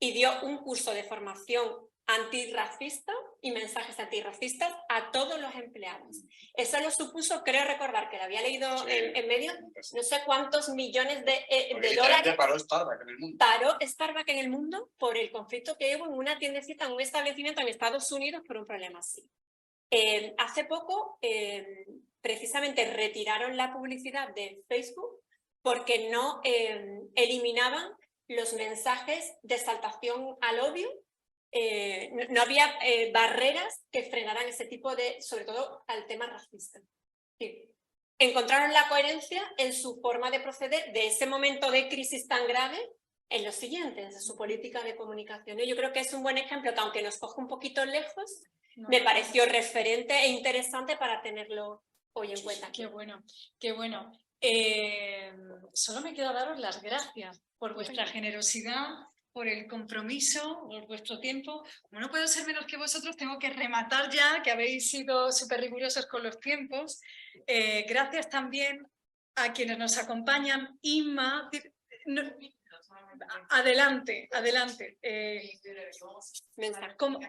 y dio un curso de formación antirracista y mensajes antirracistas a todos los empleados. Eso lo supuso, creo recordar que lo había leído en medio, no sé cuántos millones de dólares. Paró Starbucks en el mundo. Paró Starbucks en el mundo por el conflicto que hubo en una tiendecita, en un establecimiento en Estados Unidos por un problema así. Hace poco, precisamente retiraron la publicidad de Facebook porque no eliminaban los mensajes de exaltación al odio. No había barreras que frenaran ese tipo de, sobre todo al tema racista. Sí. Encontraron la coherencia en su forma de proceder de ese momento de crisis tan grave en lo siguiente, en su política de comunicación. Yo creo que es un buen ejemplo que, aunque nos coge un poquito lejos, me pareció referente e interesante para tenerlo hoy en cuenta. Qué bueno, qué bueno. Solo me queda daros las gracias por vuestra generosidad, por el compromiso, por vuestro tiempo. Como no puedo ser menos que vosotros, tengo que rematar ya, que habéis sido súper rigurosos con los tiempos. Gracias también a quienes nos acompañan. Inma, adelante, adelante.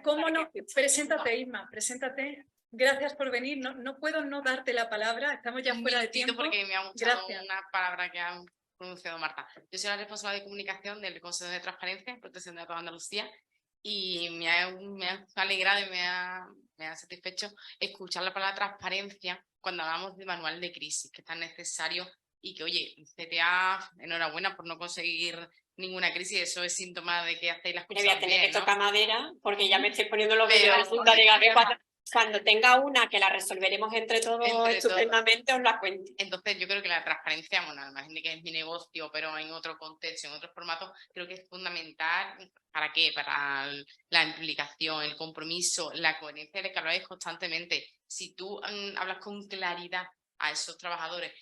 ¿Cómo no? Preséntate, Inma, preséntate. Gracias por venir. No puedo no darte la palabra, estamos ya fuera de tiempo. Porque me ha gustado una palabra que ha pronunciado Marta. Yo soy la responsable de comunicación del Consejo de Transparencia y Protección de Datos de Andalucía, y me ha alegrado y me ha satisfecho escuchar la palabra transparencia cuando hablamos de manual de crisis, que es tan necesario, y que, oye, CTA, enhorabuena por no conseguir ninguna crisis, eso es síntoma de que hacéis las cosas bien, voy a tener que ¿no? tocar madera porque ya me estoy poniendo los dedos de punta de gafas. Cuando tenga una que la resolveremos entre todos estupendamente, os la cuento. Entonces yo creo que la transparencia, bueno, al margen de que es mi negocio, pero en otro contexto, en otros formatos, creo que es fundamental. ¿Para qué? Para la implicación, el compromiso, la coherencia de que habláis constantemente. Si tú hablas con claridad a esos trabajadores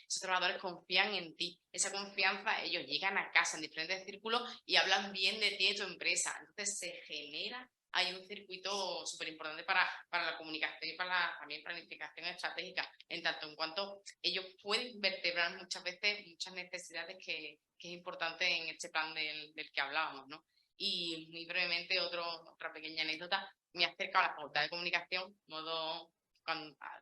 confían en ti. Esa confianza, ellos llegan a casa en diferentes círculos y hablan bien de ti y de tu empresa. Entonces se genera, hay un circuito súper importante para la comunicación y para la también planificación estratégica, en tanto en cuanto ellos pueden vertebrar muchas veces muchas necesidades que es importante en este plan del que hablábamos, ¿no? Y muy brevemente, otra pequeña anécdota, me acerco a la facultad de comunicación,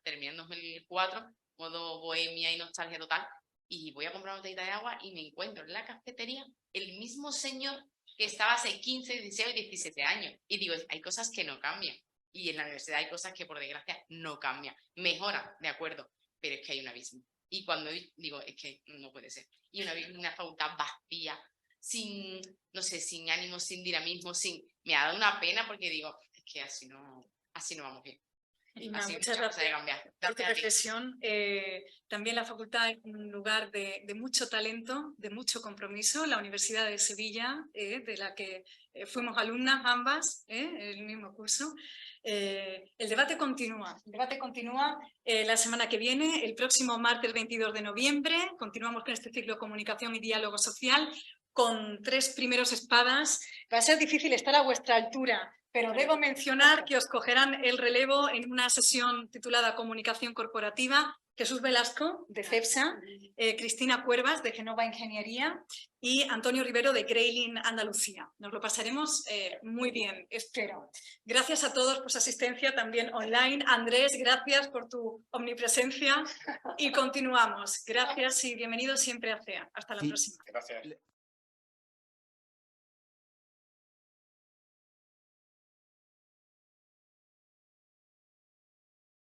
terminé en 2004, modo bohemia y nostalgia total, y voy a comprar una botellita de agua y me encuentro en la cafetería el mismo señor que estaba hace 15, 16, 17 años. Y digo, hay cosas que no cambian. Y en la universidad hay cosas que, por desgracia, no cambian. Mejoran, de acuerdo, pero es que hay un abismo. Y cuando digo, es que no puede ser. Y una facultad vacía, sin, no sé, sin ánimo, sin dinamismo, me ha dado una pena porque digo, es que así no vamos bien. Muchas gracias por tu reflexión. También la facultad es un lugar de mucho talento, de mucho compromiso. La Universidad de Sevilla, de la que fuimos alumnas ambas, el mismo curso. El debate continúa. El debate continúa la semana que viene, el próximo martes 22 de noviembre. Continuamos con este ciclo Comunicación y Diálogo Social con 3 primeros espadas. Va a ser difícil estar a vuestra altura, pero debo mencionar que os cogerán el relevo en una sesión titulada Comunicación Corporativa, Jesús Velasco, de CEPSA, Cristina Cuervas, de Genova Ingeniería, y Antonio Rivero, de Grayling Andalucía. Nos lo pasaremos muy bien, espero. Gracias a todos por su asistencia también online. Andrés, gracias por tu omnipresencia y continuamos. Gracias y bienvenidos siempre a CEA. Hasta la próxima. Gracias.